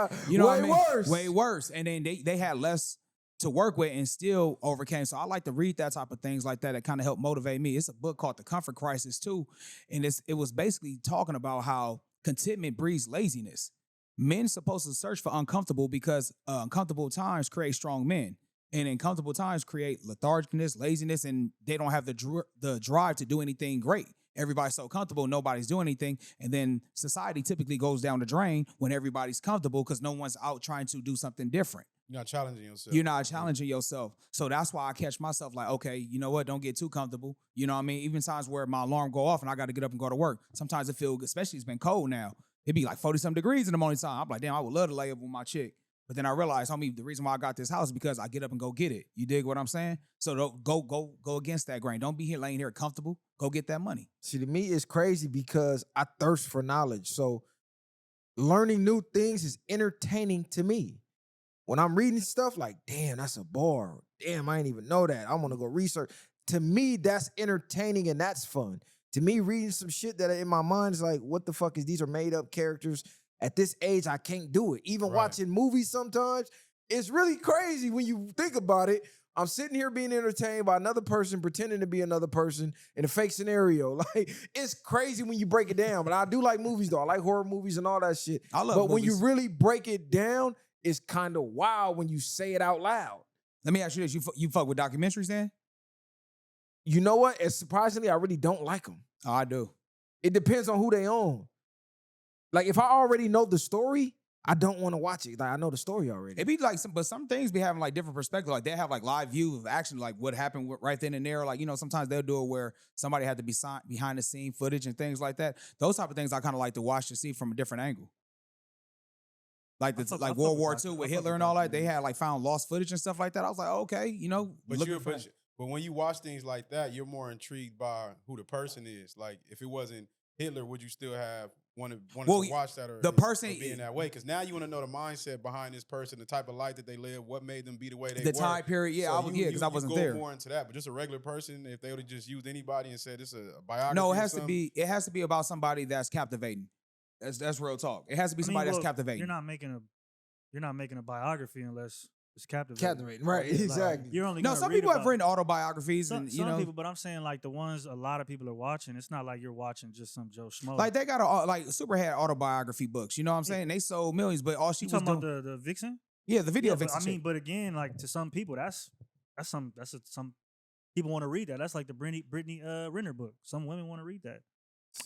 saying? You know Way what I mean? worse. Way worse. And then they had less to work with and still overcame. So I like to read that type of things like that kind of help motivate me. It's a book called The Comfort Crisis too. And it was basically talking about how contentment breeds laziness. Men supposed to search for uncomfortable because uncomfortable times create strong men. And uncomfortable times create lethargicness, laziness, and they don't have the drive to do anything great. Everybody's so comfortable, nobody's doing anything. And then society typically goes down the drain when everybody's comfortable because no one's out trying to do something different. You're not challenging yourself. You're not challenging yourself. So that's why I catch myself like, okay, you know what? Don't get too comfortable. You know what I mean? Even times where my alarm go off and I got to get up and go to work. Sometimes it feels good, especially it's been cold now. It'd be like 40-some degrees in the morning time. I'm like, damn, I would love to lay up with my chick. But then I realized, homie, the reason why I got this house is because I get up and go get it. You dig what I'm saying? So don't go against that grain. Don't be here laying here comfortable. Go get that money. See, to me, it's crazy because I thirst for knowledge. So learning new things is entertaining to me. When I'm reading stuff like, damn, that's a bar. Damn, I didn't even know that. I want to go research. To me, that's entertaining and that's fun. To me, reading some shit that in my mind is like, what the fuck is these are made up characters. At this age, I can't do it. Even watching movies sometimes, it's really crazy when you think about it. I'm sitting here being entertained by another person pretending to be another person in a fake scenario. Like, it's crazy when you break it down. But I do like movies, though. I like horror movies and all that shit. I love But when you movies. really break it down, it's kind of wild when you say it out loud. Let me ask you this. You fuck with documentaries then? You know what? And surprisingly, I really don't like them. Oh, I do. It depends on who they own. Like, if I already know the story, I don't want to watch it. Like, I know the story already. It be like some things be having like different perspectives. Like they have like live view of action, like what happened right then and there. Like, sometimes they'll do it where somebody had to be behind the scene footage and things like that. Those type of things I kind of like to watch to see from a different angle. Like I fuck World with War doc- II I with fuck Hitler with and all that. They documentaries. had like found lost footage and stuff like that. I was like, okay, But when you watch things like that, you're more intrigued by who the person is. Like, if it wasn't Hitler, would you still have wanted to watch that or the person be in that way? Because now you want to know the mindset behind this person, the type of life that they live, what made them be the way they the were. time period. Yeah, So because I wasn't go there. more into that. But just a regular person, if they would have just used anybody and said this is a biography. No, it or has to something, be. It has to be about somebody that's captivating. That's real talk. It has to be I mean, somebody well, that's captivating. You're not making a biography unless It's captivating. Captivating, right? Like, Exactly. you're only No, gonna some read people have about- written autobiographies, Some, and you some know, people, but I'm saying like the ones a lot of people are watching. It's not like you're watching just some Joe Schmo. like they got like Super had autobiography books. You know what I'm saying? They sold millions, but all she you was talking doing, about the Vixen? yeah, the video Yeah, but, vixen. I mean, chick. but again, like to some people, that's some people want to read that. That's like the Brittany Renner book. Some women want to read that.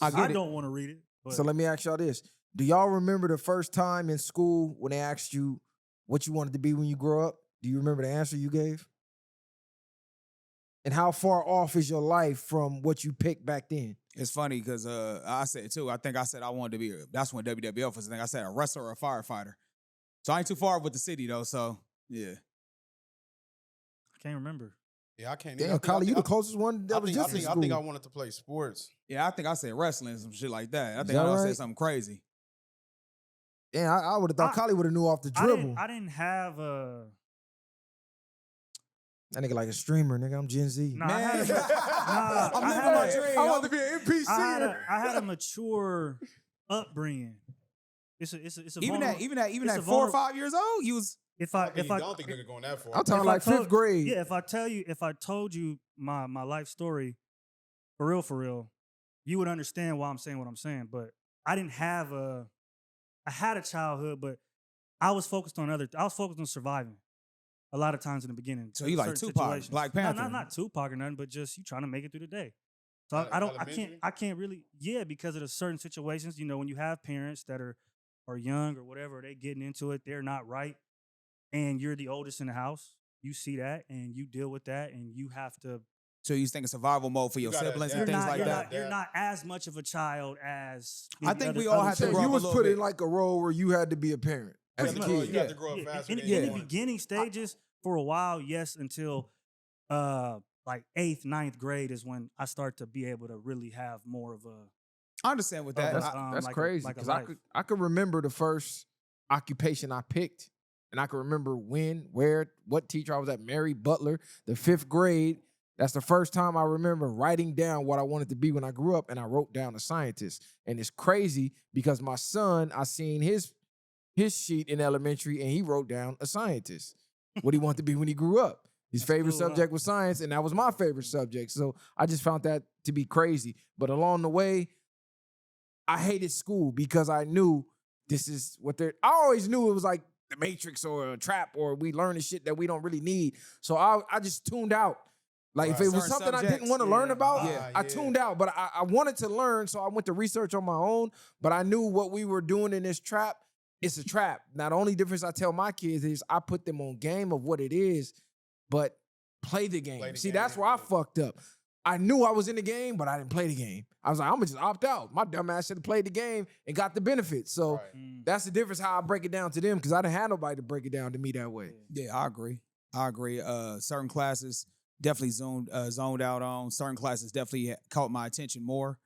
I get it. don't want to read it. But So let me ask y'all this. Do y'all remember the first time in school when they asked you what you wanted to be when you grow up? Do you remember the answer you gave? And how far off is your life from what you picked back then? It's funny because I said too. I think I said I wanted to be. That's when WWF was. I think I said a wrestler or a firefighter. So I ain't too far with the city though. So yeah. I can't remember. Yeah, I can't. Damn, Kylie, you the closest one that was just in I school. think I wanted to play sports. Yeah, I think I said wrestling, some shit like that. I Is think that I right? said something crazy. Damn, I would have thought Kylie would have knew off the I dribble. didn't have a. That nigga like a streamer, nigga. I'm Gen Z. Nah, I had a, I'm I living had my a- dream. I want to be an NPC. I had a mature upbringing. It's a Even vulnerable- at it's a 4 or vulner- 5 years old, you was If I I don't think nigga going that far. I'm talking if I like told- fifth grade. Yeah, if I told you my life story, for real, you would understand why I'm saying what I'm saying. But I didn't have I had a childhood, but I was focused on I was focused on surviving. A lot of times in the beginning. So you like certain Tupac, situations. Black No, Panther. not Tupac or nothing, but just you trying to make it through the day. So Like elementary? I can't really, because of the certain situations, when you have parents that are young or whatever, they getting into it, they're not right, and you're the oldest in the house, you see that and you deal with that, and you have to. so you think survival mode for your gotta siblings adapt. and things like you're that. You're not as much of a child as. I maybe think we other all have to So grow you up a was little put in bit. like a role where you had to be a parent as a You got kid. to grow up faster in, than in you the want. beginning stages, for a while, yes, until like 8th, 9th grade is when I start to be able to really have more of a. I understand with that. That's- I- That's like a- crazy like a because life. I could remember the first occupation I picked, and I could remember when, where, what teacher I was at. Mary Butler, the 5th grade. That's the first time I remember writing down what I wanted to be when I grew up, and I wrote down a scientist. And it's crazy because my son, I seen his sheet in elementary, and he wrote down a scientist. What he wanted to be when he grew up. His favorite cool, huh? subject was science, and that was my favorite subject. So I just found that to be crazy. But along the way, I hated school because I knew this is what they're. I always knew it was like the Matrix or a trap, or we learning shit that we don't really need. So I just tuned out. Like if Right. it was Certain something I didn't subjects, want to learn yeah. about, Yeah. I tuned out. But I wanted to learn, so I went to research on my own. But I knew what we were doing in this trap. It's a trap. Now the only difference I tell my kids is I put them on game of what it is, but play the game. Play the See, game, that's where I yeah. fucked up. I knew I was in the game, but I didn't play the game. I was like, I'm gonna just opt out. My dumb ass should have played the game and got the benefits. So Right. that's the difference how I break it down to them because I didn't have nobody to break it down to me that way. Yeah, I agree. Certain classes definitely zoned out on. Certain classes definitely caught my attention more.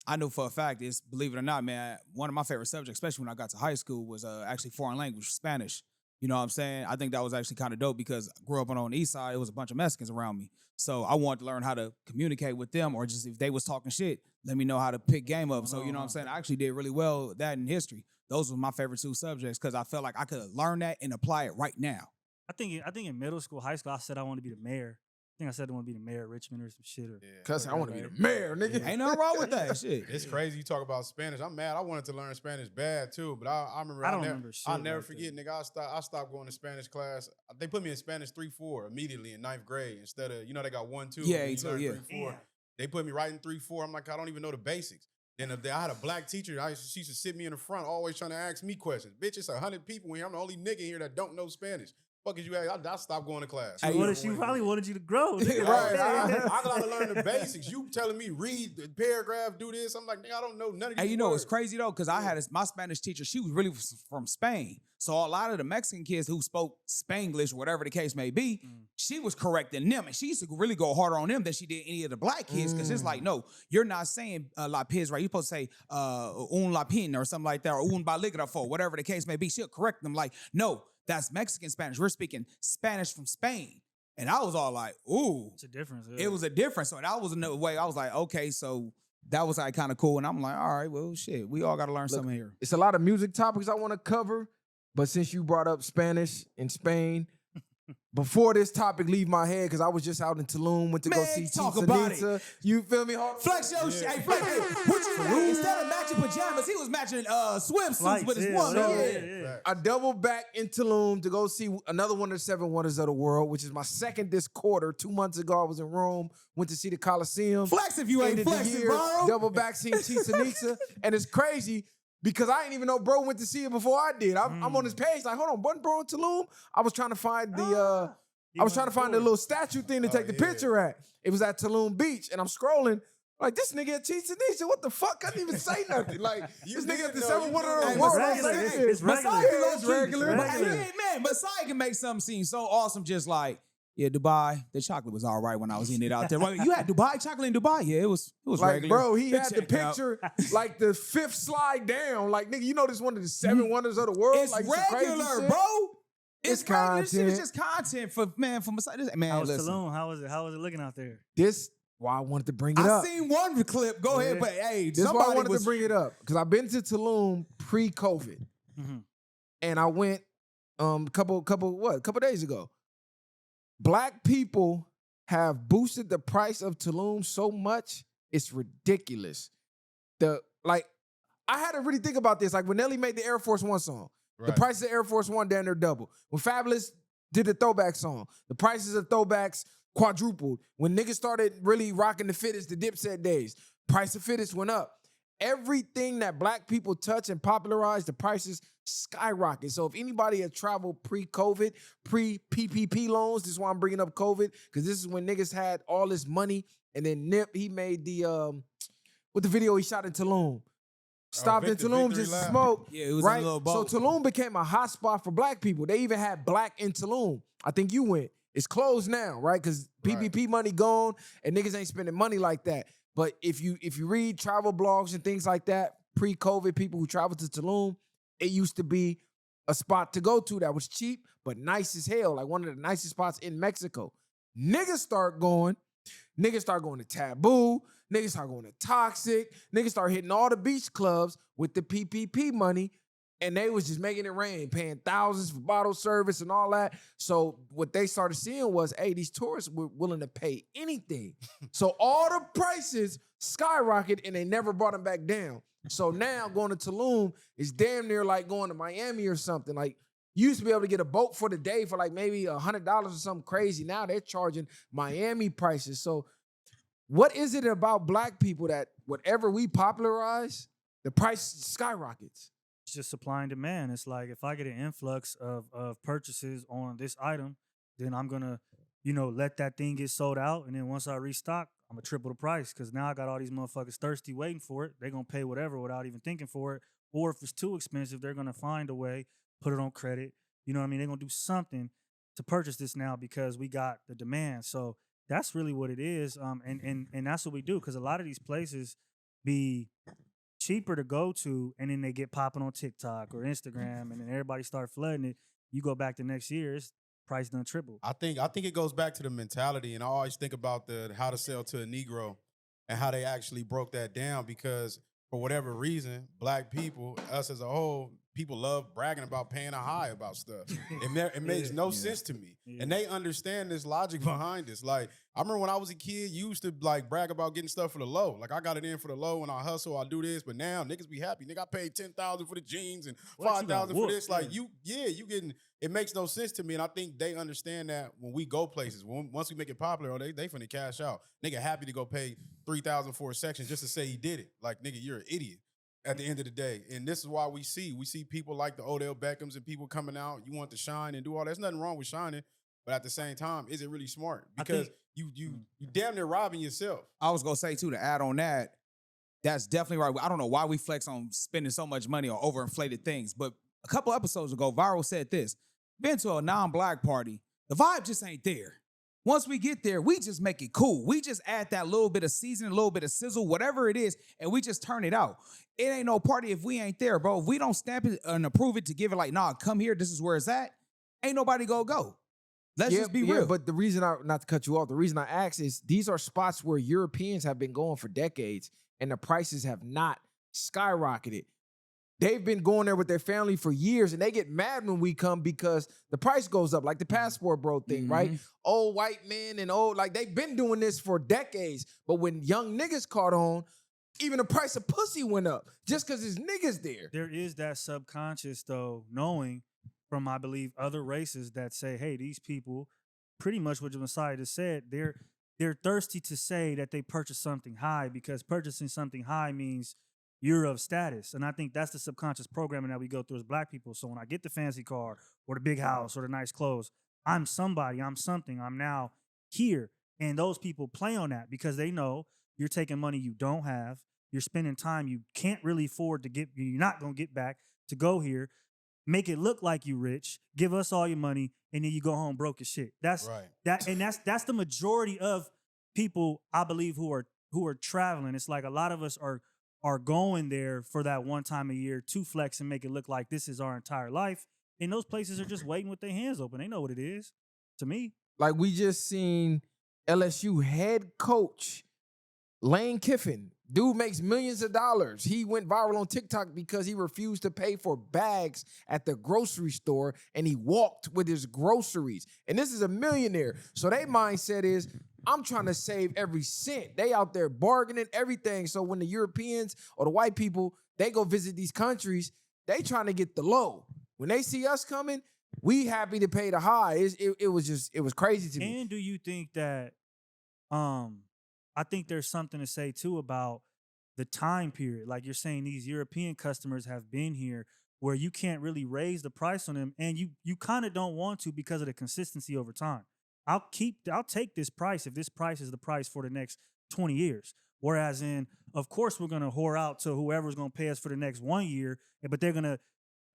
I know for a fact, believe it or not, man, one of my favorite subjects, especially when I got to high school, was actually foreign language, Spanish. You know what I'm saying? I think that was actually kind of dope because I grew up on the east side. It was a bunch of Mexicans around me. So I wanted to learn how to communicate with them, or just if they was talking shit, let me know how to pick game up. So, you know what I'm saying? I actually did really well with that in history. Those were my favorite 2 subjects because I felt like I could learn that and apply it right now. I think in middle school, high school, I said I wanted to be the mayor. I think I said I want to be the mayor of Richmond or some shit. Or, Yeah. Cause I want to be the mayor, nigga. Ain't nothing wrong with that shit. It's crazy you talk about Spanish. I'm mad. I wanted to learn Spanish bad too, but I remember. I don't remember shit I'll never like forget, nigga. I stopped going to Spanish class. They put me in Spanish 3-4 immediately in 9th grade instead of they got 1-2. Yeah, and you so, learn yeah. 3-4. Damn. They put me right in 3-4. I'm like, I don't even know the basics. Then I had a black teacher. She used to sit me in the front, always trying to ask me questions. Bitch, it's 100 people here. I'm the only nigga here that don't know Spanish. Fuck is you? I stopped going to class. She probably wanted you to grow. nigga. Right. I gotta learn the basics. You telling me read the paragraph, do this. I'm like, nigga, I don't know none of these Hey, you know words. it's crazy though, because I had my Spanish teacher. She was really from Spain, so a lot of the Mexican kids who spoke Spanglish, whatever the case may be, she was correcting them, and she used to really go harder on them than she did any of the black kids. Because it's like, no, you're not saying la piz right. You're supposed to say un la pin or something like that, or un boligrafo, whatever the case may be. She'll correct them like, no, that's Mexican Spanish. We're speaking Spanish from Spain. And I was all like, ooh. It's a difference. It was a difference. So that was another way. I was like, okay, so that was like kind of cool. And I'm like, all right, well, shit, we all got to learn something here. It's a lot of music topics I want to cover, But since you brought up Spanish in Spain, before this topic leave my head, because I was just out in Tulum, went to go Man, see talk Chicha about Nitsa. You feel me? Hold on. Flex your shit. Hey, Flex, hey, what you say? Instead of matching pajamas, he was matching swimsuits Flights, with his yeah, woman. yeah. I doubled back in Tulum to go see another one of the 7 Wonders of the World, which is my second this quarter. 2 months ago, I was in Rome, went to see the Coliseum. Flex if you ain't Ended the flexing, year, bro. double back seeing Chicha Nitsa. And it's crazy because I didn't even know bro went to see it before I did. I'm on his page like, hold on, wasn't bro in Tulum? I was trying to find the little statue thing to take the picture at. It was at Tulum Beach, and I'm scrolling. Like, this nigga at Chicha Nitsa, what the fuck? I didn't even say nothing. Like, this nigga at the 7 Wonders of the World. It's regular. It's regular. Hey, man, Messiah can make something seem so awesome, just like, yeah, Dubai. The chocolate was all right when I was eating it out there. You had Dubai chocolate in Dubai? Yeah, it was Like, regular. bro, he It had the checked out. picture, like the 5th slide down. Like, nigga, you know this one of the 7 Wonders of the world? It's like, some crazy regular, shit. bro. It's regular. This shit is content. just content for Messiah. Man, How was listen. Tulum? How was it? How was it looking out there? This why I wanted to bring it I up. seen one clip. Go ahead, but hey, This why I somebody wanted was to bring it up. Because I've been to Tulum pre-COVID. Mhm. And I went a couple days ago. Black people have boosted the price of Tulum so much, it's ridiculous. I had to really think about this. Like when Nelly made the Air Force One song, the price of Air Force One down there doubled. When Fabulous did the throwback song, the prices of throwbacks quadrupled. When niggas started really rocking the fittest, the Dipset days, price of fittest went up. Everything that black people touch and popularize, the prices skyrocket. So if anybody had traveled pre-COVID, pre-PPP loans, this is why I'm bringing up COVID, because this is when niggas had all this money. And then Nip, he made the video he shot in Tulum. Stopped in Tulum just to smoke. Yeah, it was right? in a little boat. So Tulum became a hot spot for black people. They even had black in Tulum. I think you went. It's closed now, right? Because PPP money gone and niggas ain't spending money like that. But if you read travel blogs and things like that, pre-COVID, people who traveled to Tulum, it used to be a spot to go to that was cheap but nice as hell, like one of the nicest spots in Mexico. Niggas start going to Taboo, niggas start going to Toxic, niggas start hitting all the beach clubs with the PPP money, and they was just making it rain, paying thousands for bottle service and all that. So what they started seeing was, hey, these tourists were willing to pay anything. So all the prices skyrocketed and they never brought them back down. So now going to Tulum is damn near like going to Miami or something. Like you used to be able to get a boat for the day for like maybe $100 or something crazy. Now they're charging Miami prices. So what is it about black people that whatever we popularize, the price skyrockets? It's just supply and demand. It's like if I get an influx of purchases on this item, then I'm gonna, let that thing get sold out. And then once I restock, I'm gonna triple the price because now I got all these motherfuckers thirsty waiting for it. They're gonna pay whatever without even thinking for it. Or if it's too expensive, they're gonna find a way, put it on credit. You know what I mean? They're gonna do something to purchase this now because we got the demand. So that's really what it is. And that's what we do because a lot of these places be cheaper to go to, and then they get popping on TikTok or Instagram, and then everybody start flooding it. You go back the next year, it's price done triple. I think it goes back to the mentality, and I always think about how to sell to a Negro and how they actually broke that down because for whatever reason, black people, us as a whole, people love bragging about paying a high about stuff. It makes no sense to me. Yeah. And they understand this logic behind this. Like, I remember when I was a kid, you used to like brag about getting stuff for the low. Like, I got it in for the low and I hustle, I do this. But now niggas be happy. Nigga, I paid $10,000 for the jeans and $5,000 for this. Like, you getting, it makes no sense to me. And I think they understand that when we go places, once we make it popular, they finna cash out. Nigga happy to go pay $3,000 for a section just to say he did it. Like, nigga, you're an idiot at the end of the day. And this is why we see people like the Odell Beckhams and people coming out. You want to shine and do all that. There's nothing wrong with shining, but at the same time, is it really smart? Because you damn near robbing yourself. I was gonna say too, to add on that, that's definitely right. I don't know why we flex on spending so much money on overinflated things, but a couple episodes ago, Viral said this: been to a non-black party, the vibe just ain't there. Once we get there, we just make it cool. We just add that little bit of seasoning, a little bit of sizzle, whatever it is, and we just turn it out. It ain't no party if we ain't there, bro. If we don't stamp it and approve it to give it like, nah, come here, this is where it's at, ain't nobody go. Let's just be real. But the reason not to cut you off, the reason I ask is these are spots where Europeans have been going for decades and the prices have not skyrocketed. they've been going there with their family for years, and they get mad when we come because the price goes up, like the passport bro thing, right? Old white men and old, like they've been doing this for decades. But when young niggas caught on, even the price of pussy went up just because there's niggas there. There is that subconscious, though, knowing from, I believe, other races that say, hey, these people, pretty much what the Messiah just said, they're thirsty to say that they purchased something high, because purchasing something high means you're of status. And I think that's the subconscious programming that we go through as black people. So when I get the fancy car or the big house or the nice clothes, I'm somebody, I'm something, I'm now here. And those people play on that because they know you're taking money you don't have, you're spending time you can't really afford to get, you're not going to get back to go here, make it look like you rich, give us all your money, and then you go home broke as shit. That's Right. that's the majority of people, I believe, who are traveling. It's like a lot of us are going there for that one time a year to flex and make it look like this is our entire life. And those places are just waiting with their hands open. They know what it is, to me. Like we just seen LSU head coach Lane Kiffin. Dude makes millions of dollars. He went viral on TikTok because he refused to pay for bags at the grocery store and he walked with his groceries. And this is a millionaire. So their mindset is, I'm trying to save every cent. They out there bargaining everything. So when the Europeans or the white people, they go visit these countries, they trying to get the low. When they see us coming, we happy to pay the high. It was crazy to me. And do you think that, I think there's something to say too about the time period. Like you're saying, these European customers have been here where you can't really raise the price on them, and you kind of don't want to because of the consistency over time. I'll take this price if this price is the price for the next 20 years. Whereas of course, we're going to whore out to whoever's going to pay us for the next 1 year, but they're going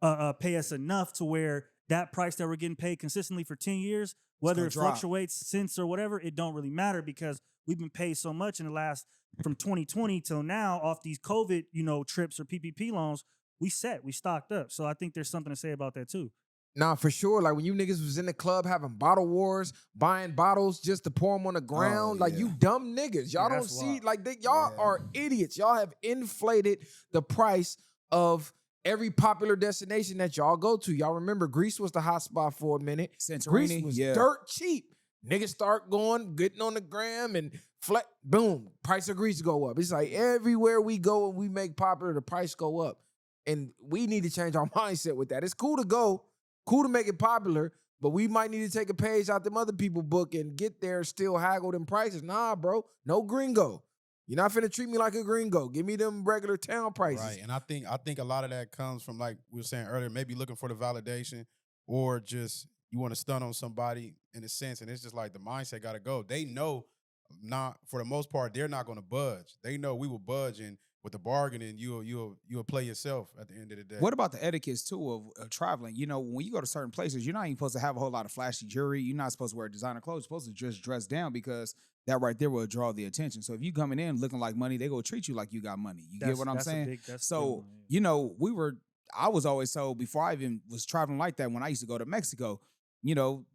to pay us enough to where that price that we're getting paid consistently for 10 years, whether it fluctuates cents or whatever, it don't really matter because we've been paid so much in the last, from 2020 till now, off these COVID, trips or PPP loans, we stocked up. So I think there's something to say about that too. Nah, for sure. Like when you niggas was in the club having bottle wars, buying bottles just to pour them on the ground. Like you dumb niggas. Y'all don't see, y'all are idiots. Y'all have inflated the price of every popular destination that y'all go to. Y'all remember Greece was the hot spot for a minute. Greece was dirt cheap. Niggas start getting on the gram and boom, price of Greece go up. It's like everywhere we go and we make popular, the price go up. And we need to change our mindset with that. It's cool to go, cool to make it popular, but we might need to take a page out them other people book and get there, still haggle them prices. Nah, bro, no gringo. You're not finna treat me like a gringo. Give me them regular town prices. Right, and I think a lot of that comes from, like we were saying earlier, maybe looking for the validation or just you want to stun on somebody in a sense, and it's just like the mindset got to go. They know, not for the most part, they're not going to budge. They know we will budge, and with the bargaining, you'll play yourself at the end of the day. What about the etiquettes too of traveling? When you go to certain places, you're not even supposed to have a whole lot of flashy jewelry. You're not supposed to wear designer clothes. You're supposed to just dress down because that right there will draw the attention. So if you coming in looking like money, they go treat you like you got money. You get what I'm saying? So, I was always told before I even was traveling like that when I used to go to Mexico,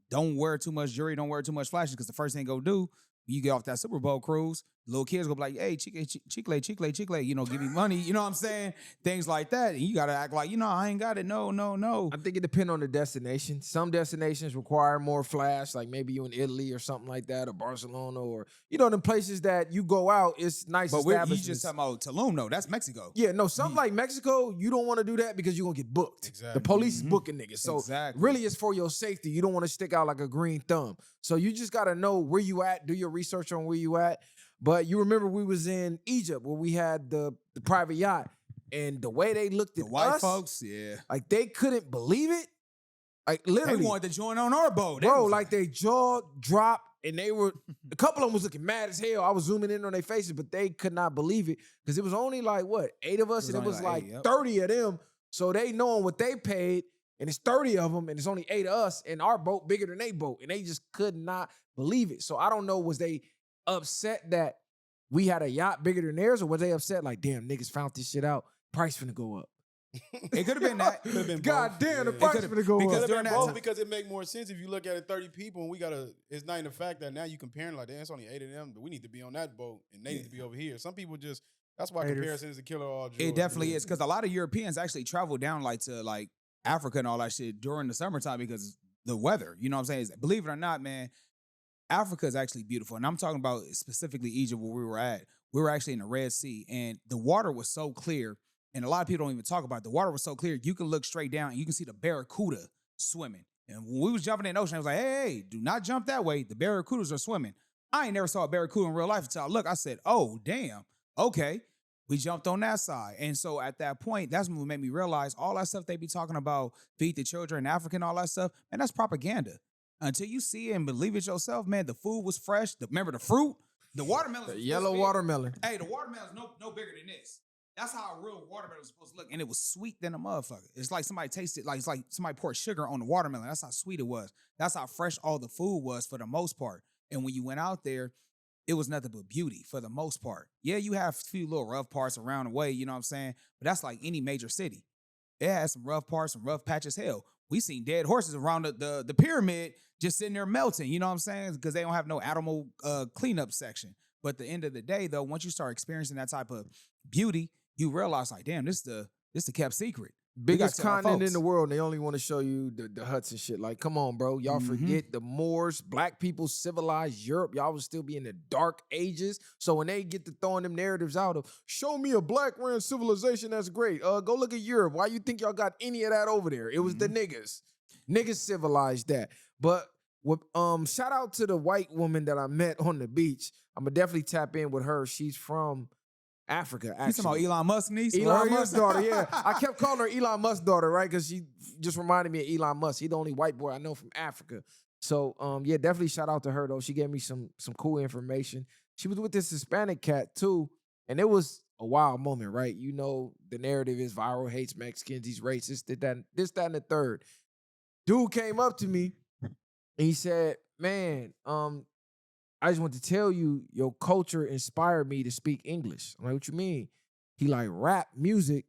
don't wear too much jewelry, don't wear too much flashes, because the first thing go do, you get off that Super Bowl cruise, little kids go be like, hey, chicle, give me money. You know what I'm saying? Things like that. And you got to act like, I ain't got it. No. I think it depends on the destination. Some destinations require more flash, like maybe you in Italy or something like that, or Barcelona, or, the places that you go out, it's nice establishments. But you just talking about Tulum, though. That's Mexico. Yeah, no, something like Mexico, you don't want to do that because you're going to get booked. Exactly. The police is booking niggas. So really it's for your safety. You don't want to stick out like a green thumb. So you just got to know where you at, do your research on where you at. But you remember we was in Egypt where we had the private yacht, and the way they looked at the white us, folks, yeah, like they couldn't believe it. Like literally, they wanted to join on our boat, bro. Like they jaw dropped, and they were a couple of them was looking mad as hell. I was zooming in on their faces, but they could not believe it because it was only like 8 of us, and it was like 30 of them. So they knowing what they paid, and it's 30 of them, and it's only 8 of us, and our boat bigger than they boat, and they just could not believe it. So I don't know, was they upset that we had a yacht bigger than theirs, or was they upset like, damn, niggas found this shit out, price finna go up? It could have been that. Could have been God both. damn, the price finna go Because up. because it make more sense if you look at it 30 people, and it's not in the fact that now you comparing like, damn, it's only 8 of them, but we need to be on that boat and they need to be over here. Some people That's why Haters. comparison is the killer of all joy. It definitely is, because a lot of Europeans actually travel down to Africa and all that shit during the summertime because the weather. You know what I'm saying? Believe it or not, man, Africa is actually beautiful. And I'm talking about specifically Egypt where we were at. We were actually in the Red Sea and the water was so clear. And a lot of people don't even talk about it. The water was so clear, you can look straight down and you can see the barracuda swimming. And when we was jumping in the ocean, I was like, hey, do not jump that way. The barracudas are swimming. I ain't never saw a barracuda in real life until I looked. I said, oh, damn. Okay. We jumped on that side. And so at that point, that's what made me realize all that stuff they be talking about, feed the children in Africa and all that stuff, man, that's propaganda. Until you see it and believe it yourself, man, the food was fresh. Remember the fruit? The watermelon. The yellow watermelon. Hey, the watermelon's no bigger than this. That's how a real watermelon was supposed to look. And it was sweet than a motherfucker. It's like somebody tasted, it's like somebody poured sugar on the watermelon. That's how sweet it was. That's how fresh all the food was for the most part. And when you went out there, it was nothing but beauty for the most part. Yeah, you have a few little rough parts around the way, you know what I'm saying? But that's like any major city. It has some rough parts, some rough patches. Hell, we seen dead horses around the pyramid just sitting there melting, you know what I'm saying? Because they don't have no animal cleanup section. But at the end of the day, though, once you start experiencing that type of beauty, you realize like, damn, this the kept secret. Biggest tell our continent in folks. the world, and they only want to show you the huts and shit. Like, come on, bro. Y'all forget the Moors, black people civilized Europe. Y'all would still be in the dark ages. So when they get to throwing them narratives out of, show me a black ran civilization that's great. Go look at Europe. Why you think y'all got any of that over there? It was the niggas. Niggas civilized that. But shout out to the white woman that I met on the beach. I'm going to definitely tap in with her. She's from Africa, actually. You talking about Elon Musk niece? Elon Musk's daughter, yeah. I kept calling her Elon Musk's daughter, right? Because she just reminded me of Elon Musk. He's the only white boy I know from Africa. So, yeah, definitely shout out to her, though. She gave me some cool information. She was with this Hispanic cat, too, and it was a wild moment, right? You know, the narrative is viral, hates Mexicans, he's racist, this, that, and the third. Dude came up to me, and he said, man, I just want to tell you, your culture inspired me to speak English. I'm like, what you mean? He like, rap music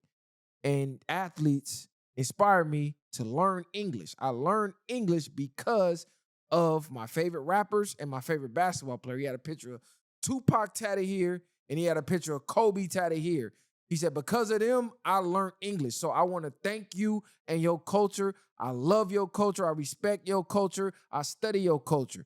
and athletes inspired me to learn English. I learned English because of my favorite rappers and my favorite basketball player. He had a picture of Tupac tatted here, and he had a picture of Kobe tatted here. He said, because of them, I learned English. So I want to thank you and your culture. I love your culture. I respect your culture. I study your culture.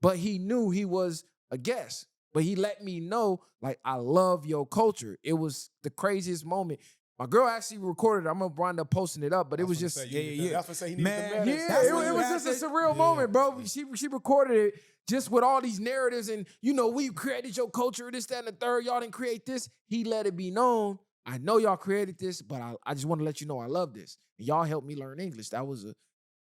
But he knew he was a guest. But he let me know, like, I love your culture. It was the craziest moment. My girl actually recorded it. I'm going to wind up posting it up. But it was just, That's what say he needs Man, the yeah, That's it when you was have just a to- surreal moment, bro. She recorded it just with all these narratives and, you know, we created your culture, this, that, and the third. Y'all didn't create this. He let it be known. I know y'all created this, but I just want to let you know I love this. And y'all helped me learn English. That was a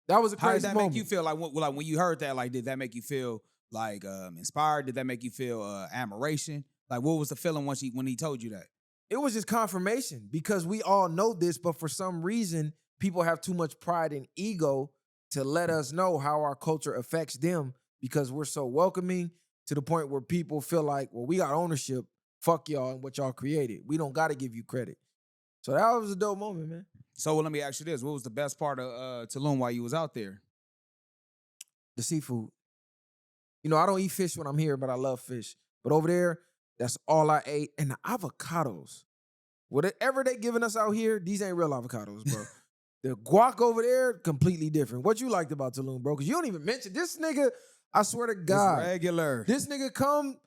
How crazy did that moment. make you feel? Like when you heard that, like, did that make you feel like inspired? Did that make you feel admiration? Like, what was the feeling when he told you that? It was just confirmation because we all know this, but for some reason, people have too much pride and ego to let us know how our culture affects them because we're so welcoming to the point where people feel like, well, we got ownership. Fuck y'all and what y'all created. We don't got to give you credit. So that was a dope moment, man. So let me ask you this: what was the best part of Tulum while you was out there? The seafood. You know, I don't eat fish when I'm here, but I love fish. But over there, that's all I ate. And the avocados. Whatever they giving us out here, these ain't real avocados, bro. The guac over there, completely different. What you liked about Tulum, bro? Because you don't even mention this nigga. I swear to God. It's regular. This nigga come,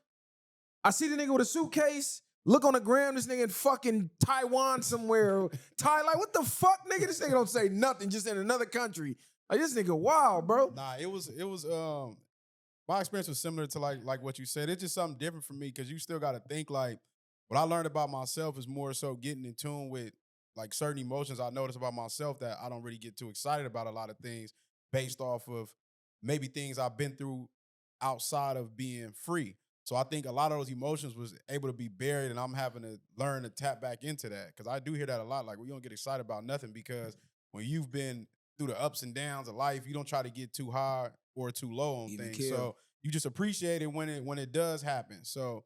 I see the nigga with a suitcase, look on the gram, this nigga in fucking Taiwan somewhere. Like, what the fuck, nigga? This nigga don't say nothing, just in another country. Like, this nigga wild, bro. Nah, it was my experience was similar to like what you said. It's just something different for me because you still got to think like what I learned about myself is more so getting in tune with like certain emotions I notice about myself that I don't really get too excited about a lot of things based off of maybe things I've been through outside of being free. So I think a lot of those emotions was able to be buried, and I'm having to learn to tap back into that because I do hear that a lot. Like, we don't get excited about nothing because when you've been through the ups and downs of life, you don't try to get too high or too low on Even things. kill. So you just appreciate it when it does happen. So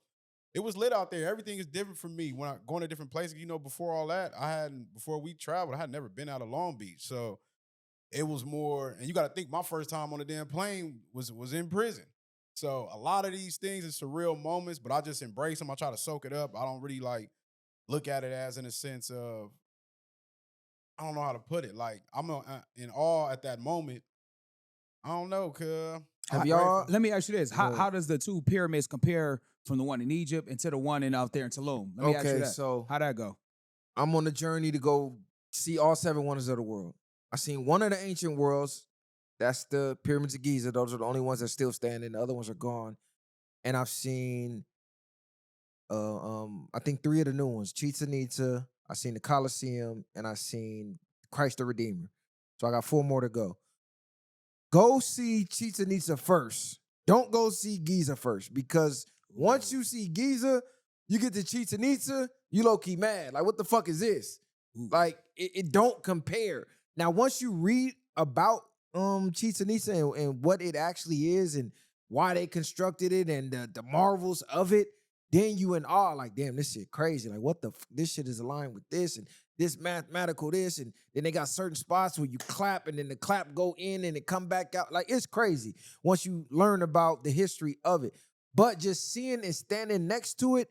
it was lit out there. Everything is different for me when I going to different places. You know, before all that, before we traveled, I had never been out of Long Beach. So it was more, and you got to think my first time on a damn plane was in prison. So a lot of these things are surreal moments, but I just embrace them. I try to soak it up. I don't really like look at it as in a sense of, I don't know how to put it. Like I'm in awe at that moment. I don't know, cuz. Have y'all? Let me ask you this: Go How ahead. how does the two pyramids compare from the one in Egypt and to the one in out there in Tulum? Let me ask you Okay, that. so How'd that go? I'm on a journey to go see all 7 wonders of the world. I seen one of the ancient worlds. That's the pyramids of Giza. Those are the only ones that still standing. The other ones are gone. And I've seen, I think 3 of the new ones: Chichen Itza. I seen the Colosseum, and I seen Christ the Redeemer. So I got 4 more to go. Go see Chichen Itza first. Don't go see Giza first, because once you see Giza, you get to Chichen Itza, you low-key mad. Like, what the fuck is this? Like, it don't compare. Now, once you read about Chichen Itza and what it actually is and why they constructed it and the marvels of it, then you in awe, like, damn, this shit crazy. Like, what the this shit is aligned with this and this mathematical this, and then they got certain spots where you clap and then the clap go in and it come back out. Like, it's crazy once you learn about the history of it. But just seeing and standing next to it,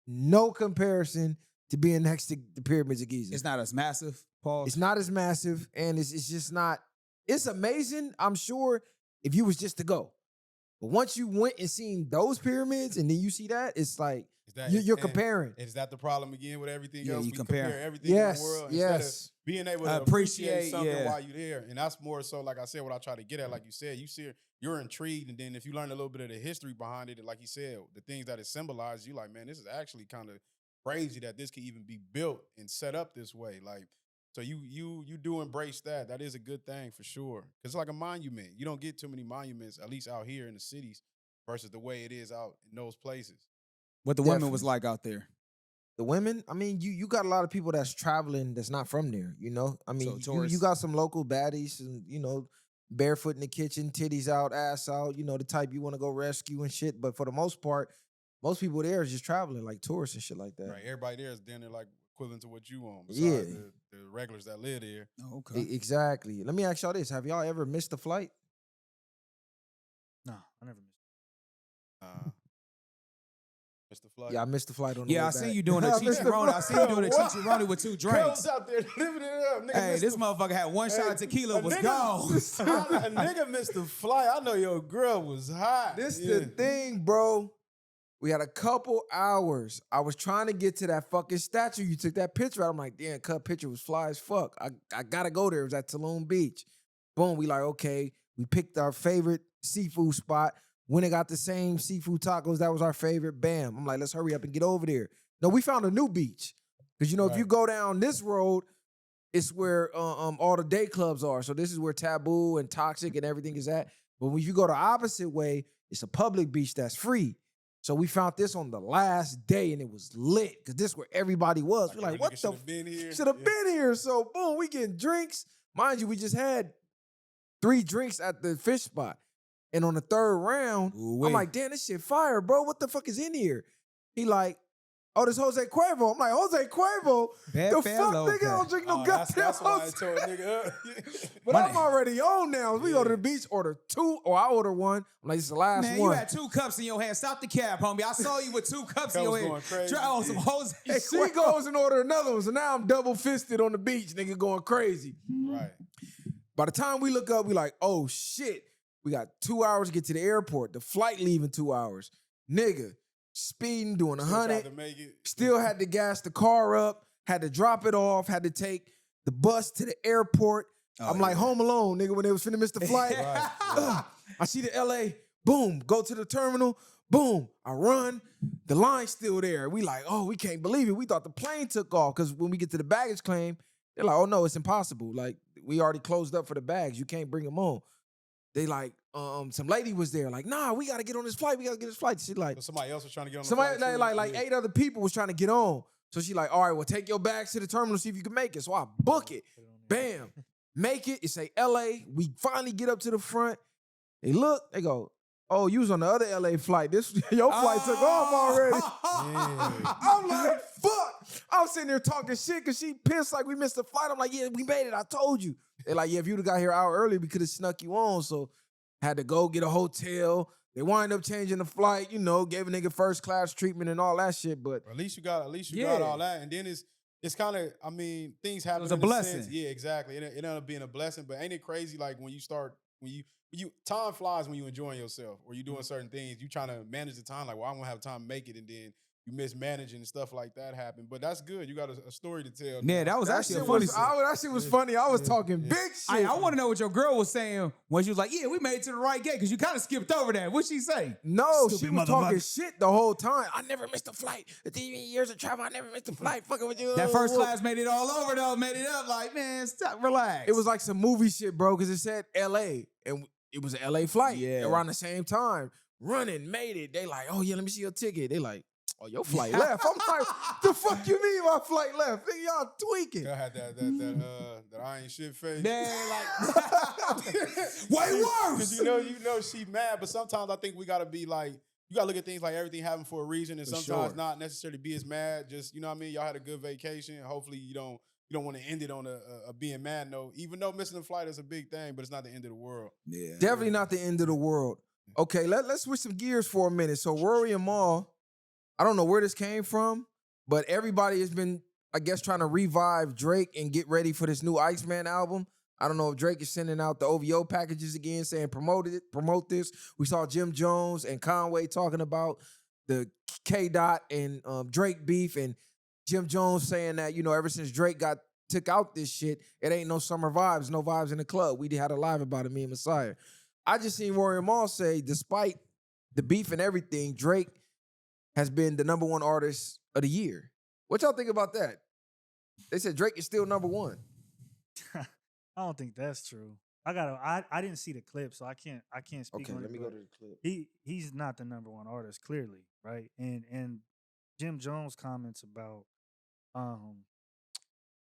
no comparison to being next to the pyramids of Giza. It's not as massive, Paul. It's not as massive, and it's just not. It's amazing, I'm sure, if you was just to go. But once you went and seen those pyramids, and then you see that, it's like you're comparing. Is that the problem again with everything Yeah, else? you We compare. everything Yes, in the world yes. instead of being able to Appreciate, appreciate something yeah. while you're there. And that's more so, like I said, what I try to get at. Like you said, you're intrigued, and then if you learn a little bit of the history behind it, and like you said, the things that it symbolizes, you like, man, this is actually kind of crazy that this can even be built and set up this way. Like, so you do embrace that. That is a good thing for sure. Cause it's like a monument. You don't get too many monuments, at least out here in the cities, versus the way it is out in those places. What the women Definitely. was like out there. The women, I mean, you got a lot of people that's traveling that's not from there, you know? I mean, So you tourists. got some local baddies and, barefoot in the kitchen, titties out, ass out, the type you want to go rescue and shit. But for the most part, most people there is just traveling, like tourists and shit like that. Right. Everybody there is then they're like equivalent to what you own. Yeah. Besides the regulars that live there. Oh, okay. Exactly. Let me ask y'all this. Have y'all ever missed a flight? No, I never missed. Mr. Flood. Yeah, I missed the flight on the way Yeah, I back. seen you doing a I missed the chicharoni. I seen you doing a What? chicharoni with 2 Cuz drinks. out there living it up. Nigga Hey, missed this the- motherfucker had 1 shot of tequila, a was nigga- gone. A nigga missed the flight. I know your girl was hot. This Yeah. the thing, bro. We had a couple hours. I was trying to get to that fucking statue. You took that picture out. I'm like, damn, cut picture was fly as fuck. I gotta go there. It was at Tulum Beach. Boom. We like, okay. We picked our favorite seafood spot. When it got the same seafood tacos, that was our favorite. Bam. I'm like, let's hurry up and get over there. No, we found a new beach. Because if you Right. go down this road, it's where all the day clubs are. So this is where Taboo and Toxic and everything is at. But when you go the opposite way, it's a public beach that's free. So we found this on the last day and it was lit because this is where everybody was. We're like, what the should have been here? should have Yeah. been here. So boom, we getting drinks. Mind you, we just had 3 drinks at the fish spot. And on the 3rd round, Ooh-wee. I'm like, damn, this shit fire, bro. What the fuck is in here? He like, oh, this Jose Cuervo. I'm like, Jose Cuervo? Bad The fellow, fuck, nigga, okay. don't drink no Oh, goddamn that's why I Jose. told a nigga up. But Money. I'm already on now. We go to the beach, order 2, or I order 1. I'm like, this is the last Man, one. you had 2 cups in your hand. Stop the cab, homie. I saw you with 2 cups in That your was hand. going crazy. Try on some Jose. And she goes and order another one. So now I'm double fisted on the beach, nigga, going crazy. Right. By the time we look up, we like, oh shit. We got 2 hours to get to the airport. The flight leaving 2 hours. Nigga, speeding, doing Still tried 100. to make it. Still had to gas the car up, had to drop it off, had to take the bus to the airport. Oh, I'm like yeah. Home Alone, nigga, when they was finna miss the flight. Right. I see the LA, boom, go to the terminal, boom, I run. The line's still there. We like, oh, we can't believe it. We thought the plane took off because when we get to the baggage claim, they're like, oh no, it's impossible. Like, we already closed up for the bags. You can't bring them on. They like, some lady was there, like, nah, we gotta get on this flight. We gotta get this flight. She like, So somebody else was trying to get on the somebody flight, too. like Yeah. 8 other people was trying to get on. So she like, all right, well, take your bags to the terminal, see if you can make it. So I book it. Bam. Make it. It say LA. We finally get up to the front. They look, they go, oh, you was on the other LA flight. Your flight took off already. Yeah. I'm like, fuck. I was sitting there talking shit because she pissed like we missed the flight. I'm like, yeah, we made it. I told you. They're like, yeah, if you'd have got here an hour early, we could have snuck you on. So had to go get a hotel, They wind up changing the flight, you know, gave a nigga first class treatment and all that shit. But At least you got Yeah. all that, and then it's kind of, I mean, things happen. was a in blessing. sense. Yeah, exactly. It ended up being a blessing. But ain't it crazy? Like when you time flies when you enjoying yourself or you doing certain things. You trying to manage the time. Like, well, I won't have time to make it, and then you mismanaging and stuff like that happen. But that's good. You got a story to tell. Yeah, now. that was that actually shit a funny was, that shit was funny. I was talking big shit. I want to know what your girl was saying when she was like, yeah, we made it to the right gate because you kind of skipped over that. What'd she say? No, Stupid she was talking motherfucker. shit the whole time. I never missed a flight. The years of travel, I never missed a flight. Fucking with you. That first class made it all over though, made it up like, man, stop, relax. It was like some movie shit, bro, because it said L.A. and it was an L.A. flight. Yeah. Around the same time. Running, made it. They like, oh yeah, let me see your ticket. They like, oh, your flight left. I'm like, the fuck you mean my flight left? Nigga, y'all tweaking. I had that I ain't shit face. Man, like, way worse. Because you know she mad, but sometimes I think we gotta be like, you gotta look at things like everything happened for a reason, and For sometimes sure. not necessarily be as mad. Just, you know what I mean? Y'all had a good vacation. Hopefully you don't want to end it on a being mad note. Even though missing a flight is a big thing, but it's not the end of the world. Yeah. Definitely not the end of the world. Okay, let's switch some gears for a minute. So Rory and Mal, I don't know where this came from, but everybody has been, I guess, trying to revive Drake and get ready for this new Iceman album. I don't know if Drake is sending out the OVO packages again, saying promote this. We saw Jim Jones and Conway talking about the K-Dot and Drake beef, and Jim Jones saying that, you know, ever since Drake took out this shit, it ain't no summer vibes, no vibes in the club. We had a live about it, me and Messiah. I just seen Rory and Mal say, despite the beef and everything, Drake has been the #1 artist of the year. What y'all think about that? They said Drake is still #1. I don't think that's true. I didn't see the clip, so I can't speak Okay, on let it. me go but to the clip. He's not the #1 artist, clearly, right? And Jim Jones' comments about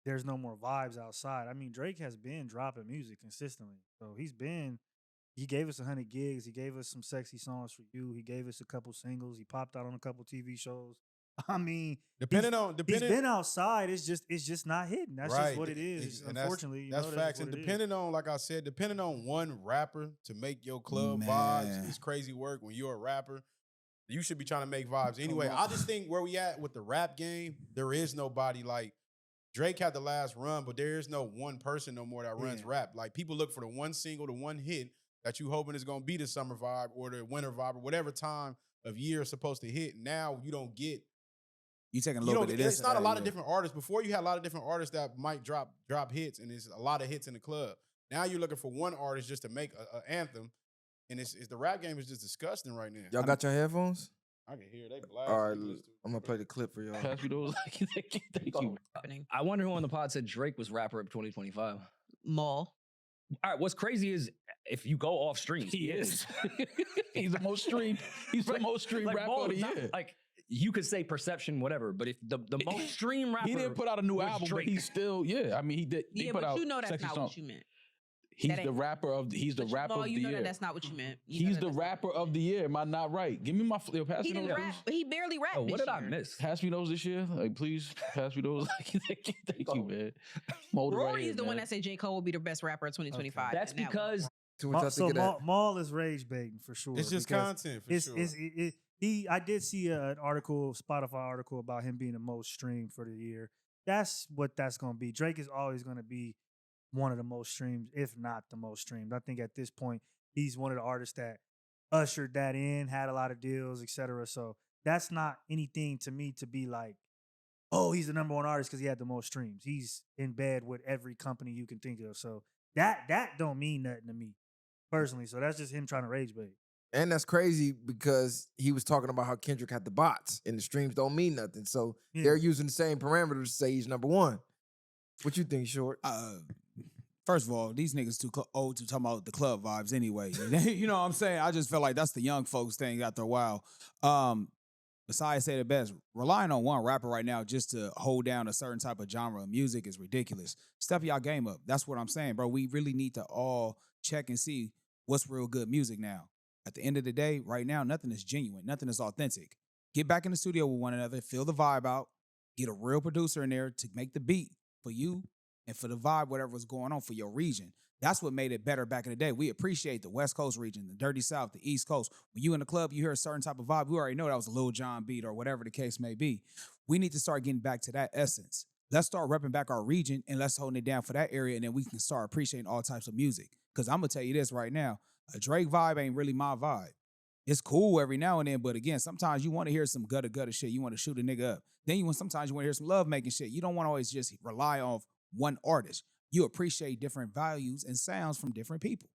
there's no more vibes outside. I mean, Drake has been dropping music consistently. So he gave us 100 gigs. He gave us some sexy songs for you. He gave us a couple singles. He popped out on a couple TV shows. I mean, he's been outside. It's just not hitting. That's just what it is. And unfortunately, that's facts. And depending on, like I said, depending on one rapper to make your club vibes is crazy work. When you're a rapper, you should be trying to make vibes anyway. I just think where we at with the rap game, there is nobody like Drake had the last run, but there is no one person no more that runs rap. Like people look for the one single, the one hit that you hoping is gonna be the summer vibe or the winter vibe or whatever time of year is supposed to hit. Now you don't get. You taking a little bit of this. It's not a lot of different artists. Before you had a lot of different artists that might drop hits, and it's a lot of hits in the club. Now you're looking for one artist just to make an anthem, and it's the rap game is just disgusting right now. Y'all got your headphones? I can hear they blast. All right, I'm gonna play the clip for y'all. Pass me those. Thank you. I wonder who on the pod said Drake was rapper of 2025. Maul. All right, what's crazy is if you go off streams, he is. He's the most streamed. He's the most streamed rapper of the year. Like you could say perception, whatever, but if the most streamed rapper, he didn't put out a new album, Drake. but he's still I mean, he did. He put but out you know that's sexy not songs. what you meant. He's That the ain't- rapper of. He's the rapper of the you know year. that's not what you meant. He's the rapper of the year. Am I not right? Give me my pass He me didn't those. rap. He barely rapped. Oh, what this did I year. miss? Pass me those this year. Like, please pass me those. Thank you, man. Rory is the one that said J. Cole will be the best rapper of 2025. That's and that because was- So what y'all So think of that? Maul is rage baiting for sure. It's just because content for sure. I did see an article, Spotify article about him being the most streamed for the year. That's what that's going to be. Drake is always going to be one of the most streamed, if not the most streamed. I think at this point, he's one of the artists that ushered that in, had a lot of deals, etc. So that's not anything to me to be like, oh, he's the #1 artist because he had the most streams. He's in bed with every company you can think of. So that don't mean nothing to me personally. So that's just him trying to rage bait. And that's crazy because he was talking about how Kendrick had the bots and the streams don't mean nothing. So they're using the same parameters to say he's #1. What you think, Short? First of all, these niggas too old to talk about the club vibes anyway. You know what I'm saying? I just feel like that's the young folks thing after a while. Messiah said it best. Relying on one rapper right now just to hold down a certain type of genre of music is ridiculous. Step y'all game up. That's what I'm saying, bro. We really need to all check and see what's real good music now. At the end of the day, right now, nothing is genuine. Nothing is authentic. Get back in the studio with one another, feel the vibe out, get a real producer in there to make the beat for you and for the vibe, whatever's going on for your region. That's what made it better back in the day. We appreciate the West Coast region, the Dirty South, the East Coast. When you in the club, you hear a certain type of vibe. We already know that was a Lil Jon beat or whatever the case may be. We need to start getting back to that essence. Let's start repping back our region and let's hold it down for that area, and then we can start appreciating all types of music. Because I'm going to tell you this right now. A Drake vibe ain't really my vibe. It's cool every now and then, but again, sometimes you want to hear some gutter shit. You want to shoot a nigga up. Then sometimes you want to hear some love making shit. You don't want to always just rely on one artist. You appreciate different values and sounds from different people.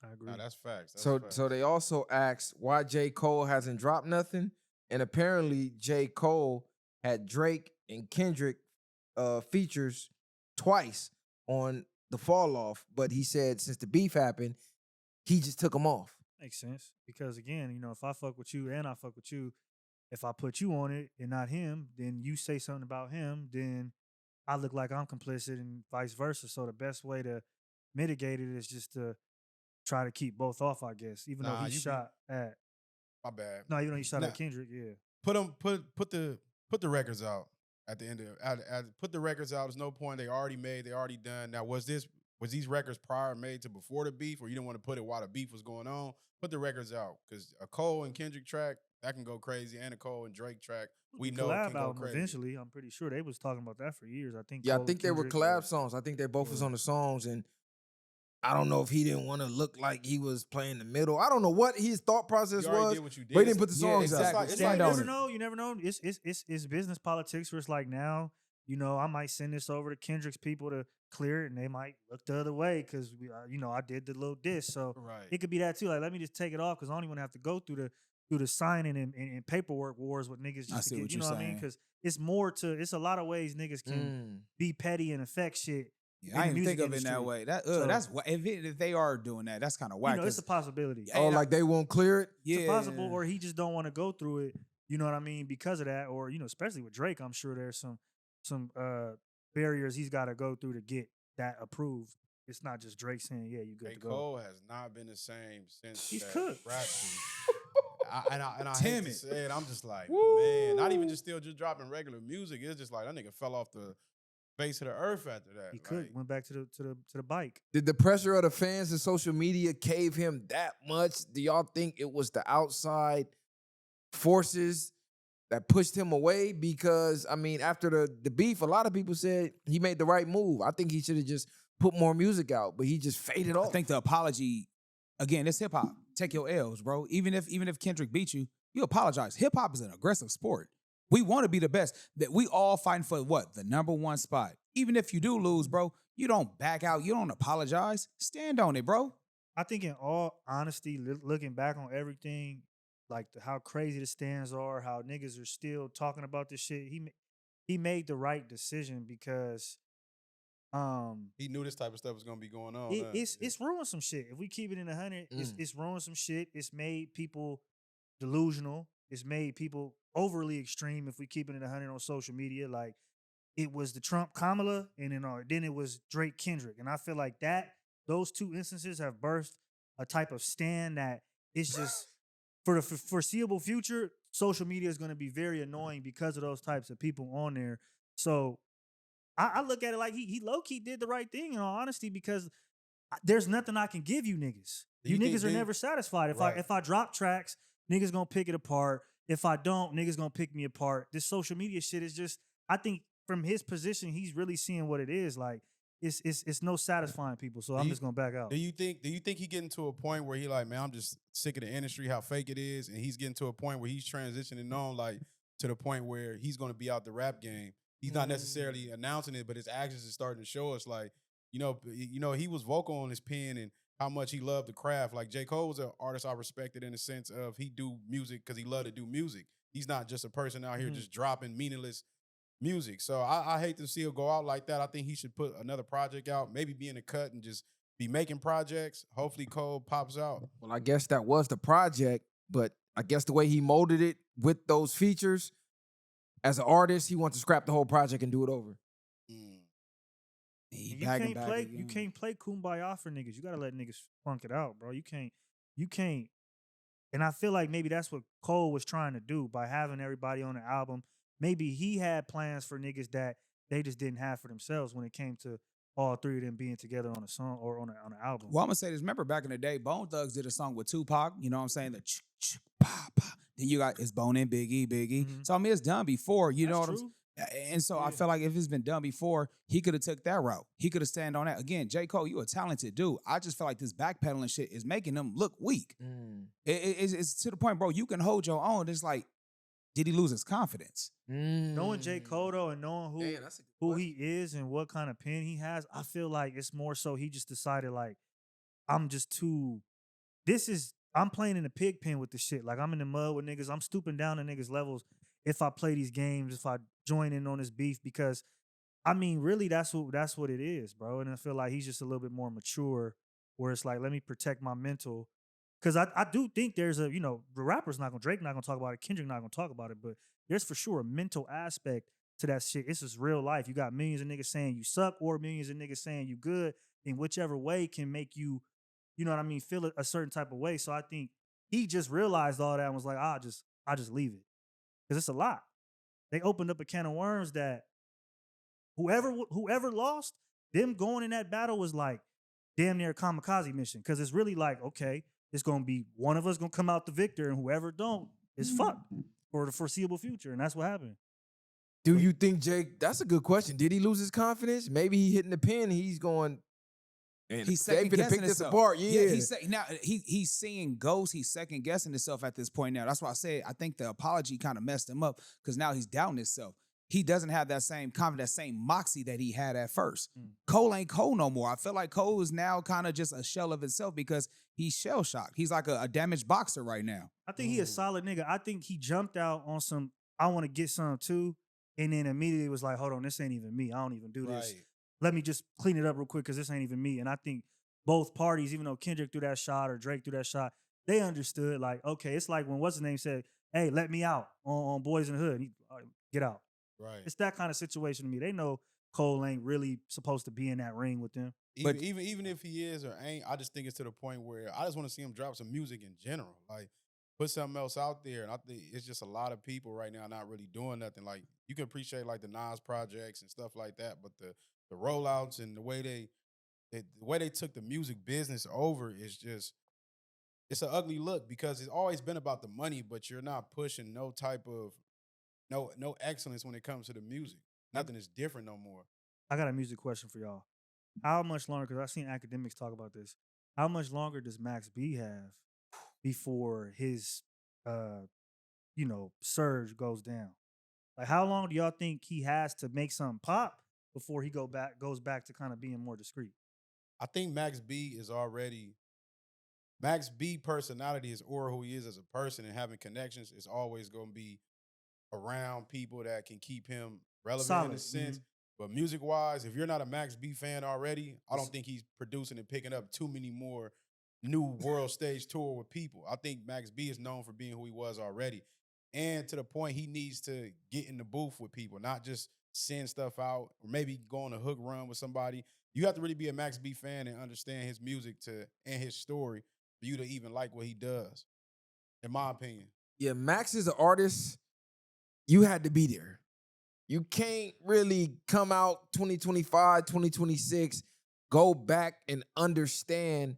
I agree. Nah, that's facts. That's So facts. so they also asked why J. Cole hasn't dropped nothing. And apparently J. Cole had Drake and Kendrick features twice on the Fall Off, but he said since the beef happened, he just took them off. Makes sense. Because again, you know, if I fuck with you and I fuck with you, if I put you on it and not him, then you say something about him, then I look like I'm complicit and vice versa. So the best way to mitigate it is just to try to keep both off, I guess. Even though he shot at My bad. No, even though he shot Nah. at Kendrick, yeah. Put the records out at the end of put the records out. There's no point. They already made. They already done. Now was these records prior made to before the beef, or you didn't want to put it while the beef was going on? Put the records out because a Cole and Kendrick track that can go crazy, and a Cole and Drake track we know collab can go album crazy. eventually. I'm pretty sure they was talking about that for years. I think. Yeah, I Cole think and they were Kendrick collab songs. I think they both was on the songs, and I don't know if he didn't want to look like he was playing the middle. I don't know what his thought process You already was. did what you did. But he didn't put the Yeah, songs exactly. out. It's Stand like- on You it. never know. You never know. It's business politics where it's like now, you know, I might send this over to Kendrick's people to clear it, and they might look the other way because you know, I did the little diss. So Right. it could be that too. Like, let me just take it off because I don't even have to go through the signing and paperwork wars with niggas I just see to get, what you know you're what I mean? saying. Because it's a lot of ways niggas can be petty and affect shit. Yeah, I in the didn't think music of it in that industry. way. That So- that's wha- if they are doing that, that's kind of whack. You know, it's 'cause- a possibility. Yeah, Oh, like they won't clear it? yeah, It's possible, or he just don't want to go through it. You know what I mean? Because of that, or you know, especially with Drake, I'm sure there's some barriers he's got to go through to get that approved. It's not just Drake saying, "Yeah, you good J. to go." Cole has not been the same since He's that cooked. rap beef. I hate to Timid. say it. I'm just like, man, not even just dropping regular music. It's just like that nigga fell off the face of the earth after that. He could Like, went back to the bike. Did the pressure of the fans and social media cave him that much? Do y'all think it was the outside forces that pushed him away? Because, I mean, after the beef, a lot of people said he made the right move. I think he should have just put more music out, but he just faded I off. think the apology, again, it's hip hop. Take your L's, bro. Even if Kendrick beat you, you apologize. Hip hop is an aggressive sport. We want to be the best. That we all fighting for what? The number one spot. Even if you do lose, bro, you don't back out. You don't apologize. Stand on it, bro. I think, in all honesty, looking back on everything, like how crazy the stands are, how niggas are still talking about this shit. He made the right decision because he knew this type of stuff was gonna be going on. it's ruined some shit. If we keep it in 100, it's ruined some shit. It's made people delusional. It's made people overly extreme. If we keep it in 100 on social media, like it was the Trump Kamala, and then it was Drake Kendrick, and I feel like those two instances have birthed a type of stand that is just for the foreseeable future. Social media is going to be very annoying because of those types of people on there. So I look at it like he low key did the right thing in all honesty, because there's nothing I can give you niggas. You niggas are never satisfied. If I drop tracks, niggas gonna pick it apart. If I don't, niggas gonna pick me apart. This social media shit is just, I think from his position, he's really seeing what it is. Like it's no satisfying people. So I'm just gonna back out. Do you think he getting to a point where he like, man, I'm just sick of the industry, how fake it is, and he's getting to a point where he's transitioning on, like to the point where he's gonna be out the rap game. He's not necessarily announcing it, but his actions is starting to show us, like, you know, he was vocal on his pen and how much he loved the craft. Like J. Cole was an artist I respected in the sense of he do music because he loved to do music. He's not just a person out here just dropping meaningless music. So I hate to see him go out like that. I think he should put another project out, maybe be in a cut and just be making projects. Hopefully Cole pops out. Well, I guess that was the project, but I guess the way he molded it with those features, as an artist, he wants to scrap the whole project and do it over. You can't play kumbaya for niggas. You gotta let niggas funk it out, bro. You can't. And I feel like maybe that's what Cole was trying to do by having everybody on the album. Maybe he had plans for niggas that they just didn't have for themselves when it came to all three of them being together on a song or on an album. Well, I'm gonna say this. Remember back in the day, Bone Thugs did a song with Tupac. You know what I'm saying? The pa pa. Then you got it's Bone and Biggie. Mm-hmm. So I mean, it's done before. You know what I'm true. saying? And so I feel like if it's been done before, he could have took that route. He could have stand on that. Again, J. Cole, you a talented dude. I just feel like this backpedaling shit is making them look weak. It's to the point, bro. You can hold your own. It's like, did he lose his confidence? Knowing J. Cole though, and knowing who he is and what kind of pen he has, I feel like it's more so he just decided like, I'm just too. I'm playing in the pig pen with the shit. Like I'm in the mud with niggas. I'm stooping down to niggas' levels if I play these games, if I join in on this beef, because I mean, really, that's what it is, bro. And I feel like he's just a little bit more mature, where it's like, let me protect my mental. Because I do think there's a, the rapper's not gonna, Drake not gonna talk about it, Kendrick not gonna talk about it, but there's for sure a mental aspect to that shit. It's just real life. You got millions of niggas saying you suck or millions of niggas saying you good, in whichever way can make you, you know what I mean, feel a certain type of way. So I think he just realized all that and was like, I'll just leave it. Because it's a lot. They opened up a can of worms that whoever lost, them going in that battle was like damn near a kamikaze mission. Because it's really like, okay, it's going to be one of us going to come out the victor, and whoever don't is fucked for the foreseeable future. And that's what happened. Do you think Jake? That's a good question. Did he lose his confidence? Maybe he hitting the pin. He's going. And he's second guessing himself. Apart. Yeah, he's seeing ghosts. He's second guessing himself at this point now. That's why I said I think the apology kind of messed him up, because now he's doubting himself. He doesn't have that same confidence, that same moxie that he had at first. Cole ain't Cole no more. I feel like Cole is now kind of just a shell of himself because he's shell shocked. He's like a damaged boxer right now. I think he a solid nigga. I think he jumped out on some, I want to get some too, and then immediately was like, hold on, this ain't even me. I don't even do this. Let me just clean it up real quick because this ain't even me. And I think both parties, even though Kendrick threw that shot or Drake threw that shot, they understood like, okay, it's like when what's his name said, hey, let me out on Boys in the Hood. He, get out. Right. It's that kind of situation to me. They know Cole ain't really supposed to be in that ring with them. Even if he is or ain't, I just think it's to the point where I just want to see him drop some music in general. Like, put something else out there. And I think it's just a lot of people right now not really doing nothing. Like, you can appreciate like the Nas projects and stuff like that, but the rollouts and the way they took the music business over is just, it's an ugly look, because it's always been about the money, but you're not pushing no type of no excellence when it comes to the music. Nothing is different no more. I got a music question for y'all. How much longer, because I've seen academics talk about this, how much longer does Max B have before his surge goes down? Like, how long do y'all think he has to make something pop before he goes back to kind of being more discreet? I think Max B personality is, or who he is as a person, and having connections is always going to be around people that can keep him relevant in a sense. But music-wise, if you're not a Max B fan already, I don't think he's producing and picking up too many more new world stage tour with people. I think Max B is known for being who he was already. And to the point, he needs to get in the booth with people, not just send stuff out or maybe go on a hook run with somebody. You have to really be a Max B fan and understand his music and his story for you to even like what he does, in my opinion. Yeah, Max is an artist. You had to be there. You can't really come out 2025, 2026, go back and understand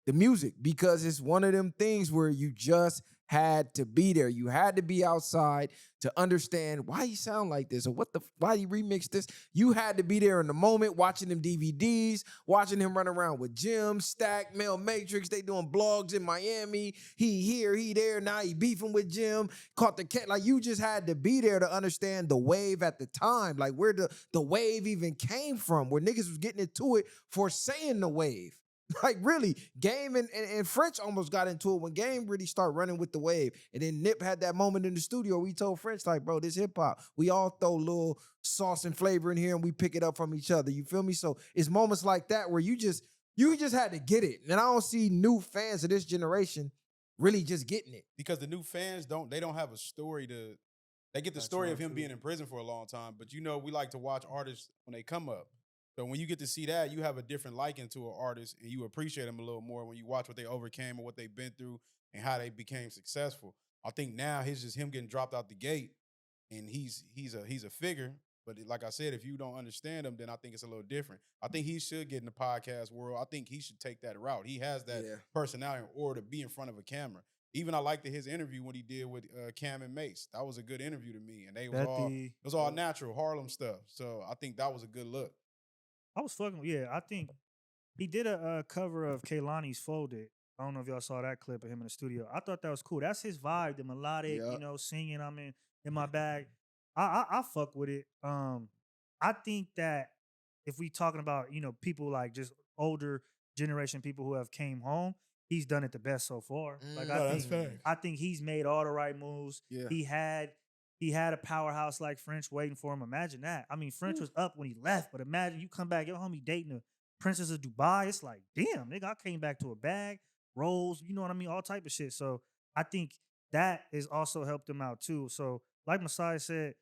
the music, because it's one of them things where you just had to be there. You had to be outside to understand why he sound like this or why he remixed this. You had to be there in the moment, watching them DVDs, watching him run around with Jim, Stack, Mel Matrix. They doing blogs in Miami. He here, he there. Now he beefing with Jim. Caught the cat. Like, you just had to be there to understand the wave at the time. Like, where the wave even came from, where niggas was getting into it for saying the wave. Like, really, Game and French almost got into it when Game really started running with the wave. And then Nip had that moment in the studio where he told French, like, bro, this hip-hop, we all throw a little sauce and flavor in here and we pick it up from each other. You feel me? So it's moments like that where you just had to get it. And I don't see new fans of this generation really just getting it. Because the new fans don't have a story to, they get the story of him being in prison for a long time. But, we like to watch artists when they come up. So when you get to see that, you have a different liking to an artist and you appreciate them a little more when you watch what they overcame and what they've been through and how they became successful. I think now it's just him getting dropped out the gate, and he's a figure. But like I said, if you don't understand him, then I think it's a little different. I think he should get in the podcast world. I think he should take that route. He has that personality or to be in front of a camera. Even I liked his interview when he did with Cam and Mace. That was a good interview to me, and it was all natural Harlem stuff. So I think that was a good look. I was fucking I think he did a cover of Kehlani's Folded. I don't know if y'all saw that clip of him in the studio. I thought that was cool. That's his vibe, the melodic, singing. I'm in my bag. I fuck with it. I think that if we talking about people like just older generation people who have came home, he's done it the best so far. Like I think he's made all the right moves. Yeah. He had a powerhouse like French waiting for him. Imagine that. I mean, French was up when he left, but imagine you come back, your homie dating the Princess of Dubai. It's like, damn, nigga, I came back to a bag, rolls, you know what I mean, all type of shit. So I think that has also helped him out too. So like Messiah said,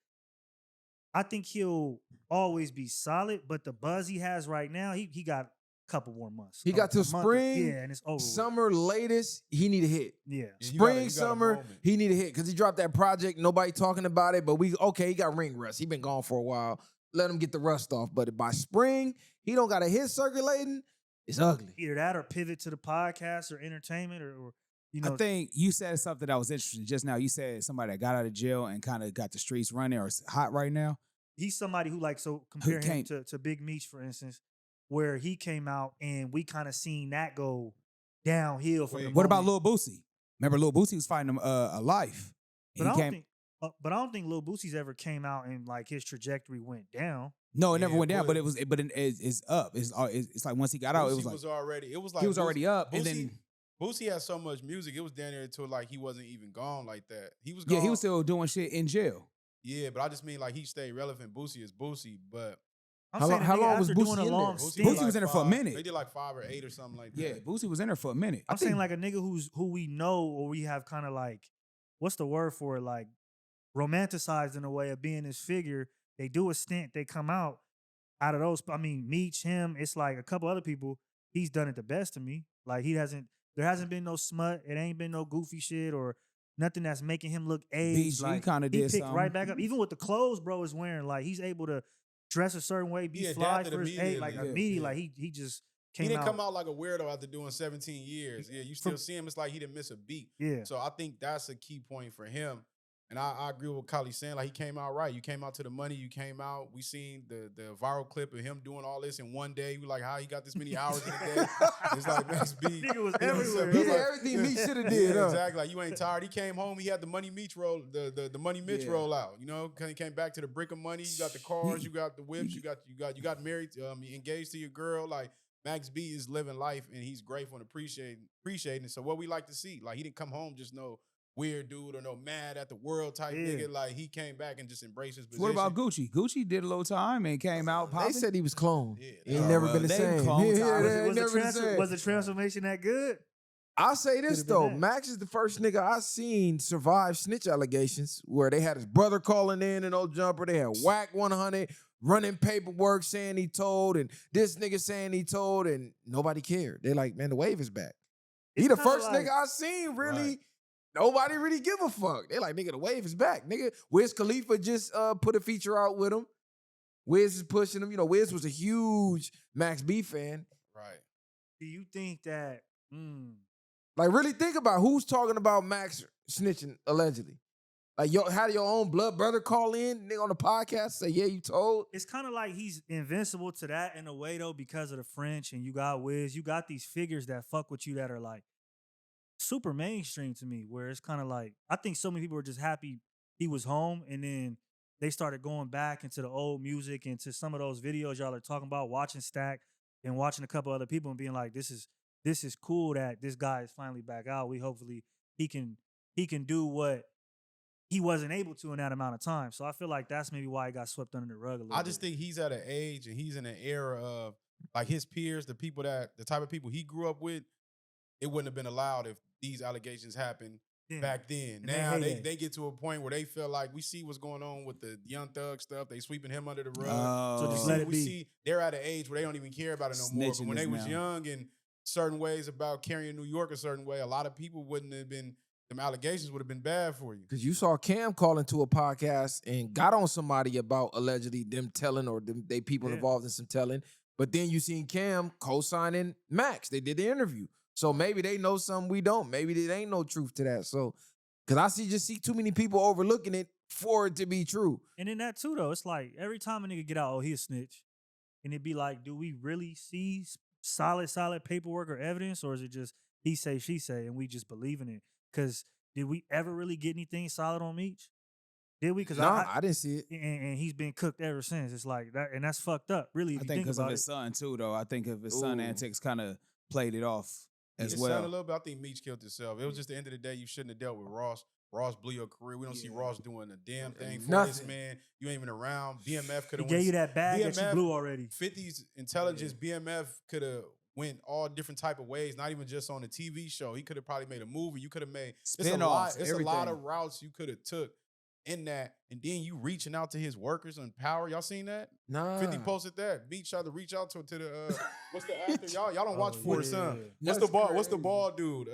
I think he'll always be solid, but the buzz he has right now, he got a couple more months. He got to spring, and it's over. Summer latest, he need a hit. Yeah. Spring, summer, he need a hit because he dropped that project. Nobody talking about it, but he got ring rust. He been gone for a while. Let him get the rust off. But by spring, he don't got a hit circulating. It's ugly. Either that or pivot to the podcast or entertainment or I think you said something that was interesting just now. You said somebody that got out of jail and kind of got the streets running or is hot right now. He's somebody who compare him to Big Meech, for instance, where he came out and we kind of seen that go downhill from the What about Lil Boosie? Remember Lil Boosie was fighting a life. But I don't think Lil Boosie's ever came out and like his trajectory went down. No, it never went down, but it's up. It's like once he got out, it was like he was already up, Boosie, and then Boosie had so much music, it was down there until like he wasn't even gone like that. He was gone. Yeah, he was still doing shit in jail. Yeah, but I just mean like he stayed relevant. Boosie is Boosie, but how long was Boosie in there? Boosie was in there for a minute. They did like 5 or 8 or something like that. Yeah, Boosie was in there for a minute. I'm saying like a nigga who we know or we have kind of like, what's the word for it? Like romanticized in a way of being this figure. They do a stint, they come out of those. I mean, Meech, him, it's like a couple other people. He's done it the best to me. Like there hasn't been no smut. It ain't been no goofy shit or nothing that's making him look aged. BG like kind of did picked something. right back up. Even with the clothes bro is wearing, like he's able to dress a certain way, be fly for his age. Like immediately, like he just came out. He didn't come out like a weirdo after doing 17 years. Yeah, you still see him. It's like he didn't miss a beat. Yeah. So I think that's a key point for him. And I agree with what Kali's saying. Like, he came out right. You came out to the money. You came out. We seen the viral clip of him doing all this in one day. We like, how he got this many hours in a day. It's like, Max B. Nigga was everywhere. He did everything Meech should have did. Yeah, exactly. Like, you ain't tired. He came home. He had the Money Meech roll, the Money Mitch roll out. You know, he came back to the brick of money. You got the cars. You got the whips. You got married. Engaged to your girl. Like, Max B is living life, and he's grateful and appreciating it. So what we like to see, like, he didn't come home just no weird dude or no mad at the world type nigga. Like, he came back and just embraced his position. What about Gucci? Gucci did a little time and came out popping. They said he was cloned. Yeah, he ain't never been the same. Was the transformation that good? I'll say this though, Max is the first nigga I seen survive snitch allegations where they had his brother calling in an old jumper. They had Whack 100 running paperwork saying he told, and this nigga saying he told, and nobody cared. They're like, man, the wave is back. He the first nigga I seen really. Right. Nobody really give a fuck. They like, nigga, the wave is back. Nigga, Wiz Khalifa just put a feature out with him. Wiz is pushing him. You know, Wiz was a huge Max B fan. Right. Do you think that, like, really think about who's talking about Max snitching, allegedly. Like, had your own blood brother call in, nigga, on the podcast, say, yeah, you told? It's kind of like he's invincible to that in a way, though, because of the French, and you got Wiz. You got these figures that fuck with you that are like, super mainstream to me, where it's kind of like, I think so many people were just happy he was home, and then they started going back into the old music and to some of those videos y'all are talking about, watching Stack and watching a couple other people and being like, this is cool that this guy is finally back out. We hopefully he can do what he wasn't able to in that amount of time. So I feel like that's maybe why he got swept under the rug a little I just think he's at an age and he's in an era of, like, his peers, the type of people he grew up with, it wouldn't have been allowed if these allegations happened back then. And now they get to a point where they feel like, we see what's going on with the Young Thug stuff. They sweeping him under the rug. So just let it be. See they're at an age where they don't even care about it no more. But when they was young and certain ways about carrying New York a certain way, a lot of people wouldn't have been them allegations would have been bad for you. Because you saw Cam call into a podcast and got on somebody about allegedly them telling or they people involved in some telling. But then you seen Cam co-signing Max. They did the interview. So maybe they know something we don't. Maybe there ain't no truth to that. So, because I just see too many people overlooking it for it to be true. And in that too, though, it's like every time a nigga get out, oh, he a snitch. And it'd be like, do we really see solid paperwork or evidence? Or is it just he say, she say, and we just believe in it? Because did we ever really get anything solid on Meech? Did we? Because I didn't see it. And he's been cooked ever since. It's like that, and that's fucked up, really. If I you think because of his son too, though. I think of his son antics kind of played it off as His well. son a little bit. I think Meech killed himself. It was just the end of the day. You shouldn't have dealt with Ross. Ross blew your career. We don't see Ross doing a damn thing for this man. You ain't even around. BMF could have gave you that bag that you blew already. 50's intelligence. BMF could have went all different type of ways. Not even just on a TV show. He could have probably made a movie. You could have made spin-offs. It's a lot of routes you could have took in that, and then you reaching out to his workers on Power. Y'all seen that? Nah. 50 posted that. Beach tried to reach out to the what's the actor? Y'all don't watch Forrest Son. Yeah. What's the ball dude?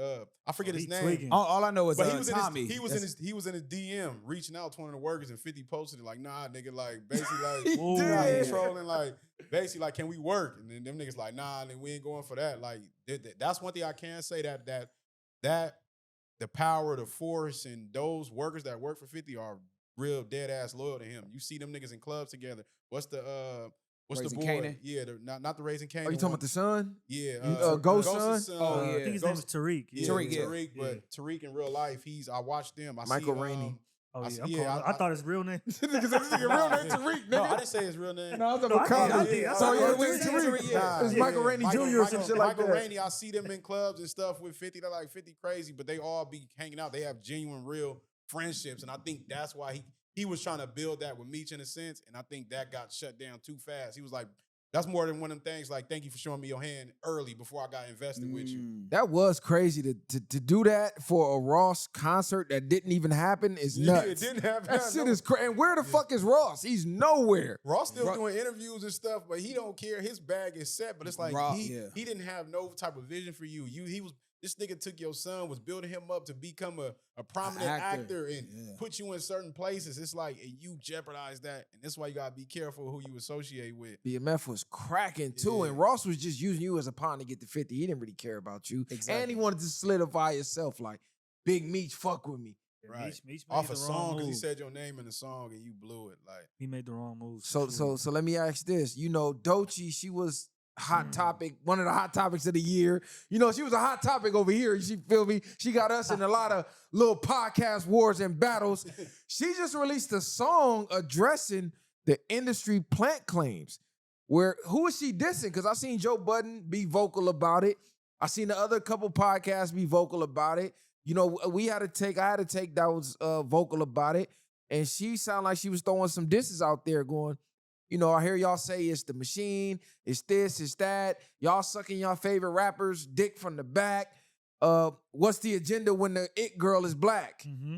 I forget his name. tweaking. All I know is But he was Tommy. he was in his DM reaching out to one of the workers, and 50 posted it like, nah, nigga, like basically like did. trolling, like basically like, can we work? And then them niggas like, nah, then we ain't going for that. Like that's one thing I can say that the power, the force, and those workers that work for 50 are real dead ass loyal to him. You see them niggas in clubs together. What's the Raising boy? Kanan? Yeah, not the Raising Canaan. Are you talking about the son? Yeah, Ghost son? Oh, yeah. I think his name is Tariq. Yeah, Tariq, yeah. Tariq, but Tariq in real life, I watched them. Michael Rainey. Oh, I- yeah. yeah, I thought his real name. His real name Tariq, No, I didn't say his real name. No, I was talking No, about I comedy. think- I So thought yeah, it we was Tariq. Nah, It's Michael Rainey Jr. or some shit like Michael that. Rainey, I see them in clubs and stuff with 50. They're like 50 crazy, but they all be hanging out. They have genuine, real friendships, and I think that's why he was trying to build that with Meech in a sense, and I think that got shut down too fast. He was like, that's more than one of them things like, thank you for showing me your hand early before I got invested with you. That was crazy to do that for a Ross concert that didn't even happen is nuts. Yeah, it didn't happen. That shit is crazy. And where the fuck is Ross? He's nowhere. Ross still doing interviews and stuff, but he don't care. His bag is set, but it's like he didn't have no type of vision for you. This nigga took your son, was building him up to become a prominent actor and put you in certain places. It's like, and you jeopardize that. And that's why you gotta be careful who you associate with. BMF was cracking too, and Ross was just using you as a pawn to get to 50. He didn't really care about you. Exactly. And he wanted to solidify himself like, Big Meech, fuck with me. Right. Meech Off made a the song, wrong because he move. said your name in the song and you blew it. Like, He made the wrong move. So let me ask this. You know, Doechii, she was hot topic, one of the hot topics of the year. You know, she was a hot topic over here. You feel me? She got us in a lot of little podcast wars and battles. She just released a song addressing the industry plant claims. Who is she dissing? Because I seen Joe Budden be vocal about it. I seen the other couple podcasts be vocal about it. You know, I had to take that was vocal about it. And she sounded like she was throwing some disses out there going, you know, I hear y'all say it's the machine, it's this, it's that. Y'all sucking y'all favorite rappers' dick from the back. What's the agenda when the it girl is black? Mm-hmm.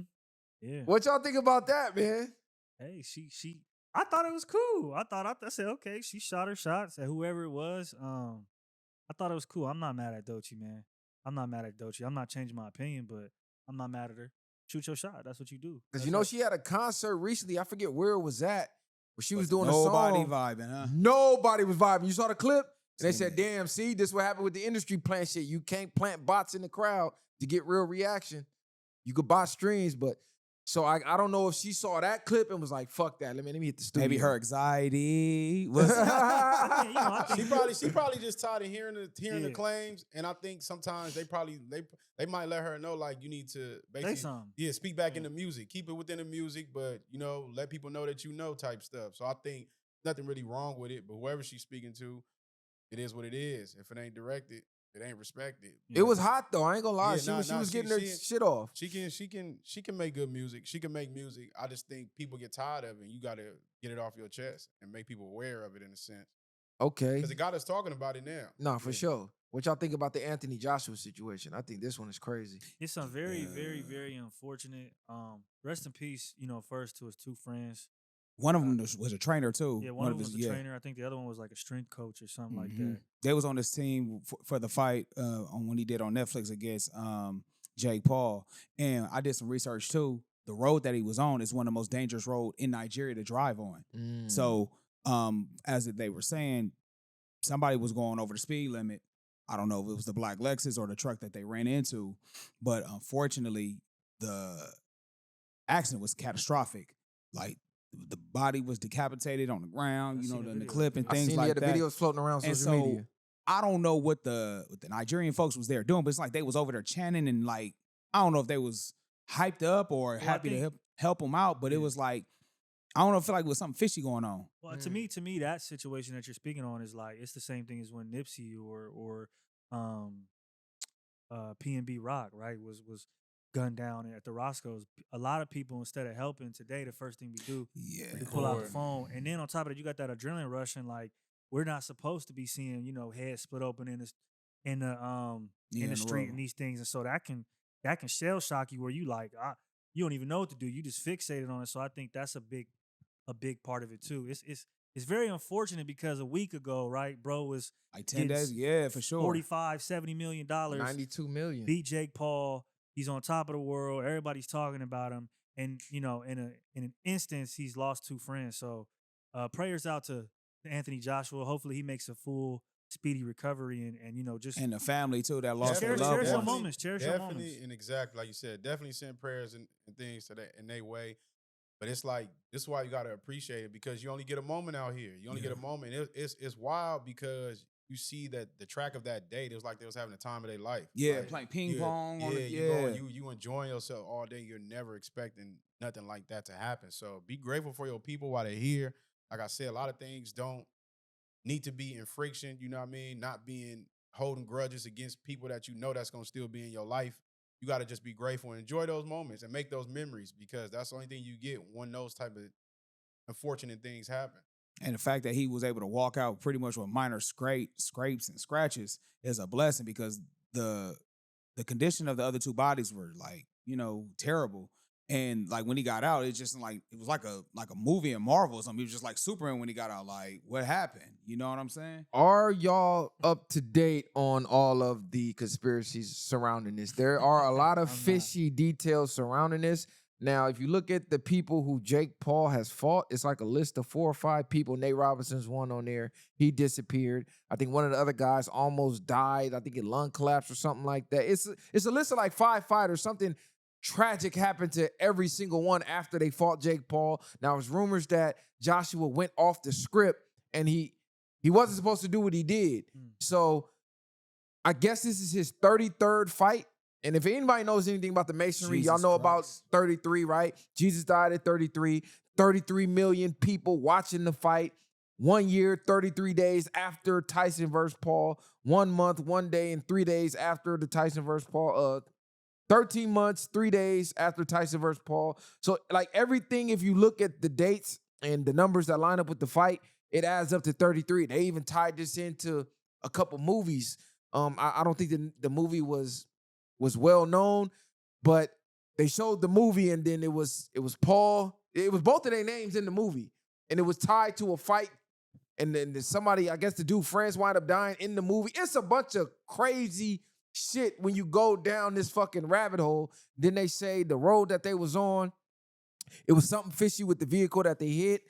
Yeah. What y'all think about that, man? Hey, she. I thought it was cool. I said, okay, she shot her shots at whoever it was. I thought it was cool. I'm not mad at Doechii, man. I'm not mad at Doechii. I'm not changing my opinion, but I'm not mad at her. Shoot your shot. That's what you do. Because you know she had a concert recently. I forget where it was at, but she was doing a Nobody song. vibing, huh? Nobody was vibing. You saw the clip? And they said, damn, see, this what happened with the industry plant shit. You can't plant bots in the crowd to get real reaction. You could buy streams, but so I don't know if she saw that clip and was like, fuck that. Let me hit the studio. Maybe her anxiety was. She probably just tired of hearing the claims, and I think sometimes they might let her know like you need to basically speak back in the music, keep it within the music, but you know let people know that you know type stuff. So I think nothing really wrong with it, but whoever she's speaking to, it is what it is. If it ain't directed, it ain't respected. It was hot though. I ain't gonna lie. Yeah, she was getting her shit off. She can make good music. She can make music. I just think people get tired of it. And you got to get it off your chest and make people aware of it in a sense. Okay. Because it got us talking about it now. No, for sure. What y'all think about the Anthony Joshua situation? I think this one is crazy. It's some very, very, very unfortunate. Rest in peace, you know, first to his two friends. One of them was a trainer too. Yeah, one of them was a trainer. I think the other one was like a strength coach or something like that. They was on this team for the fight on when he did on Netflix against Jake Paul. And I did some research too. The road that he was on is one of the most dangerous roads in Nigeria to drive on. So, as they were saying, somebody was going over the speed limit. I don't know if it was the black Lexus or the truck that they ran into, but unfortunately, the accident was catastrophic. Like the body was decapitated on the ground, in the clip and things like that. The videos floating around social media. I don't know what the Nigerian folks was there doing, but it's like they was over there chanting and like, I don't know if they was hyped up or happy to help them out, but it was like, I don't know, I feel like it was something fishy going on. Well, to me, that situation that you're speaking on is like, it's the same thing as when Nipsey or P&B Rock, right, was gunned down at the Roscoe's. A lot of people, instead of helping today, the first thing we do, we pull out the phone. And then on top of it, you got that adrenaline rush, and like, we're not supposed to be seeing, heads split open in the street and these things. And so that can shell shock you where you like, you don't even know what to do. You just fixated on it. So I think that's a big part of it too. It's very unfortunate because a week ago, right, bro was like 10 days, yeah, for sure. $70 million. 92 million. Beat Jake Paul. He's on top of the world. Everybody's talking about him. And, in an instance, he's lost 2 friends. So prayers out to Anthony Joshua. Hopefully he makes a full, speedy recovery and just. And the family, too, that lost their their loved your ones. moments. Cherish your moments. Definitely, and exactly like you said, definitely send prayers and things to that in their way. But it's like, this is why you got to appreciate it, because you only get a moment out here. You only get a moment. It's wild because you see that the track of that day, it was like they was having the time of their life. Yeah, like, playing ping pong. You enjoying yourself all day. You're never expecting nothing like that to happen. So be grateful for your people while they're here. Like I said, a lot of things don't need to be in friction, you know what I mean? Not holding grudges against people that you know that's going to still be in your life. You got to just be grateful and enjoy those moments and make those memories, because that's the only thing you get when those type of unfortunate things happen. And the fact that he was able to walk out pretty much with minor scrapes and scratches is a blessing, because the condition of the other 2 bodies were like, terrible. And like when he got out, it was like a movie in Marvel or something. He was just like Superman when he got out. Like, what happened? You know what I'm saying? Are y'all up to date on all of the conspiracies surrounding this? There are a lot of fishy details surrounding this. Now, if you look at the people who Jake Paul has fought, it's like a list of 4 or 5 people. Nate Robinson's one on there. He disappeared. I think one of the other guys almost died. I think it lung collapse or something like that. It's a list of like 5 fighters. Something tragic happened to every single one after they fought Jake Paul. Now, there's rumors that Joshua went off the script and he wasn't supposed to do what he did. So I guess this is his 33rd fight. And if anybody knows anything about the masonry, y'all know about 33, right? Jesus died at 33. 33 million people watching the fight. 1 year, 33 days after Tyson versus Paul. 1 month, 1 day, and 3 days after the Tyson versus Paul. 13 months, 3 days after Tyson versus Paul. So, like, everything, if you look at the dates and the numbers that line up with the fight, it adds up to 33. They even tied this into a couple movies. I don't think the movie was well known, but they showed the movie, and then it was Paul. It was both of their names in the movie, and it was tied to a fight. And then somebody, I guess the dude friends wind up dying in the movie. It's a bunch of crazy shit when you go down this fucking rabbit hole. Then they say the road that they was on, it was something fishy with the vehicle that they hit.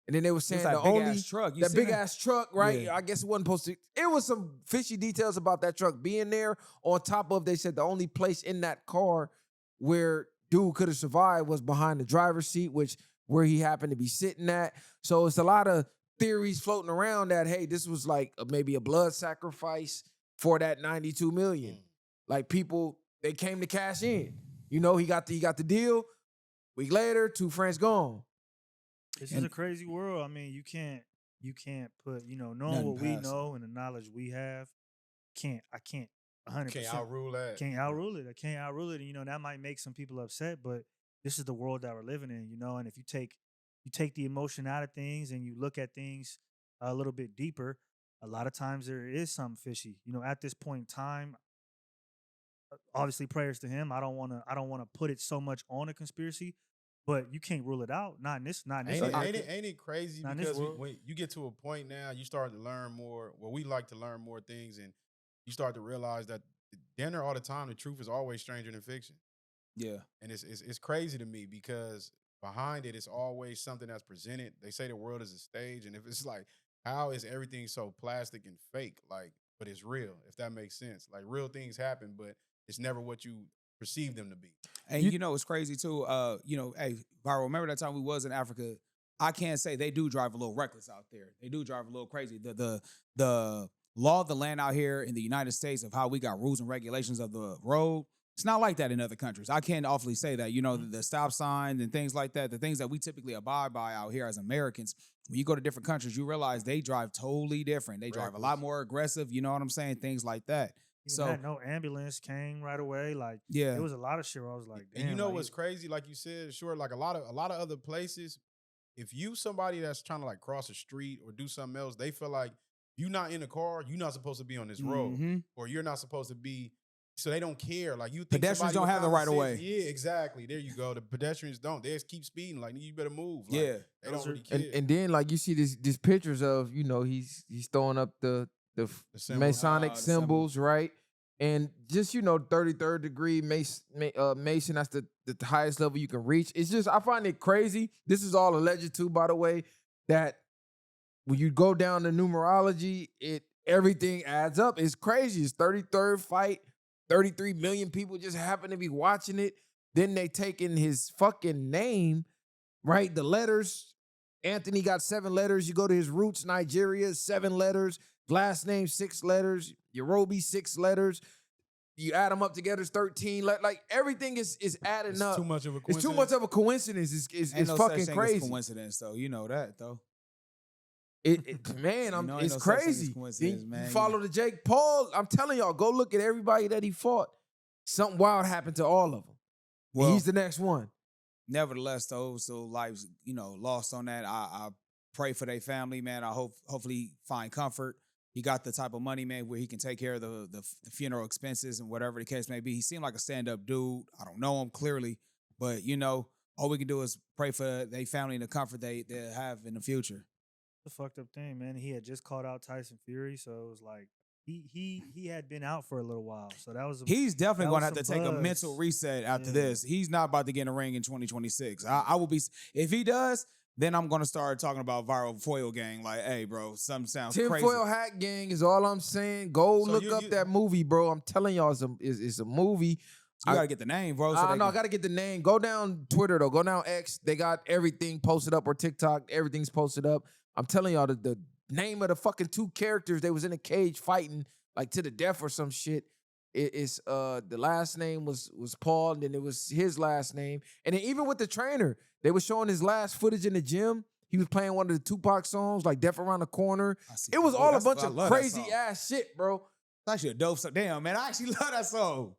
And then they were saying the only truck, that big ass truck, right? Yeah. I guess it wasn't supposed to. It was some fishy details about that truck being there. On top of, they said the only place in that car where dude could have survived was behind the driver's seat, where he happened to be sitting at. So it's a lot of theories floating around that, hey, this was like maybe a blood sacrifice for that 92 million. Like, people, they came to cash in. He got the deal. Week later, 2 friends gone. This is a crazy world. I mean, you can't put, knowing what we know and the knowledge we have, I can't 100%. Can't outrule that. Can't outrule it. I can't outrule it. And, that might make some people upset, but this is the world that we're living in, and if you take the emotion out of things and you look at things a little bit deeper, a lot of times there is something fishy. At this point in time, obviously prayers to him. I don't want to put it so much on a conspiracy, but you can't rule it out. Not in this. Ain't it crazy? Because when you get to a point now, you start to learn more. Well, we like to learn more things, and you start to realize that dinner all the time. The truth is always stranger than fiction. Yeah. And it's crazy to me because behind it, it's always something that's presented. They say the world is a stage, and if it's like, how is everything so plastic and fake? Like, but it's real, if that makes sense. Like, real things happen, but it's never what you perceive them to be. And you know, it's crazy too. Hey, Viral, remember that time we was in Africa? I can't say they do drive a little reckless out there. They do drive a little crazy. The law of the land out here in the United States of how we got rules and regulations of the road, it's not like that in other countries. I can't awfully say that. You know, the stop signs and things like that, the things that we typically abide by out here as Americans, when you go to different countries, you realize they drive totally different. They drive a lot more aggressive, you know what I'm saying? Things like that. Even that, no ambulance came right away. Like, yeah, there was a lot of shit where I was like, damn. And you know like, what's crazy? Like you said, sure, like a lot of other places, if you somebody that's trying to like cross a street or do something else, they feel like you're not in the car, you're not supposed to be on this road, or you're not supposed to be. So they don't care. Like, you think pedestrians don't have the right of way. Yeah, exactly. There you go. The pedestrians don't. They just keep speeding. Like, you better move. Like, Yeah. they don't really care. And then like you see these pictures of, you know, he's throwing up the symbols. Masonic The symbols, right? And just, you know, 33rd degree Mason, that's the highest level you can reach. It's just, I find it crazy. This is all alleged too, by the way, that when you go down the numerology, everything adds up. It's crazy. It's 33rd fight. 33 million people just happen to be watching it. Then they taking his fucking name, right? The letters. Anthony got 7 letters. You go to his roots, Nigeria, 7 letters. Last name, 6 letters. Yoruba, 6 letters. You add them up together, it's 13. Like everything is adding up. It's too much of a coincidence. It's too much of a coincidence. It's no fucking such thing crazy. as coincidence, though. You know that, though. Man, know, it's no such thing as crazy. coincidence, man. You follow the Jake Paul. I'm telling y'all, go look at everybody that he fought. Something wild happened to all of them. Well, He's the next one. Nevertheless, though, so lives, you know, lost on that. I pray for their family, man. I hopefully find comfort. He got the type of money, man, where he can take care of the funeral expenses and whatever the case may be. He seemed like a stand-up dude. I don't know him clearly, but, you know, all we can do is pray for their family and the comfort they'll have in the future. The fucked up thing, man. He had just called out Tyson Fury, so it was like he had been out for a little while. So that was he's definitely going to have to some take a buzz. mental reset after this. He's not about to get in a ring in 2026. I will be, if he does, then I'm going to start talking about Viral Foil Gang. Like, hey, bro, something sounds crazy. Tinfoil Hat Gang is all I'm saying. Go look up that movie, bro. I'm telling y'all, it's a movie. You gotta get the name, bro. I gotta get the name. Go down Twitter though. Go down X. They got everything posted up, or TikTok. Everything's posted up. I'm telling y'all the name of the fucking 2 characters they was in a cage fighting like to the death or some shit. It's the last name was Paul, and then it was his last name. And then even with the trainer, they were showing his last footage in the gym. He was playing one of the Tupac songs, like Death Around the Corner. It was all a bunch of crazy ass shit, bro. It's actually a dope song. Damn, man, I actually love that song.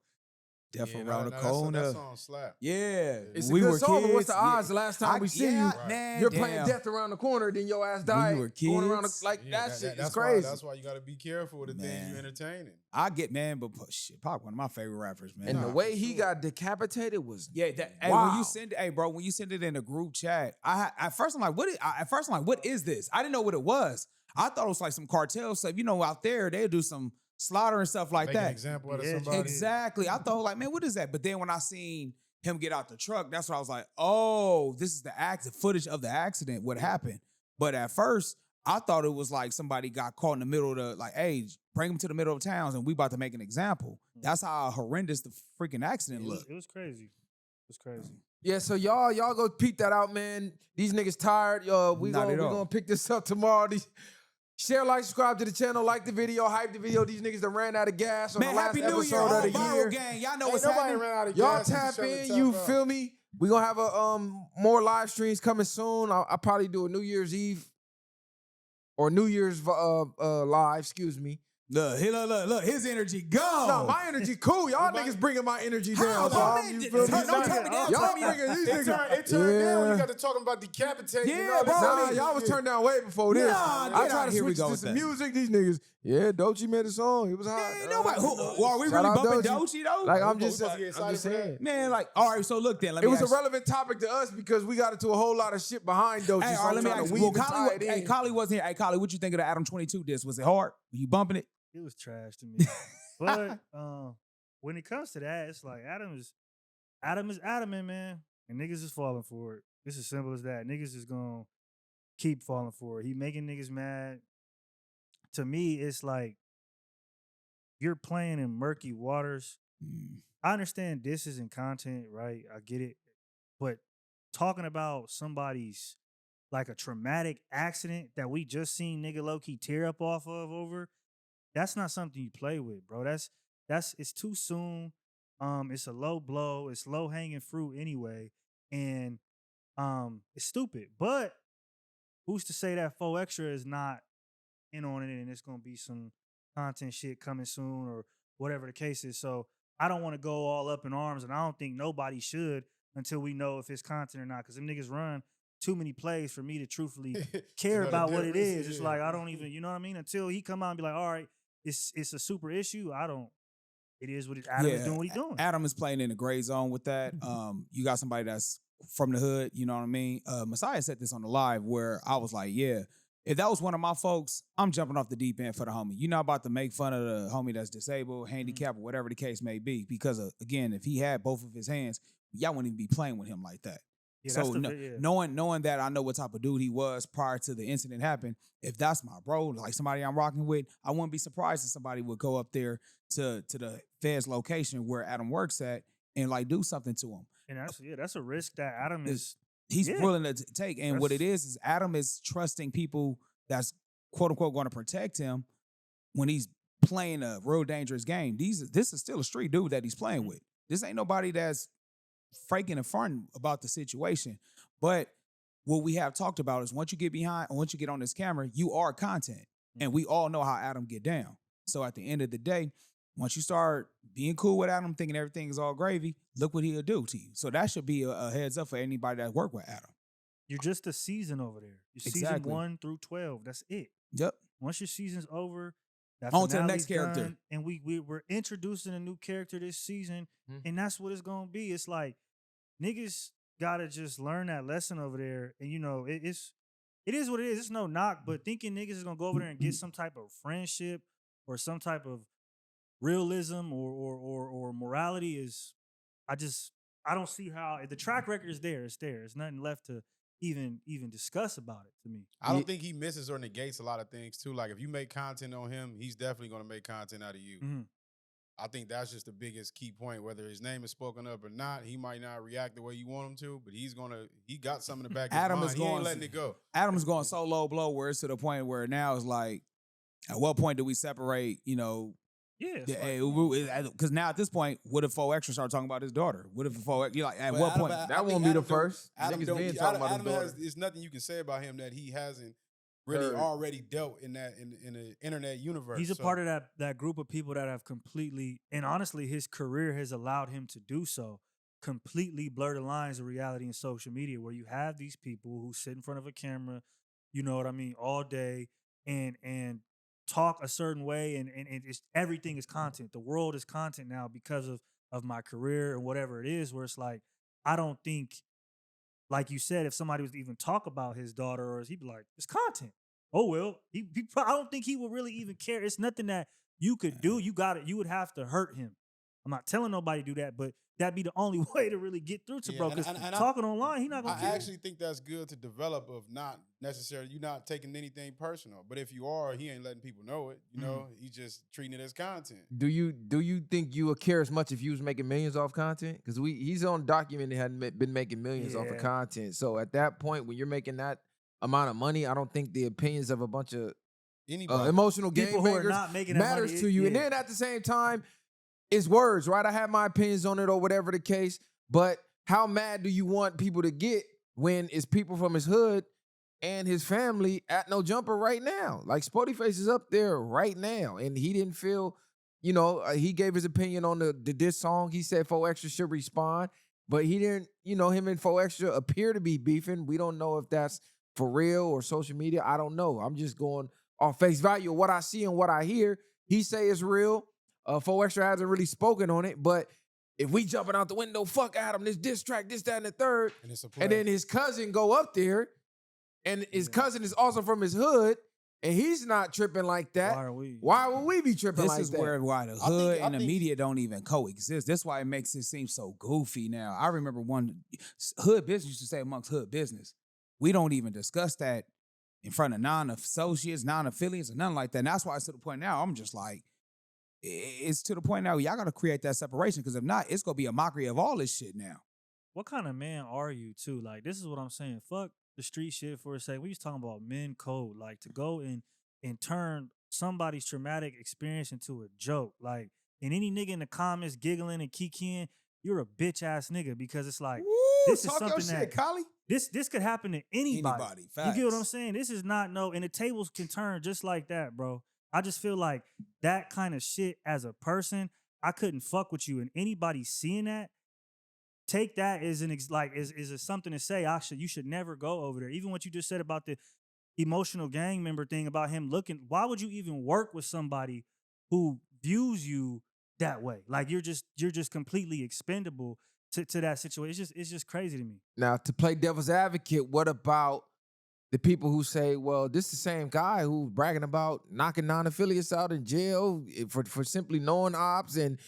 Death Around the Corner. That song slap. Yeah. It's a good song, but what's the odds the last time we see you? Man, You're playing Death Around the Corner, then your ass died. We were going around kids. that shit is That's crazy. That's why you got to be careful with the things you're entertaining. I get, man, but shit, Pac, one of my favorite rappers, man. And the way he got decapitated was hey, wow. when you send it, hey, bro, when you send it in a group chat, at first I'm like, what is this? I didn't know what it was. I thought it was like some cartel stuff. You know, out there they'll do some slaughter and stuff like Make that. An example out of somebody. Exactly. I thought like, man, what is that? But then when I seen him get out the truck, that's when I was like, oh, this is the footage of the accident, what happened. But at first, I thought it was like somebody got caught in the middle of the, like, hey, bring him to the middle of towns and we about to make an example. That's how horrendous the freaking accident looked. It was crazy. It was crazy. Yeah, so y'all go peep that out, man. These niggas tired. We gonna pick this up tomorrow. Share, like, subscribe to the channel, like the video, hype the video. These niggas done ran out of gas on the last episode of the year. Gang. Y'all know what's happening. Ran out of Y'all gas tap in, you feel me? We gonna have a more live streams coming soon. I'll probably do a New Year's Eve or New Year's live, excuse me. Look, his energy gone. No, my energy cool. Y'all niggas bringing my energy down. Don't turn me down. Y'all bringing these niggas. It turned down when you got to talking about decapitating. Yeah, bro. Nah, y'all was turned down way before this. I tried to switch to some music. These niggas, Doechii made a song. It was hot. Man, nobody. Are we really bumping Doechii though? Like I'm just saying. Man, like, all right. So look, then. It was a relevant topic to us because we got into a whole lot of shit behind Doechii. Hey, all right, let me ask you. Well, Collie wasn't here. Hey, Collie, what you think of the Adam 22 disc? Was it hard? Were you bumping it? It was trash to me. But when it comes to that, it's like Adam is adamant, man, and niggas is falling for it. It's as simple as that. Niggas is gonna keep falling for it. He making niggas mad. To me, it's like you're playing in murky waters. I understand this isn't content, right? I get it. But talking about somebody's like a traumatic accident that we just seen nigga low-key tear up off of over, that's not something you play with, bro. It's too soon. It's a low blow, it's low hanging fruit anyway. And it's stupid. But who's to say that 4Extra is not in on it and it's gonna be some content shit coming soon or whatever the case is. So I don't want to go all up in arms, and I don't think nobody should until we know if it's content or not. Because them niggas run too many plays for me to truthfully care about what it is. It's like I don't even, you know what I mean? Until he come out and be like, all right, it's a super issue. It is what it. Adam is doing what he's doing. Adam is playing in the gray zone with that. You got somebody that's from the hood, you know what I mean? Messiah said this on the live where I was like, yeah, if that was one of my folks, I'm jumping off the deep end for the homie. You're not about to make fun of the homie that's disabled, handicapped, or whatever the case may be. Because, again, if he had both of his hands, y'all wouldn't even be playing with him like that. Yeah, so knowing that I know what type of dude he was prior to the incident happened, if that's my bro, like somebody I'm rocking with, I wouldn't be surprised if somebody would go up there to the Fed's location where Adam works at and like do something to him. And that's a risk that Adam is... He's willing to take. And what it is Adam is trusting people that's quote unquote going to protect him when he's playing a real dangerous game. This is still a street dude that he's playing with. This ain't nobody that's faking and fronting about the situation. But what we have talked about is once you get on this camera, you are content. And we all know how Adam get down. So at the end of the day, once you start being cool with Adam, thinking everything is all gravy, look what he'll do to you. So that should be a heads up for anybody that work with Adam. You're just a season over there. You're season 1 through 12. That's it. Yep. Once your season's over, on to the next character. Done, and we're introducing a new character this season, and that's what it's gonna be. It's like niggas gotta just learn that lesson over there. And you know, it is what it is. It's no knock, but thinking niggas is gonna go over there and get some type of friendship or some type of realism or morality is, I don't see how. If the track record is there, it's there. There's nothing left to even discuss about it to me. I don't think he misses or negates a lot of things too. Like if you make content on him, he's definitely going to make content out of you. I think that's just the biggest key point. Whether his name is spoken up or not, he might not react the way you want him to, but he got something in the back of his mind. He ain't letting it go. Adam's going so low blow where it's to the point where now it's like, at what point do we separate, you know, because now at this point, what if 4Extra start talking about his daughter? What if 4Extra, like, at what point? That won't be the first. Adam there's nothing you can say about him that he hasn't really already dealt in the internet universe. He's a part of that group of people that have completely, and honestly, his career has allowed him to do so, completely blur the lines of reality and social media, where you have these people who sit in front of a camera, you know what I mean, all day and talk a certain way, and it's, everything is content. The world is content now because of my career and whatever it is, where it's like, I don't think, like you said, if somebody was to even talk about his daughter, or he'd be like, it's content. Oh, well, I don't think he would really even care. It's nothing that you could do. You would have to hurt him. I'm not telling nobody to do that, but that'd be the only way to really get through to bro. Because talking online, he's not gonna care. I actually think that's good to develop, of not necessarily, you're not taking anything personal. But if you are, he ain't letting people know it. You know, he's just treating it as content. Do you think you would care as much if you was making millions off content? Because he's on document and hadn't been making millions off of content. So at that point, when you're making that amount of money, I don't think the opinions of a bunch of emotional game makers matters to you. Yeah. And then at the same time, it's words, right? I have my opinions on it or whatever the case, but how mad do you want people to get when it's people from his hood and his family at No Jumper right now? Like, Sporty Face is up there right now, and he didn't feel, you know, he gave his opinion on the diss song. He said 4Extra should respond, but he didn't, you know, him and 4Extra appear to be beefing. We don't know if that's for real or social media. I don't know. I'm just going off face value of what I see and what I hear. He say it's real. 4Extra hasn't really spoken on it, but if we jumping out the window, fuck Adam, this diss track, this, that, and the third, and then his cousin go up there, and his cousin is also from his hood, and he's not tripping like that. Why are we? Why would we be tripping This like is that? why the I hood think- and the media don't even coexist. That's why it makes it seem so goofy now. I remember one hood business used to say amongst hood business. We don't even discuss that in front of non-associates, non-affiliates, or nothing like that. And that's why it's to the point now, I'm just like, it's to the point now, y'all got to create that separation, because if not, it's going to be a mockery of all this shit now. What kind of man are you too? Like, this is what I'm saying. Fuck the street shit for a second. We was talking about men code. Like, to go and turn somebody's traumatic experience into a joke. Like, and any nigga in the comments giggling and kikiing, you're a bitch ass nigga, because it's like, Woo, this is talk your something shit, that Collie. this could happen to anybody. You get what I'm facts. saying? This is not and the tables can turn just like that, bro. I just feel like that kind of shit as a person, I couldn't fuck with you, and anybody seeing that, take that as is something to say. You should never go over there. Even what you just said about the emotional gang member thing about him looking. Why would you even work with somebody who views you that way? Like, you're just completely expendable to that situation. It's just crazy to me. Now, to play devil's advocate, what about the people who say, well, this is the same guy who's bragging about knocking non-affiliates out in jail for simply knowing ops and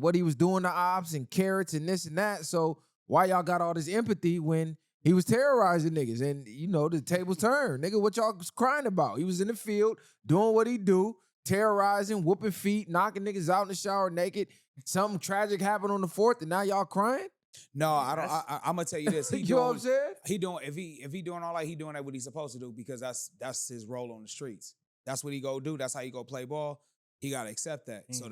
what he was doing to ops and carrots and this and that. So why y'all got all this empathy when he was terrorizing niggas? And, you know, the tables turned. Nigga, what y'all was crying about? He was in the field doing what he do, terrorizing, whooping feet, knocking niggas out in the shower naked. Something tragic happened on the 4th, and now y'all crying? No, I don't. I'm gonna tell you this. You know what I'm saying? He doing if he doing all that, he doing that what he's supposed to do, because that's his role on the streets. That's what he go do. That's how he go play ball. He gotta accept that. So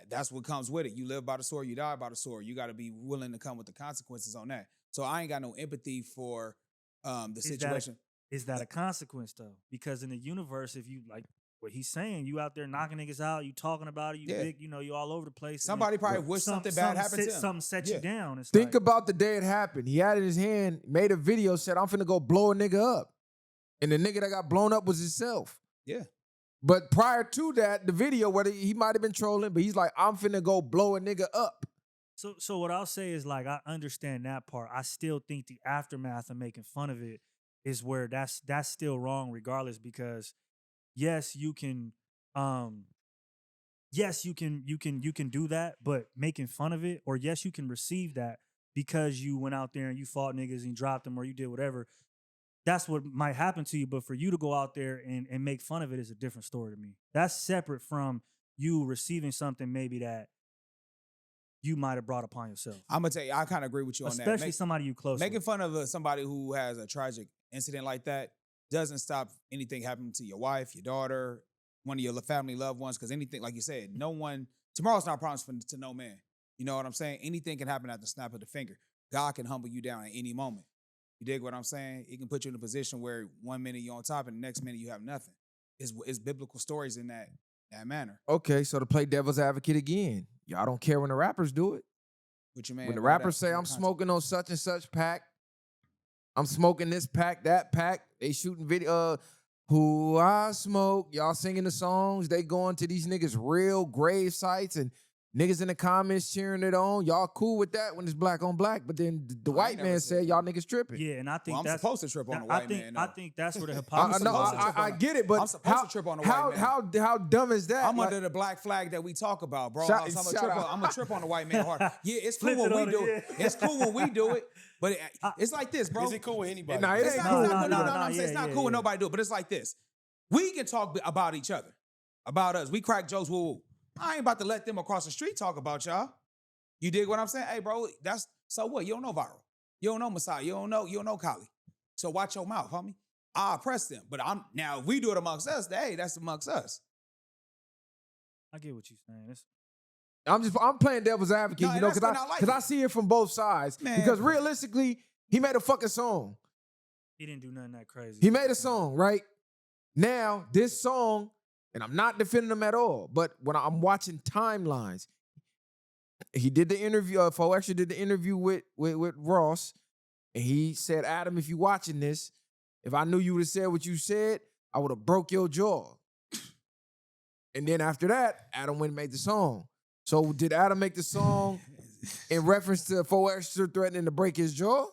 that's what comes with it. You live by the sword, you die by the sword. You gotta be willing to come with the consequences on that. So I ain't got no empathy for the situation. Is that a consequence though? Because in the universe, if you like what he's saying, you out there knocking niggas out, you talking about it, you big, you know, you all over the place. Somebody probably wish something bad happened to him. Something set you down. It's Think about the day it happened. He had it in his hand, made a video, said, I'm finna go blow a nigga up. And the nigga that got blown up was himself. Yeah. But prior to that, the video, where he might have been trolling, but he's like, I'm finna go blow a nigga up. So what I'll say is, like, I understand that part. I still think the aftermath of making fun of it is where that's still wrong regardless, because yes, you can do that, but making fun of it, or yes, you can receive that because you went out there and you fought niggas and dropped them, or you did whatever. That's what might happen to you. But for you to go out there and make fun of it is a different story to me. That's separate from you receiving something maybe that you might have brought upon yourself. I'm gonna tell you, I kind of agree with you on that. Especially somebody you close Making with. fun of somebody who has a tragic incident like that doesn't stop anything happening to your wife, your daughter, one of your family loved ones, because anything, like you said, tomorrow's not promised to no man. You know what I'm saying? Anything can happen at the snap of the finger. God can humble you down at any moment. You dig what I'm saying? He can put you in a position where 1 minute you're on top and the next minute you have nothing. It's biblical stories in that manner. Okay, so to play devil's advocate again, y'all don't care when the rappers do it. What you mean? When the rappers say, I'm smoking on such and such pack, I'm smoking this pack, that pack, they shooting video, who I smoke, y'all singing the songs, they going to these niggas' real grave sites and niggas in the comments cheering it on. Y'all cool with that when it's black on black, but then the white man said y'all niggas tripping. Yeah, and I think I'm supposed to trip on a white man. I think that's where the hypocrisy. I get it, but I'm supposed to trip on a white man. How dumb is that? I'm under the black flag that we talk about, bro. I'm gonna trip on the white man hard. Yeah, it's cool Flip when it we on do it, it. It's cool when we do it, but it's like this, bro. Is it cool with anybody? Nah, it It's ain't not, cool. it's not cool. No, Nah, I'm saying it's not yeah, cool when yeah. nobody do it, but it's like this. We can talk about each other, about us. We crack jokes. Woo. I ain't about to let them across the street talk about y'all. You dig what I'm saying? Hey, bro, that's so what? You don't know Viral. You don't know Messiah. You don't know Kali. So watch your mouth, homie. I oppress them. But now if we do it amongst us, hey, that's amongst us. I get what you're saying. I'm playing devil's advocate, No, you know, and that's because what I like because I it. see it from both sides. Man. Because realistically, he made a fucking song. He didn't do nothing that crazy. He made a song, right? Now, this song, and I'm not defending him at all, but when I'm watching timelines, he did the interview, actually did the interview with Ross, and he said, Adam, if you watching this, if I knew you would have said what you said, I would have broke your jaw. And then after that, Adam went and made the song. So did Adam make the song in reference to 4Extra threatening to break his jaw?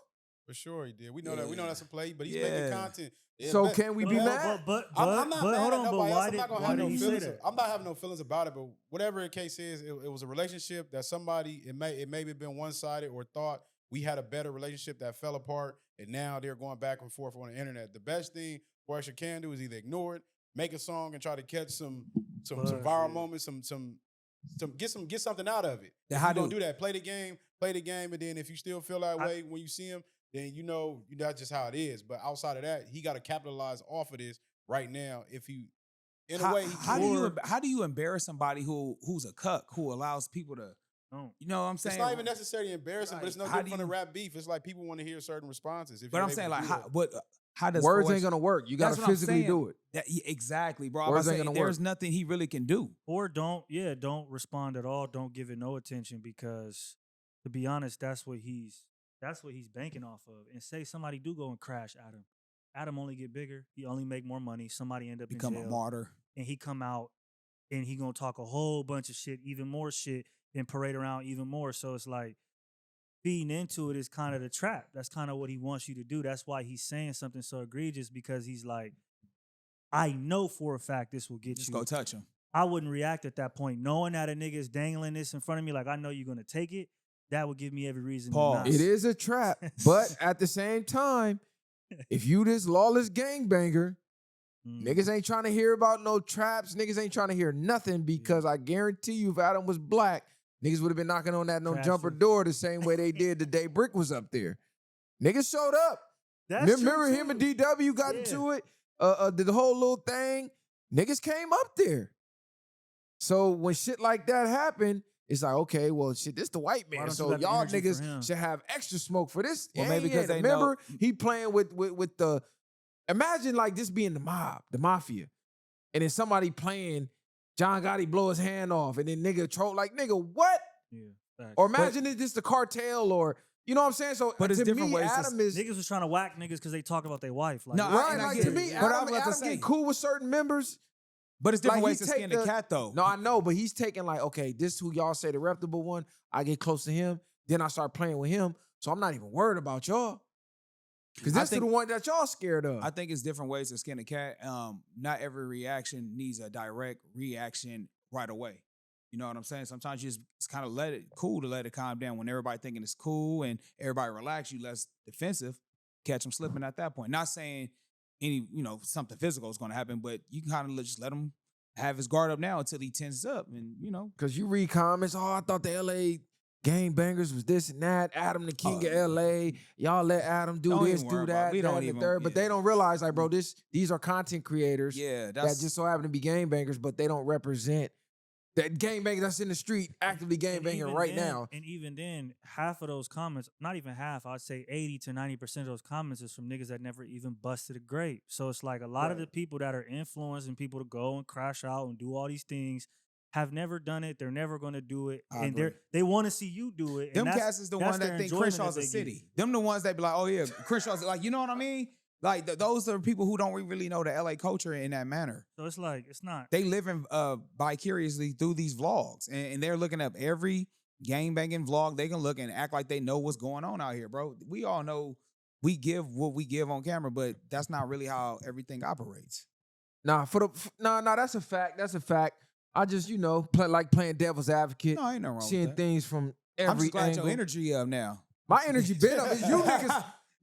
For sure he did. We know that. We know that's a play, but he's making content So can we be mad? But I'm not mad hold at on. But nobody else. why I'm did not gonna why have did no he say feelings. that? I'm not having no feelings about it. But whatever the case is, it was a relationship that somebody it maybe been one sided or thought we had a better relationship that fell apart, and now they're going back and forth on the internet. The best thing Portia can do is either ignore it, make a song, and try to catch some viral moments, get something out of it. If you don't do that, play the game, and then if you still feel that way when you see him, then you know that's just how it is. But outside of that, he got to capitalize off of this right now. If he, in a way, how do you embarrass somebody who's a cuck who allows people to? You know what I'm saying? It's not even necessarily embarrassing, but it's no different from the rap beef. It's like people want to hear certain responses. But I'm saying like how does words ain't gonna work? You got to physically do it. Exactly, bro. Words ain't gonna there's work. nothing he really can do. Or don't respond at all. Don't give it no attention because, to be honest, that's what he's banking off of. And say somebody do go and crash Adam. Adam only get bigger. He only make more money. Somebody end up Become in jail, a martyr, and he come out and he gonna talk a whole bunch of shit, even more shit, and parade around even more. So it's like feeding into it is kind of the trap. That's kind of what he wants you to do. That's why he's saying something so egregious because he's like, I know for a fact this will get just you. go touch him. I wouldn't react at that point, knowing that a nigga is dangling this in front of me. Like I know you're gonna take it. That would give me every reason. Pause. To not. It is a trap, but at the same time, if you this lawless gangbanger, niggas ain't trying to hear about no traps. Niggas ain't trying to hear nothing because I guarantee you, if Adam was black, niggas would have been knocking on that no jumper door the same way they did the day Brick was up there. Niggas showed up. Remember him and DW got into it? Did the whole little thing. Niggas came up there. So when shit like that happened, it's like, okay, well, shit, this the white man. So y'all niggas should have extra smoke for this. Well, maybe because they remember know. he playing with the. Imagine like this being the mob, the mafia, and then somebody playing John Gotti blow his hand off, and then nigga troll like nigga what? Yeah, or imagine it's just the cartel, or you know what I'm saying. So, but it's to different me, ways. Adam is niggas was trying to whack niggas because they talk about their wife. Like, No, right. I Like get to it. me, But I'm Adam about to say- get cool with certain members. But it's different Like, ways he to take skin the cat, though. No, I know, but he's taking like, okay, this is who y'all say the reputable one. I get close to him, then I start playing with him. So I'm not even worried about y'all. Because this is the one that y'all scared of. I think it's different ways to skin a cat. Not every reaction needs a direct reaction right away. You know what I'm saying? Sometimes you just kind of cool to let it calm down. When everybody thinking it's cool and everybody relax, you less defensive, catch them slipping at that point. Not saying something physical is going to happen, but you can kind of just let him have his guard up now until he tenses up, and because you read comments, I thought the LA gangbangers was this and that. Adam the king of LA. Y'all let Adam do this, do that, that, and the third. But they don't realize, like, bro, these are content creators that just so happen to be gangbangers, but they don't represent that gangbangers that's in the street actively gangbanging right now. And even then, half of those comments, not even half, I'd say 80 to 90% of those comments is from niggas that never even busted a grape. So it's like a lot of the people that are influencing people to go and crash out and do all these things have never done it. They're never going to do it. And they want to see you do it. Them cats is the one that think Crenshaw's a city. Them the ones that be like, oh yeah, Crenshaw's like, you know what I mean? Like those are people who don't really know the LA culture in that manner. So it's like, it's not. They live vicariously through these vlogs, and they're looking up every gangbanging vlog. They can look and act like they know what's going on out here, bro. We all know we give what we give on camera, but that's not really how everything operates. Nah, that's a fact. That's a fact. I just, playing devil's advocate. No, ain't no wrong seeing with that. things from every I'm just glad angle. your energy up now. My energy been up. It's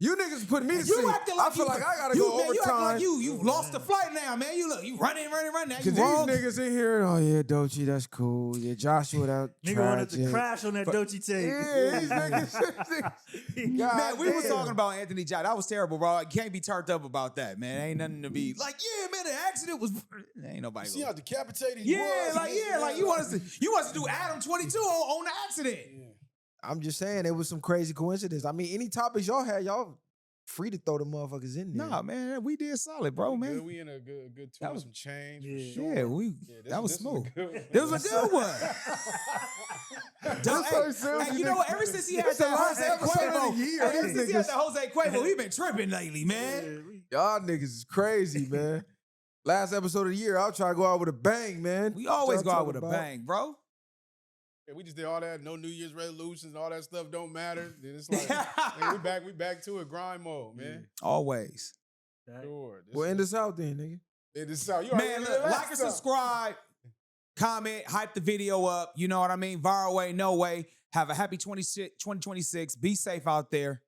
you niggas put me to sleep. I feel like I gotta go overtime. You act like you lost the flight now, man. You running. Now you Because wrong. these niggas in here, oh yeah, Doechii, that's cool. Yeah, Joshua, that nigga wanted to crash on that Doechii tape. Yeah, these niggas. Man, we was talking about Anthony Josh. That was terrible, bro. I can't be turned up about that, man. Ain't nothing to be like, yeah, man, the accident was. Ain't nobody. See how decapitated he was. Like you want us to do Adam 22 on the accident. Yeah. I'm just saying, it was some crazy coincidence. I mean, any topics y'all had, y'all free to throw the motherfuckers in there. Nah, man, we did solid, bro, man. We in a good tune, some change. Yeah, for sure. That was smooth. This was a good one. Hey, you know what? Ever since he had that Jose Cuervo, he been tripping lately, man. Y'all niggas is crazy, man. Last episode of the year, I'll try to go out with a bang, man. We always go out with a bang, bro. Yeah, we just did all that. No New Year's resolutions, all that stuff don't matter. Then it's like man, we back to it, grind mode, man. Always. Sure. Well, end this out then, nigga. End this out. You Man, look, like and subscribe, comment, hype the video up. You know what I mean? Viral way, no way. Have a happy 2026. Be safe out there.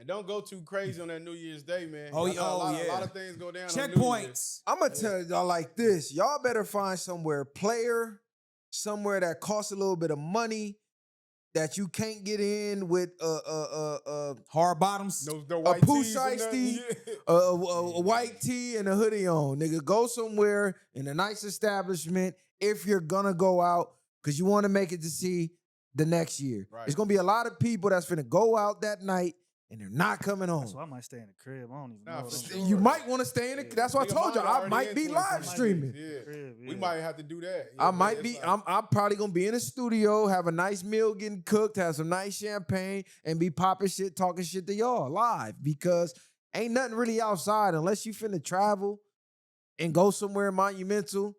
Don't go too crazy on that New Year's Day, man. Oh, yeah. A yeah. lot of things go down. Checkpoints. I'm gonna tell y'all like this. Y'all better find somewhere somewhere that costs a little bit of money that you can't get in with hard bottoms. No a white tees and poolside nothing. tee, Yeah. a white tee and a hoodie on. Nigga, go somewhere in a nice establishment if you're gonna go out because you want to make it to see the next year. Right. There's gonna be a lot of people that's finna go out that night and they're not coming home. So I might stay in the crib. I don't even Nah, know. for what I'm sure. doing. You might want to stay in it. That's why I Nigga, told you mine I already might in be live 2026. streaming. Yeah. Crib, We yeah. might have to do that. I Yeah, might it's be. like- I'm probably gonna be in the studio, have a nice meal getting cooked, have some nice champagne, and be popping shit, talking shit to y'all live because ain't nothing really outside unless you finna travel and go somewhere monumental.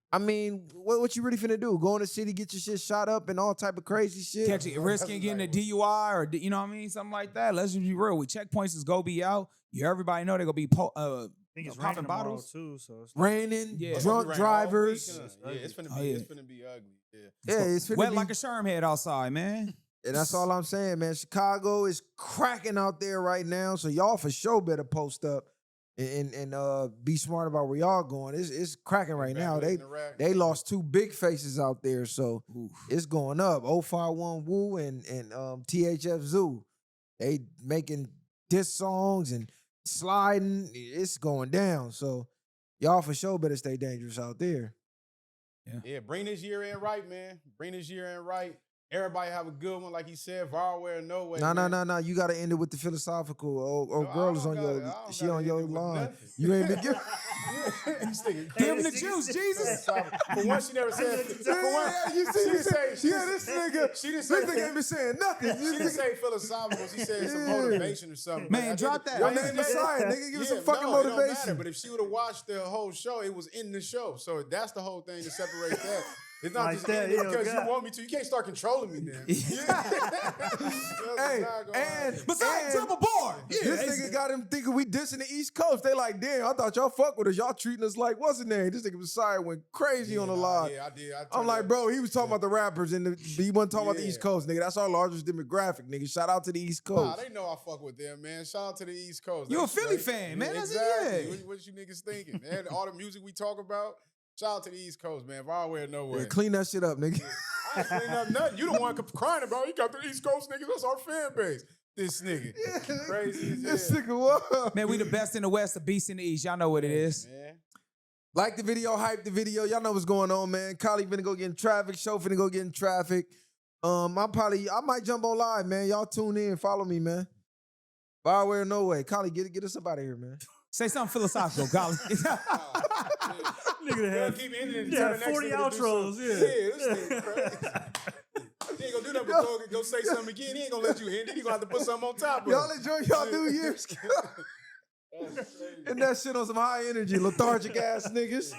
I mean, what you really finna do? Go in the city, get your shit shot up, and all type of crazy shit. Catch it, risking getting a DUI or you know what I mean, something like that. Let's just be real. With checkpoints is go be out. Everybody know they gonna be I think it's popping raining tomorrow bottles. too. So it's Raining, Yeah. It's drunk gonna be raining all drivers. week, huh? Yeah, it's finna Oh, be. yeah. It's finna be ugly. Yeah. Yeah, it's finna wet be, like a sherm head outside, man. and that's all I'm saying, man. Chicago is cracking out there right now, so y'all for sure better post up and be smart about where y'all going. It's cracking right now. They lost two big faces out there, so it's going up. 051 Woo and THF Zoo. They making diss songs and sliding. It's going down. So y'all for sure better stay dangerous out there. Yeah, bring this year in right, man. Bring this year in right. Everybody have a good one, like he said. Viral way or no way. No. You got to end it with the philosophical. No, Girl I is don't on gotta- your. I don't She gotta on end your it with line. nothing. You ain't been giving. He's thinking Give him the crazy. juice, Jesus. For once, she never said. For one, You see she this? say- she Yeah, this nigga. She didn't This say. nigga ain't been saying nothing. She didn't say philosophical. She said some Yeah. motivation or something. Man, But I drop did- that. Your I name just- Messiah, nigga. Give us some fucking It don't matter, motivation. but if she would have watched the whole show, it was in the show. So that's the whole thing to separate that. It's not Like just that, ending yeah, because God. you want me to. You can't start controlling me then. Hey, and Besides, drop a bar. Yeah, this nigga got him thinking we dissing the East Coast. They like, damn, I thought y'all fuck with us. Y'all treating us like, what's his name? This nigga Messiah went crazy on the live. Yeah, I did. I'm like, bro, he was talking about the rappers and he wasn't talking about the Yeah. East Coast, nigga. That's our largest demographic, nigga. Shout out to the East Nah, Coast. they know I fuck with them, man. Shout out to the East Coast. You They a Philly straight. fan, man. That's it, Exactly. yeah. What you niggas thinking, man? All the music we talk about. Shout out to the East Coast, man. Viral way or no way. Yeah, clean that shit up, nigga. I ain't clean up nothing. You the one crying about. You got the East Coast niggas. That's our fan base. This nigga, crazy as This hell. nigga, what? Man, we the best in the West, the beast in the East. Y'all know what it is. Man. Like the video, hype the video. Y'all know what's going on, man. Collie finna go get in traffic. Show finna go get in traffic. I might jump on live, man. Y'all tune in, follow me, man. Viral way or no way. Collie, get us up out of here, man. Say something philosophical, Colin. Nigga had, Keep ending it. yeah, Tell the next 40 nigga to do outros. something. Yeah. This nigga crazy. He ain't gonna do that, but go say something again. He ain't gonna let you end it. He gonna have to put something on top of Y'all it. enjoy y'all New Year's. And that shit on some high energy, lethargic ass niggas.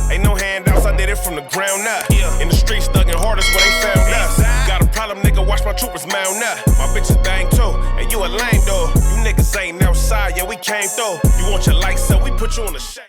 Ain't no handouts, I did it from the ground up. In the streets, thugging hardest where they found us. Got a problem, nigga, watch my troopers mount up. My bitches bang too, and you a lame though. You niggas ain't outside, yeah, we came through. You want your lights up, we put you on the shade.